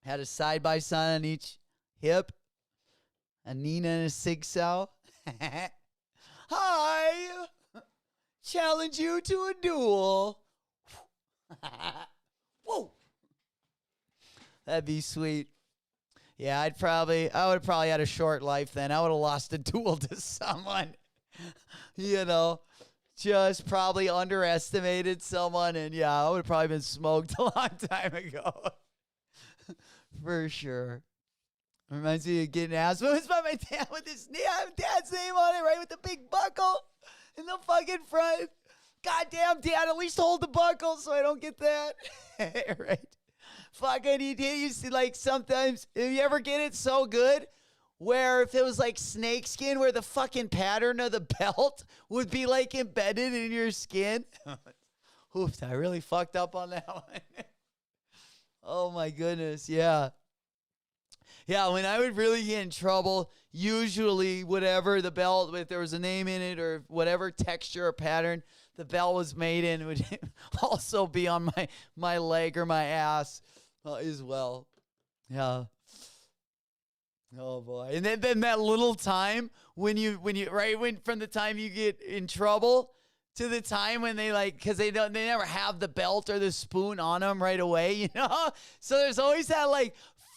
had a side by side on each hip, a Nina and a Sig Sauer. Hi, challenge you to a duel. Whoa, that'd be sweet. Yeah, I would have probably had a short life then. I would have lost a duel to someone, just probably underestimated someone. And yeah, I would have probably been smoked a long time ago. For sure. Reminds me of getting asked, what was by my dad with his dad's name on it, right? With the big buckle in the fucking front. Goddamn, Dad, at least hold the buckle so I don't get that. Right? Fucking, you see, like, sometimes, if you ever get it so good, where if it was like snakeskin, where the fucking pattern of the belt would be like embedded in your skin. Oops, I really fucked up on that one. Oh my goodness, yeah. Yeah, when I would really get in trouble, usually whatever the belt, if there was a name in it or whatever texture or pattern the belt was made in, would also be on my leg or my ass as well. Yeah. Oh boy. And then that little time when from the time you get in trouble to the time when they because they never have the belt or the spoon on them right away, you know? So there's always that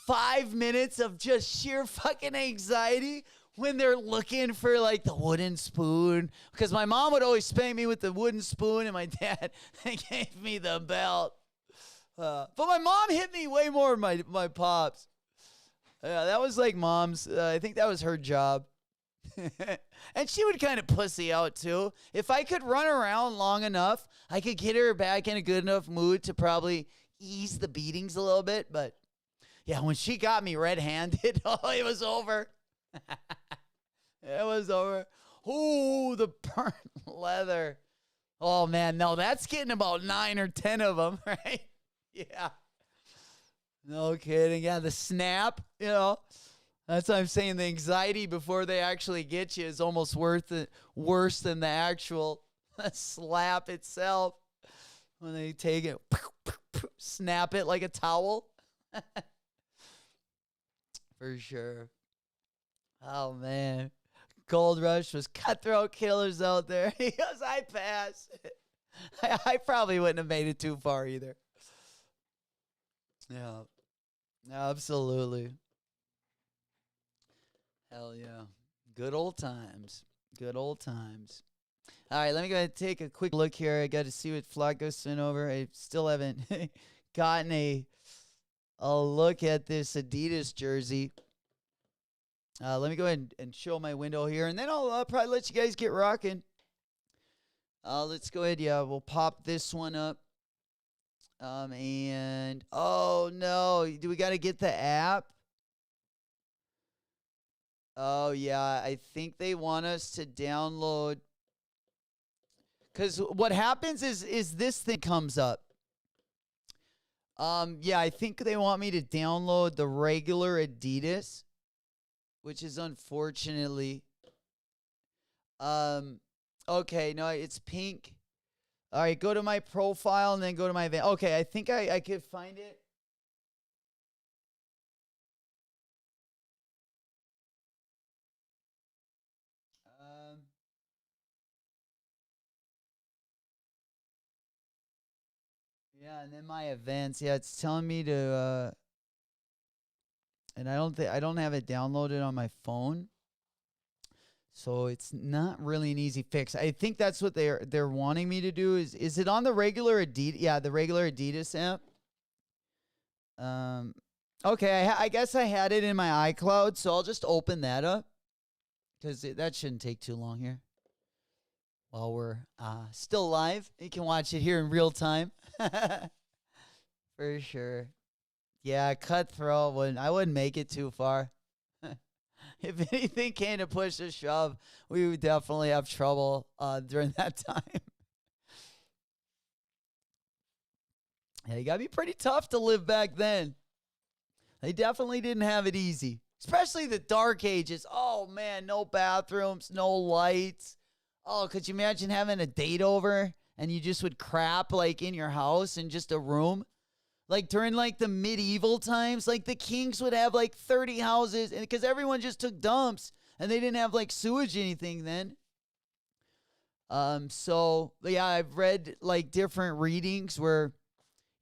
5 minutes of just sheer fucking anxiety when they're looking for the wooden spoon. Because my mom would always spank me with the wooden spoon and my dad gave me the belt. But my mom hit me way more than my pops. Yeah, that was mom's. I think that was her job. And she would kind of pussy out too. If I could run around long enough, I could get her back in a good enough mood to probably ease the beatings a little bit. But yeah, when she got me red-handed, oh, it was over. It was over. Ooh, the burnt leather. Oh, man, no, that's getting about 9 or 10 of them, right? Yeah. No kidding. Yeah, the snap, That's what I'm saying. The anxiety before they actually get you is almost worse than the actual slap itself. When they take it, snap it like a towel. For sure. Oh, man. Gold Rush was cutthroat killers out there. He goes, I pass. I probably wouldn't have made it too far either. Yeah. Absolutely. Hell yeah. Good old times. Good old times. All right, let me go ahead and take a quick look here. I got to see what Flacco sent over. I still haven't gotten a look at this Adidas jersey. Let me go ahead and show my window here, and then I'll probably let you guys get rocking. Let's go ahead. Yeah, we'll pop this one up. And, oh, no. Do we got to get the app? Oh, yeah. I think they want us to download. Because what happens is this thing comes up. Yeah, I think they want me to download the regular Adidas, which is unfortunately. Okay, no, it's pink. All right, go to my profile and then go to my event. Okay, I think I could find it. Yeah, and then my events. Yeah, it's telling me to and I don't have it downloaded on my phone. So it's not really an easy fix. I think that's what they're wanting me to do. Is it on the regular Adidas? Yeah, the regular Adidas app. Okay, I guess I had it in my iCloud, so I'll just open that up because that shouldn't take too long here. While we're still live, you can watch it here in real time. For sure. Yeah, cutthroat. I wouldn't make it too far. If anything came to push a shove, we would definitely have trouble during that time. Yeah, you got to be pretty tough to live back then. They definitely didn't have it easy, especially the dark ages. Oh, man, no bathrooms, no lights. Oh, could you imagine having a date over and you just would crap in your house in just a room? During the medieval times, the kings would have 30 houses and because everyone just took dumps and they didn't have sewage or anything then. So yeah, I've read different readings where,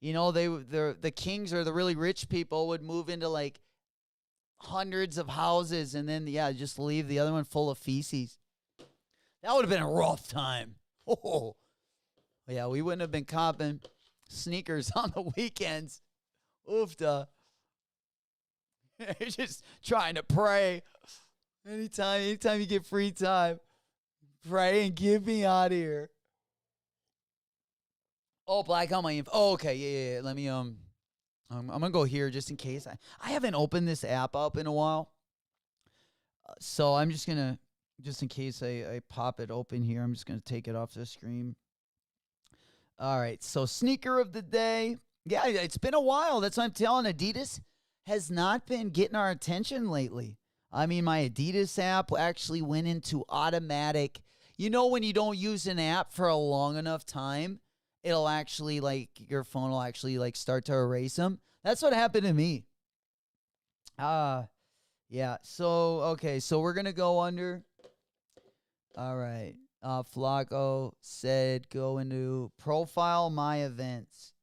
the kings or the really rich people would move into hundreds of houses and then just leave the other one full of feces. That would have been a rough time. Oh, yeah, we wouldn't have been copping sneakers on the weekends. Oofda. Just trying to pray. Anytime you get free time, pray and get me out of here. Oh, black on my info. Oh, okay, yeah. Let me I'm gonna go here just in case. I haven't opened this app up in a while, so I'm just gonna in case I pop it open here. I'm just gonna take it off the screen. All right, so sneaker of the day. Yeah, it's been a while. That's what I'm telling. Adidas has not been getting our attention lately. I mean, my Adidas app actually went into automatic. You know, when you don't use an app for a long enough time, it'll actually, like, your phone will actually, like, start to erase them. That's what happened to me. Yeah, so, okay, so we're going to go under. All right. Flacco said go into profile my events.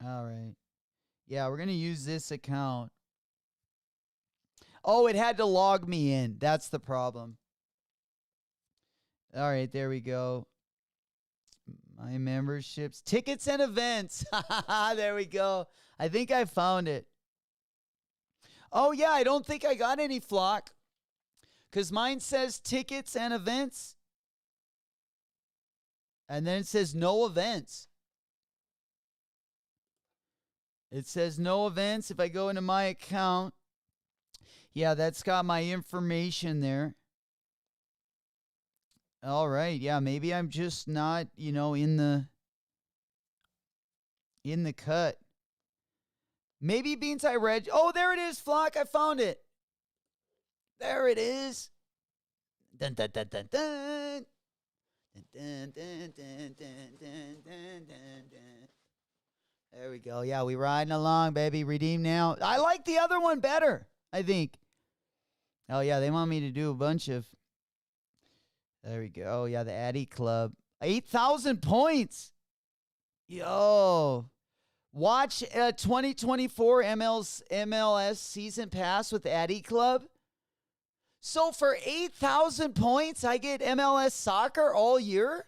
All right. Yeah, we're going to use this account. Oh, it had to log me in. That's the problem. All right, there we go. My memberships, tickets and events. There we go. I think I found it. Oh, yeah, I don't think I got any, Flock. Because mine says tickets and events. And then it says no events. It says no events. If I go into my account, yeah, that's got my information there. All right. Yeah, maybe I'm just not, you know, in the cut. Maybe Beans I read. Oh, there it is, Flock. I found it. There it is. Dun, dun, dun, dun, dun. Dun, dun, dun, dun, dun, dun, dun, dun. There we go. Yeah, we riding along, baby. Redeem now. I like the other one better, I think. Oh, yeah, they want me to do a bunch of... There we go. Oh, yeah, the Addy Club. 8,000 points. Yo. Watch 2024 MLS Season Pass with Addy Club. So for 8,000 points, I get MLS soccer all year?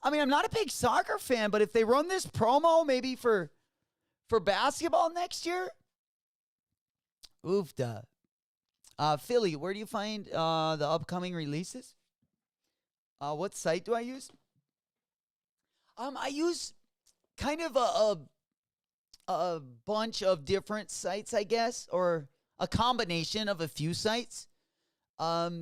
I mean, I'm not a big soccer fan, but if they run this promo maybe for basketball next year, oofda. Philly, where do you find the upcoming releases? What site do I use? I use kind of a bunch of different sites, I guess, or a combination of a few sites.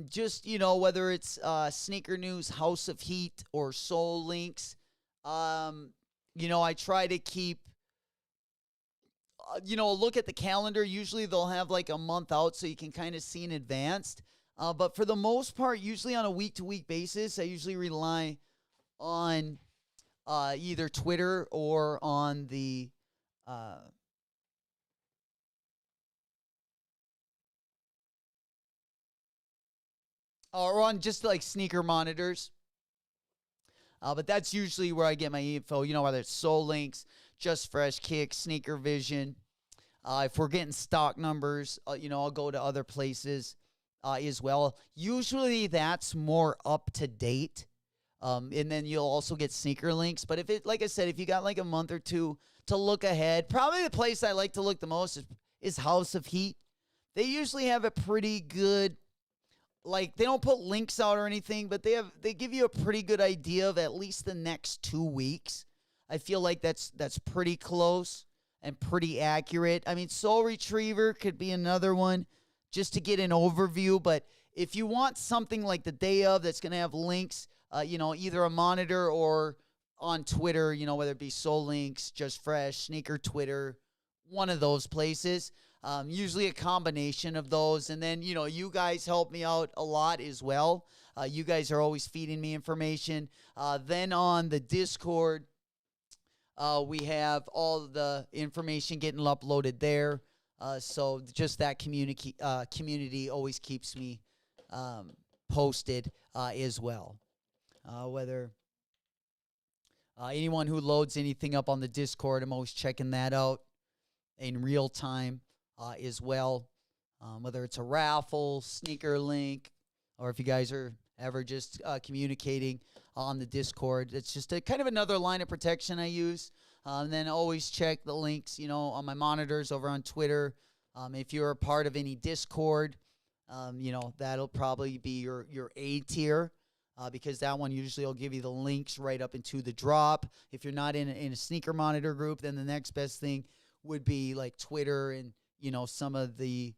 Just, you know, whether it's Sneaker News, House of Heat, or Soul Links. You know, I try to keep, you know, look at the calendar. Usually they'll have like a month out so you can kind of see in advance. But for the most part, usually on a week-to-week basis, I usually rely on either Twitter or on the or on just like sneaker monitors. But that's usually where I get my info, you know, whether it's Soul Links, Just Fresh Kicks, Sneaker Vision. If we're getting stock numbers, you know, I'll go to other places as well. Usually that's more up to date. And then you'll also get sneaker links. But if it, like I said, if you got like a month or two to look ahead, probably the place I like to look the most is House of Heat. They usually have a pretty good, like, they don't put links out or anything, but they give you a pretty good idea of at least the next 2 weeks. I feel like that's pretty close and pretty accurate. I mean, Soul Retriever could be another one just to get an overview. But if you want something like the day of that's going to have links, you know, either a monitor or on Twitter, you know, whether it be Soul Links, Just Fresh, Sneaker Twitter, one of those places. Usually a combination of those. And then, you know, you guys help me out a lot as well. You guys are always feeding me information. Then on the Discord, we have all the information getting uploaded there. So just that community always keeps me posted as well. Whether anyone who loads anything up on the Discord, I'm always checking that out in real time as well. Whether it's a raffle, sneaker link, or if you guys are ever just communicating on the Discord, it's just a kind of another line of protection I use. And then always check the links, you know, on my monitors over on Twitter. If you're a part of any Discord, you know, that'll probably be your A tier. Because that one usually will give you the links right up into the drop. If you're not in a sneaker monitor group, then the next best thing would be like Twitter and, you know, some of the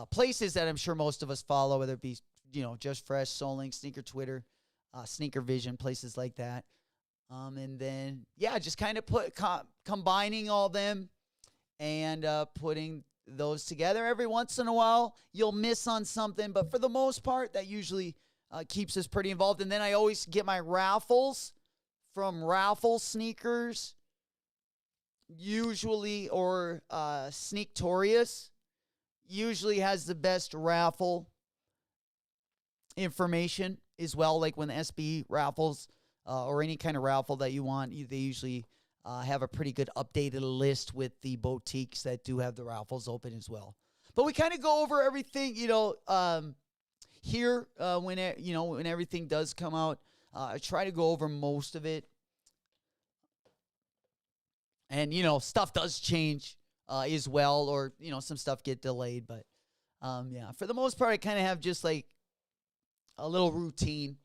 places that I'm sure most of us follow, whether it be, you know, Just Fresh, Soul Link, Sneaker Twitter, Sneaker Vision, places like that. And then, yeah, just kind of combining all them and putting those together. Every once in a while, you'll miss on something, but for the most part, that usually keeps us pretty involved. And then I always get my raffles from Raffle Sneakers, usually, or Sneaktorious usually has the best raffle information as well. Like when the SB raffles or any kind of raffle that you want, they usually have a pretty good updated list with the boutiques that do have the raffles open as well. But we kind of go over everything, here when everything does come out. I try to go over most of it. And, stuff does change as well, or, some stuff get delayed. But, for the most part, I kind of have just like a little routine,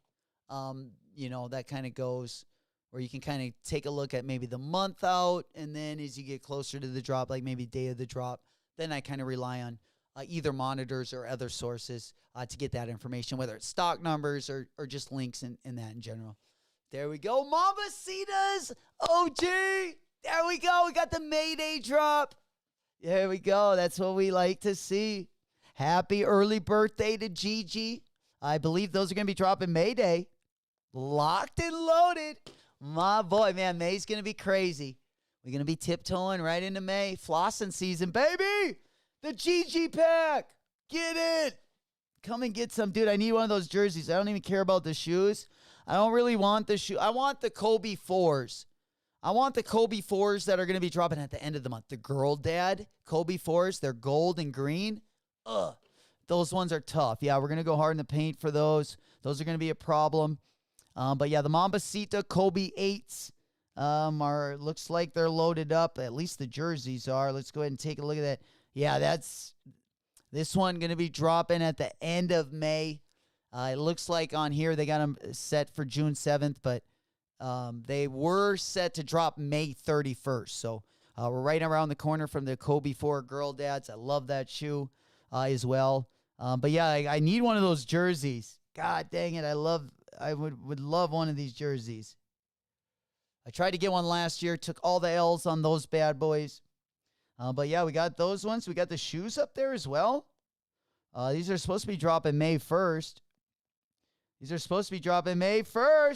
that kind of goes where you can kind of take a look at maybe the month out. And then as you get closer to the drop, like maybe day of the drop, then I kind of rely on either monitors or other sources to get that information, whether it's stock numbers or just links and that in general. There we go. Mamacitas OG. There we go. We got the Mayday drop. There we go. That's what we like to see. Happy early birthday to Gigi. I believe those are going to be dropping Mayday. Locked and loaded. My boy, man, May's going to be crazy. We're going to be tiptoeing right into May. Flossing season, baby. The Gigi pack. Get it. Come and get some. Dude, I need one of those jerseys. I don't even care about the shoes. I don't really want the shoe. I want the Kobe 4s. I want the Kobe 4s that are going to be dropping at the end of the month. The Girl Dad Kobe 4s. They're gold and green. Ugh. Those ones are tough. Yeah, we're going to go hard in the paint for those. Those are going to be a problem. But yeah, the Mambacita Kobe 8s looks like they're loaded up. At least the jerseys are. Let's go ahead and take a look at that. Yeah, that's this one going to be dropping at the end of May. It looks like on here they got them set for June 7th, but they were set to drop May 31st. So we're right around the corner from the Kobe 4 Girl Dads. I love that shoe as well. But yeah, I need one of those jerseys. God dang it. I would love one of these jerseys. I tried to get one last year, took all the L's on those bad boys. But yeah, we got those ones. We got the shoes up there as well. These are supposed to be dropping May 1st.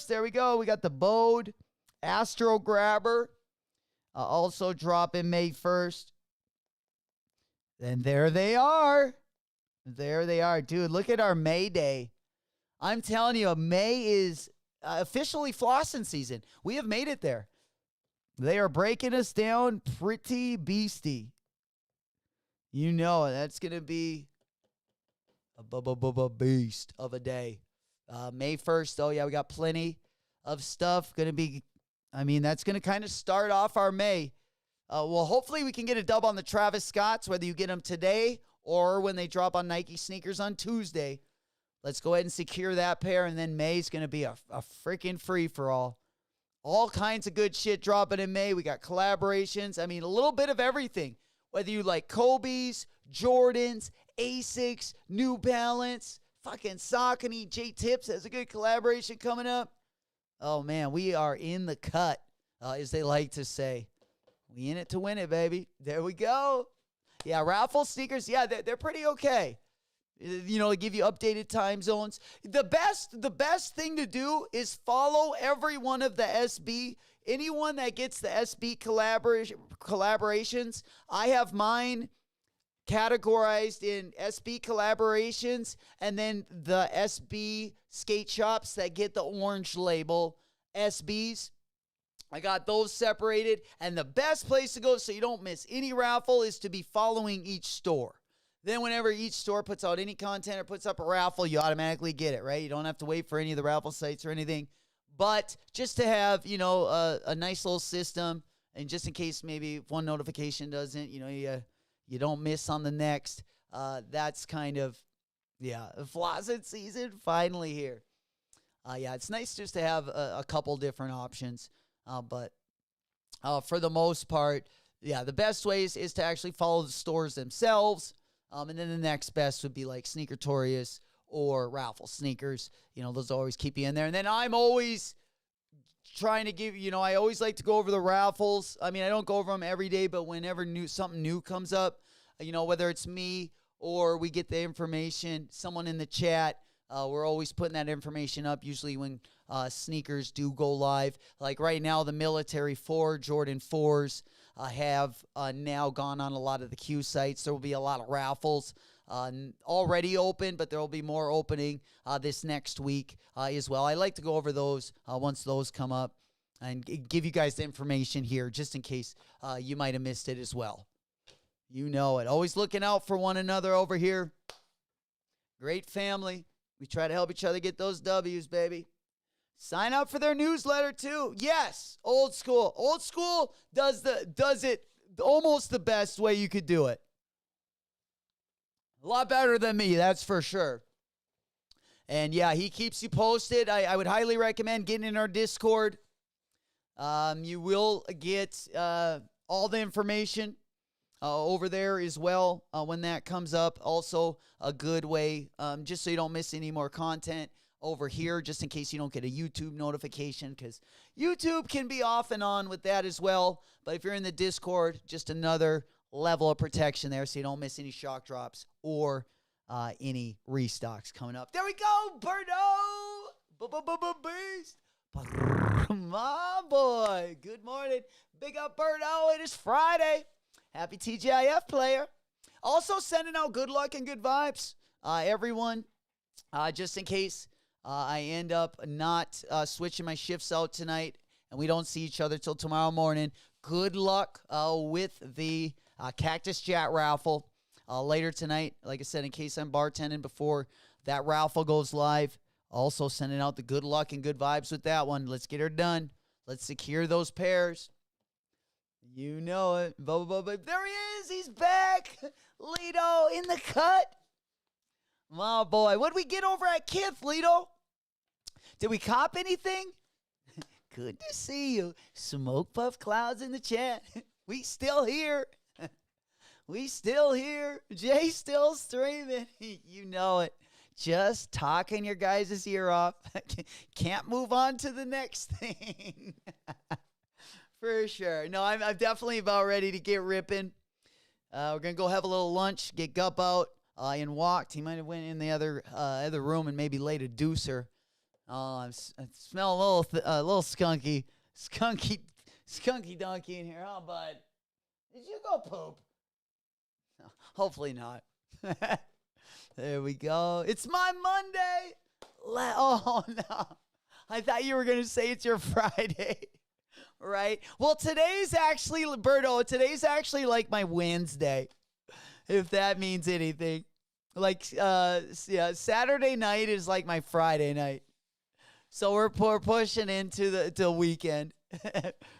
There we go. We got the Bode Astro Grabber. Also dropping May 1st. And there they are. Dude, look at our May Day. I'm telling you, May is officially flossing season. We have made it there. They are breaking us down pretty beastie. That's going to be a beast of a day. May 1st, oh yeah, we got plenty of stuff going to be, that's going to kind of start off our May. Well, hopefully we can get a dub on the Travis Scotts, whether you get them today or when they drop on Nike sneakers on Tuesday. Let's go ahead and secure that pair, and then May's going to be a freaking free-for-all. All kinds of good shit dropping in May. We got collaborations. A little bit of everything. Whether you like Kobe's, Jordans, Asics, New Balance, fucking Saucony, J-Tips has a good collaboration coming up. Oh, man, we are in the cut, as they like to say. We in it to win it, baby. There we go. Yeah, raffle sneakers, yeah, they're pretty okay. To give you updated time zones. The best thing to do is follow every one of the SB. Anyone that gets the SB collaborations, I have mine categorized in SB collaborations and then the SB skate shops that get the orange label SBs. I got those separated, and the best place to go so you don't miss any raffle is to be following each store. Then whenever each store puts out any content or puts up a raffle, you automatically get it, right? You don't have to wait for any of the raffle sites or anything. But just to have, a nice little system, and just in case maybe one notification doesn't, you don't miss on the next. That's kind of, flossing season finally here. It's nice just to have a couple different options. But for the most part, the best ways is to actually follow the stores themselves. And then the next best would be like Sneakertorious or raffle sneakers. You know, those always keep you in there. And then I'm always trying to give, I always like to go over the raffles. I mean, I don't go over them every day, but whenever something new comes up, whether it's me or we get the information, someone in the chat, we're always putting that information up, usually when sneakers do go live. Like right now, the Military 4 Jordan 4s have now gone on a lot of the Q sites. There will be a lot of raffles already open, but there will be more opening this next week as well. I like to go over those once those come up and give you guys the information here just in case you might have missed it as well. You know it. Always looking out for one another over here. Great family. We try to help each other get those W's, baby. Sign up for their newsletter too. Yes, old school. Old school does it almost the best way you could do it. A lot better than me, that's for sure. And yeah, he keeps you posted. I would highly recommend getting in our Discord. You will get all the information over there as well when that comes up. Also, a good way, just so you don't miss any more content over here, just in case you don't get a YouTube notification, because YouTube can be off and on with that as well. But if you're in the Discord, just another level of protection there so you don't miss any shock drops or any restocks coming up. There we go, Birdo! Beast! My boy, good morning. Big up, Birdo. It is Friday. Happy TGIF player. Also sending out good luck and good vibes, everyone, just in case I end up not switching my shifts out tonight and we don't see each other till tomorrow morning. Good luck with the Cactus Jet raffle later tonight. Like I said, in case I'm bartending before that raffle goes live. Also sending out the good luck and good vibes with that one. Let's get her done. Let's secure those pairs. You know it. There he is. He's back. Lito in the cut. My boy. What did we get over at KITH, Lito? Did we cop anything? Good to see you. Smoke puff clouds in the chat. We still here. We still here. Jay still streaming. You know it. Just talking your guys' ear off. Can't move on to the next thing. For sure. No, I'm definitely about ready to get ripping. We're going to go have a little lunch, get Gup out, and walked. He might have went in the other room and maybe laid a deucer. Oh, I smell a little skunky donkey in here, huh, bud? Did you go poop? No, hopefully not. There we go. It's my Monday. Oh, no. I thought you were going to say it's your Friday. Right? Well, today's actually, Berto, today's actually like my Wednesday, if that means anything. Like, yeah, Saturday night is like my Friday night. So we're pushing into the weekend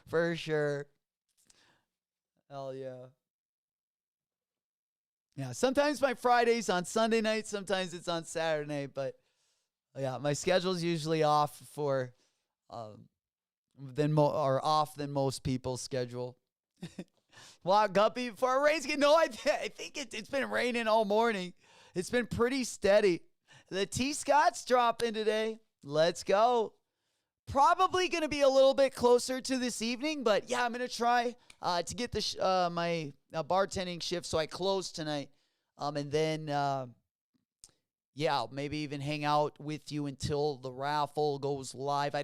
for sure. Hell yeah. Yeah, sometimes my Friday's on Sunday night, sometimes it's on Saturday night, but yeah, my schedule's usually off for than most people's schedule. Wow, Guppy, for a rain's no, I think it's been raining all morning. It's been pretty steady. The T. Scott's dropping today. Let's go. Probably going to be a little bit closer to this evening, but yeah, I'm going to try to get my bartending shift so I close tonight. And then, yeah, maybe even hang out with you until the raffle goes live.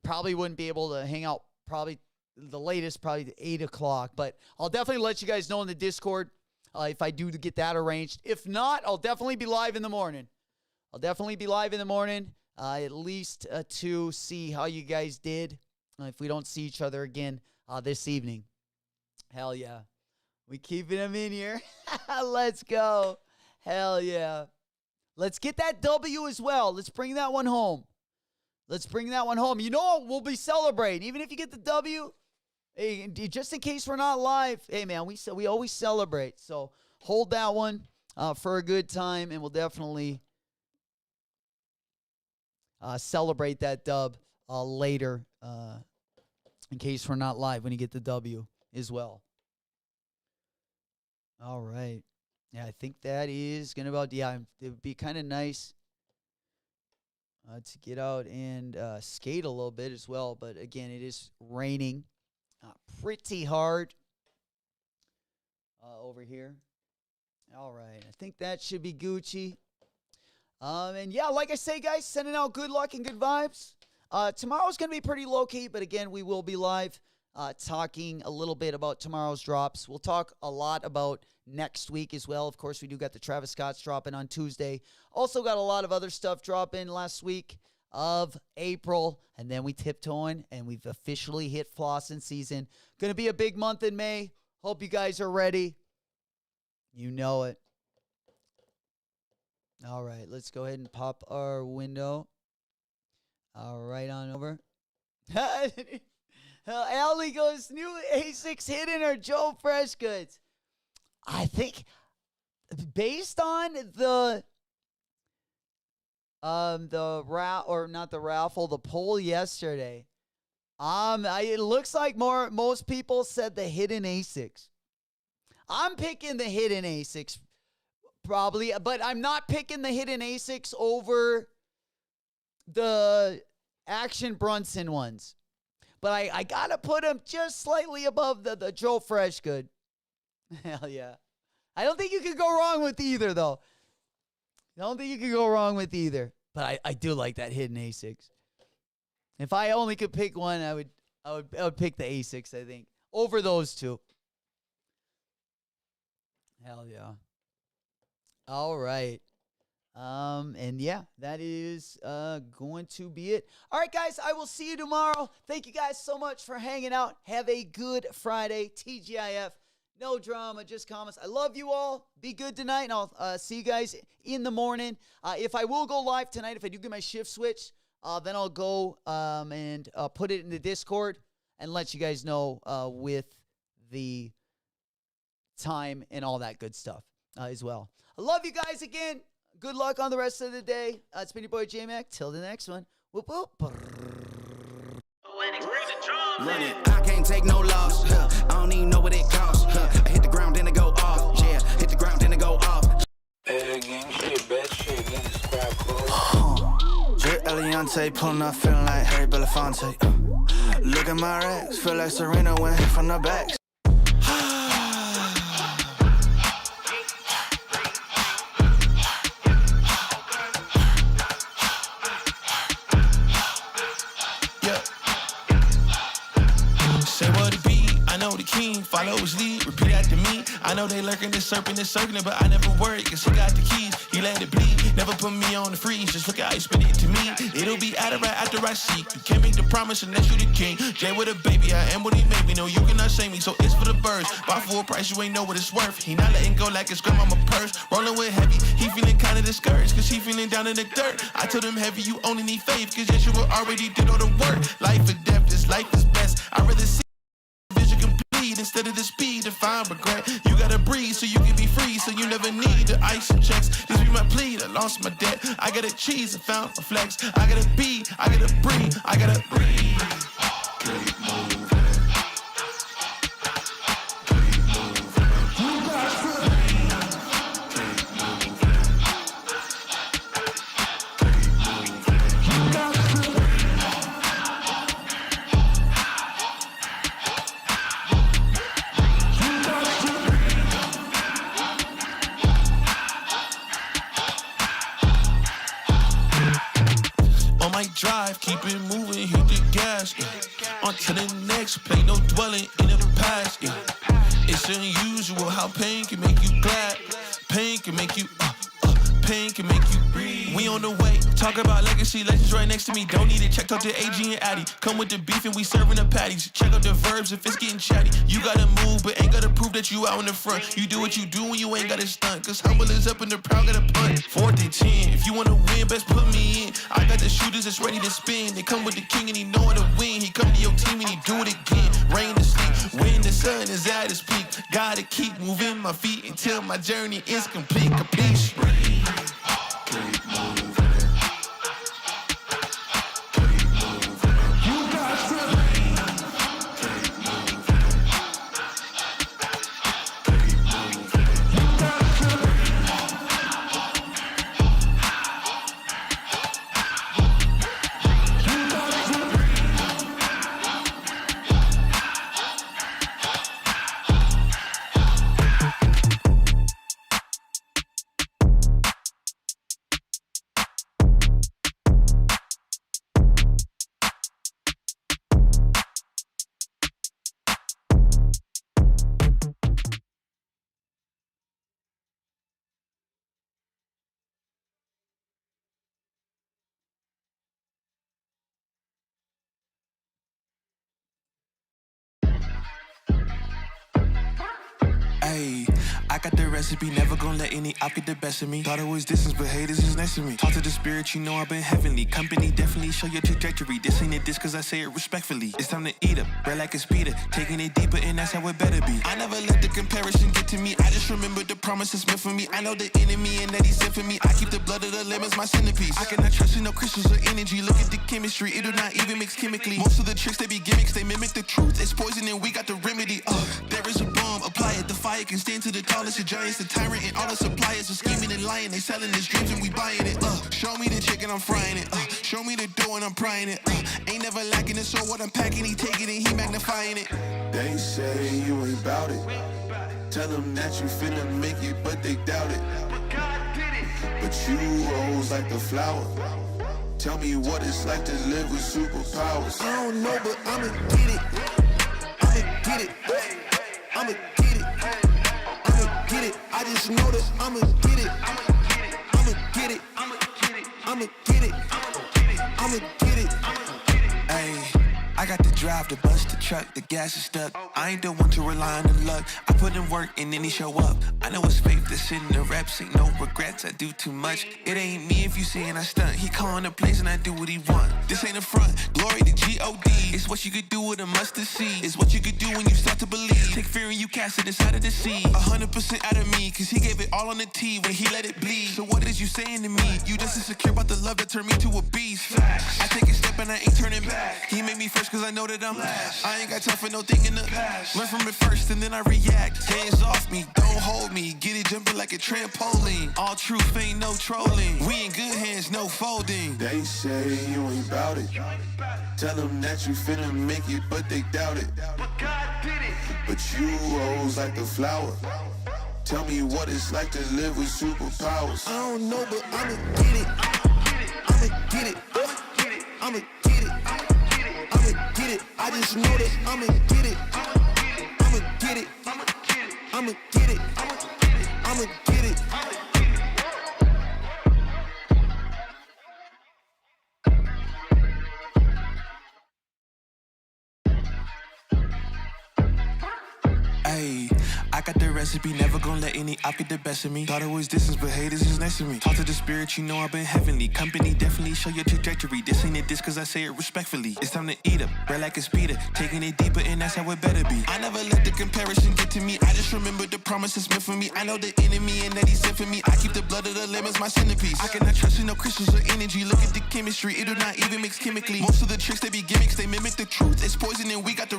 Probably wouldn't be able to hang out probably the latest, probably 8 o'clock, but I'll definitely let you guys know in the Discord if I do get that arranged. If not, I'll definitely be live in the morning. At least to see how you guys did if we don't see each other again this evening. Hell yeah. We keeping them in here. Let's go. Hell yeah. Let's get that W as well. Let's bring that one home. You know we'll be celebrating. Even if you get the W, hey, just in case we're not live, hey, man, we always celebrate. So hold that one for a good time, and we'll definitely celebrate that dub later in case we're not live when you get the W as well. All right. Yeah, I think that is going to about, yeah, it would be kind of nice to get out and skate a little bit as well. But again, it is raining pretty hard over here. All right, I think that should be Gucci. And yeah, like I say, guys, sending out good luck and good vibes. Tomorrow's going to be pretty low-key, but again, we will be live talking a little bit about tomorrow's drops. We'll talk a lot about next week as well. Of course, we do got the Travis Scott's dropping on Tuesday. Also got a lot of other stuff dropping last week of April. And then we tiptoeing, and we've officially hit flossing season. Going to be a big month in May. Hope you guys are ready. You know it. All right, let's go ahead and pop our window. All right, on over. Allie goes, new A6 hidden or Joe Fresh Goods? I think based on the poll yesterday, it looks like most people said the hidden A6. I'm picking the hidden A6 probably, but I'm not picking the hidden A6 over the Action Brunson ones. But I gotta put them just slightly above the Joe Fresh Good. Hell yeah. I don't think you could go wrong with either, though. I don't think you could go wrong with either. But I do like that hidden A6. If I only could pick one, I would pick the A6, I think, over those two. Hell yeah. All right. And yeah, that is going to be it. All right, guys, I will see you tomorrow. Thank you guys so much for hanging out. Have a good Friday. TGIF. No drama, just comments. I love you all. Be good tonight, and I'll see you guys in the morning. If I will go live tonight, if I do get my shift switch, then I'll go and put it in the Discord and let you guys know with the time and all that good stuff as well. I love you guys again. Good luck on the rest of the day. It's been your boy J-Mac. Till the next one. Whoop, whoop. Running, I can't take no loss. I don't even know what it costs. I hit the ground, then it go off. Yeah, hit the ground, then it go off. Bad gang shit, bad shit, niggas subscribe close. Drip Eliante, pulling up, feeling like Harry Belafonte. Look at my racks, feel like Serena went hit from the back. Follow his lead, repeat after me. I know they lurking, this serpent is circling, but I never worry, cause he got the keys. He let it bleed, never put me on the freeze. Just look at how he spit it to me. It'll be out of right after I seek. You can't make the promise unless you the king. Jay with a baby, I am what he made me. No, you cannot shame me, so it's for the birds. Buy full price, you ain't know what it's worth. He not letting go like it's grandmama purse. Rolling with heavy, he feeling kinda discouraged, cause he feeling down in the dirt. I told him heavy, you only need faith, cause yes, you already did all the work. Life or death, this life is best. I'd rather see vision complete instead of the speed to find regret. You gotta breathe so you can be free, so you never need the ice and checks. This be my plea, I lost my debt. I gotta cheese and found my flex. I gotta be, I gotta breathe, I gotta breathe. Keep moving. Drive, keep it moving, hit the gas, yeah. On to the next, play no dwelling in the past, yeah. It's unusual how pain can make you glad. Pain can make you, pain can make you breathe. We on the way, talk about legacy, legends right next to me. Don't need it, check out the AG and Addy. Come with the beef and we serving the patties. Check out the verbs if it's getting chatty. You gotta move, but ain't gotta prove that you out in the front. You do what you do when you ain't gotta stunt. Cause humble is up and the proud gotta punt. 4th and 10, if you wanna win, best put me in. I got the shooters that's ready to spin. They come with the king and he know how to win. He come to your team and he do it again. Rain and sleep, when the sun is at its peak. Gotta keep moving my feet until my journey is complete. Completion. Keep moving. Keep moving. got the recipe, never gonna let any op get the best of me. Thought it was distance, but haters is next to me. Talk to the spirit, you know I've been heavenly. Company definitely show your trajectory. This ain't a diss cause I say it respectfully. It's time to eat up, bread like a speeder. Taking it deeper and that's how it better be. I never let the comparison get to me. I just remember the promises meant for me. I know the enemy and that he's sent for me. I keep the blood of the lemons, my centerpiece. I cannot trust in no crystals or energy. Look at the chemistry, it do not even mix chemically. Most of the tricks, they be gimmicks, they mimic the truth. It's poison and we got the remedy. There is a bomb, apply it. The fire can stand to the tallest of giants. The tyrant and all the suppliers are scheming and lying. They selling his dreams and we buying it. Show me the chicken, I'm frying it. Show me the dough and I'm prying it. Ain't never lacking it, so what I'm packing, he taking it, he magnifying it. They say you ain't bout it. Tell them that you finna make it, but they doubt it. But you rose like the flower. Tell me what it's like to live with superpowers. I don't know, but I'ma get it. I'ma get it. I'ma get it. I'ma get it. I just know that I'ma get it. I'ma get it. I'ma get it. I'ma get it. I'ma get it. Ayy, I got the drive to bust the truck, the gas is stuck. I ain't the one to rely on the luck. I put in work and then he show up. I know it's fake to sit in the reps, ain't no regrets, I do too much. It ain't me if you saying I stunt. He calling the place and I do what he want. This ain't a front, glory to G-O-D. It's what you could do with a mustard seed. It's what you could do when you start to believe. Take fear and you cast it inside of the sea. 100% out of me, cause he gave it all on the T when he let it bleed. So what is you saying to me? You just insecure about the love that turned me to a beast. I take a step and I ain't turning back. He made me first cause I know that I'm last. I ain't got time for no thinking the past. Learn from it first and then I react. Hands off me, don't hold me. Get it jumping like a trampoline. All truth ain't no trolling. We in good hands, no folding. They say you ain't bout it. Tell them that you finna make it, but they doubt it. But you rose like the flower. Tell me what it's like to live with superpowers. I don't know, but I'ma get it. I'ma get it. I'ma get it. I'ma get it. I just know that I'ma get it. I'ma get it. I'ma get it. I'ma get it. Ayy, I got the recipe, never gonna let any op get the best of me. Thought it was distance, but haters is next to me. Talk to the spirit, you know I've been heavenly. Company definitely show your trajectory. This ain't a diss cause I say it respectfully. It's time to eat up, bread like a speeder. Taking it deeper and that's how it better be. I never let the comparison get to me. I just remember the promises meant for me. I know the enemy and that he's sent for me. I keep the blood of the lemons, my centerpiece. I cannot trust in no crystals or energy. Look at the chemistry, it do not even mix chemically. Most of the tricks, they be gimmicks, they mimic the truth. It's poison and we got the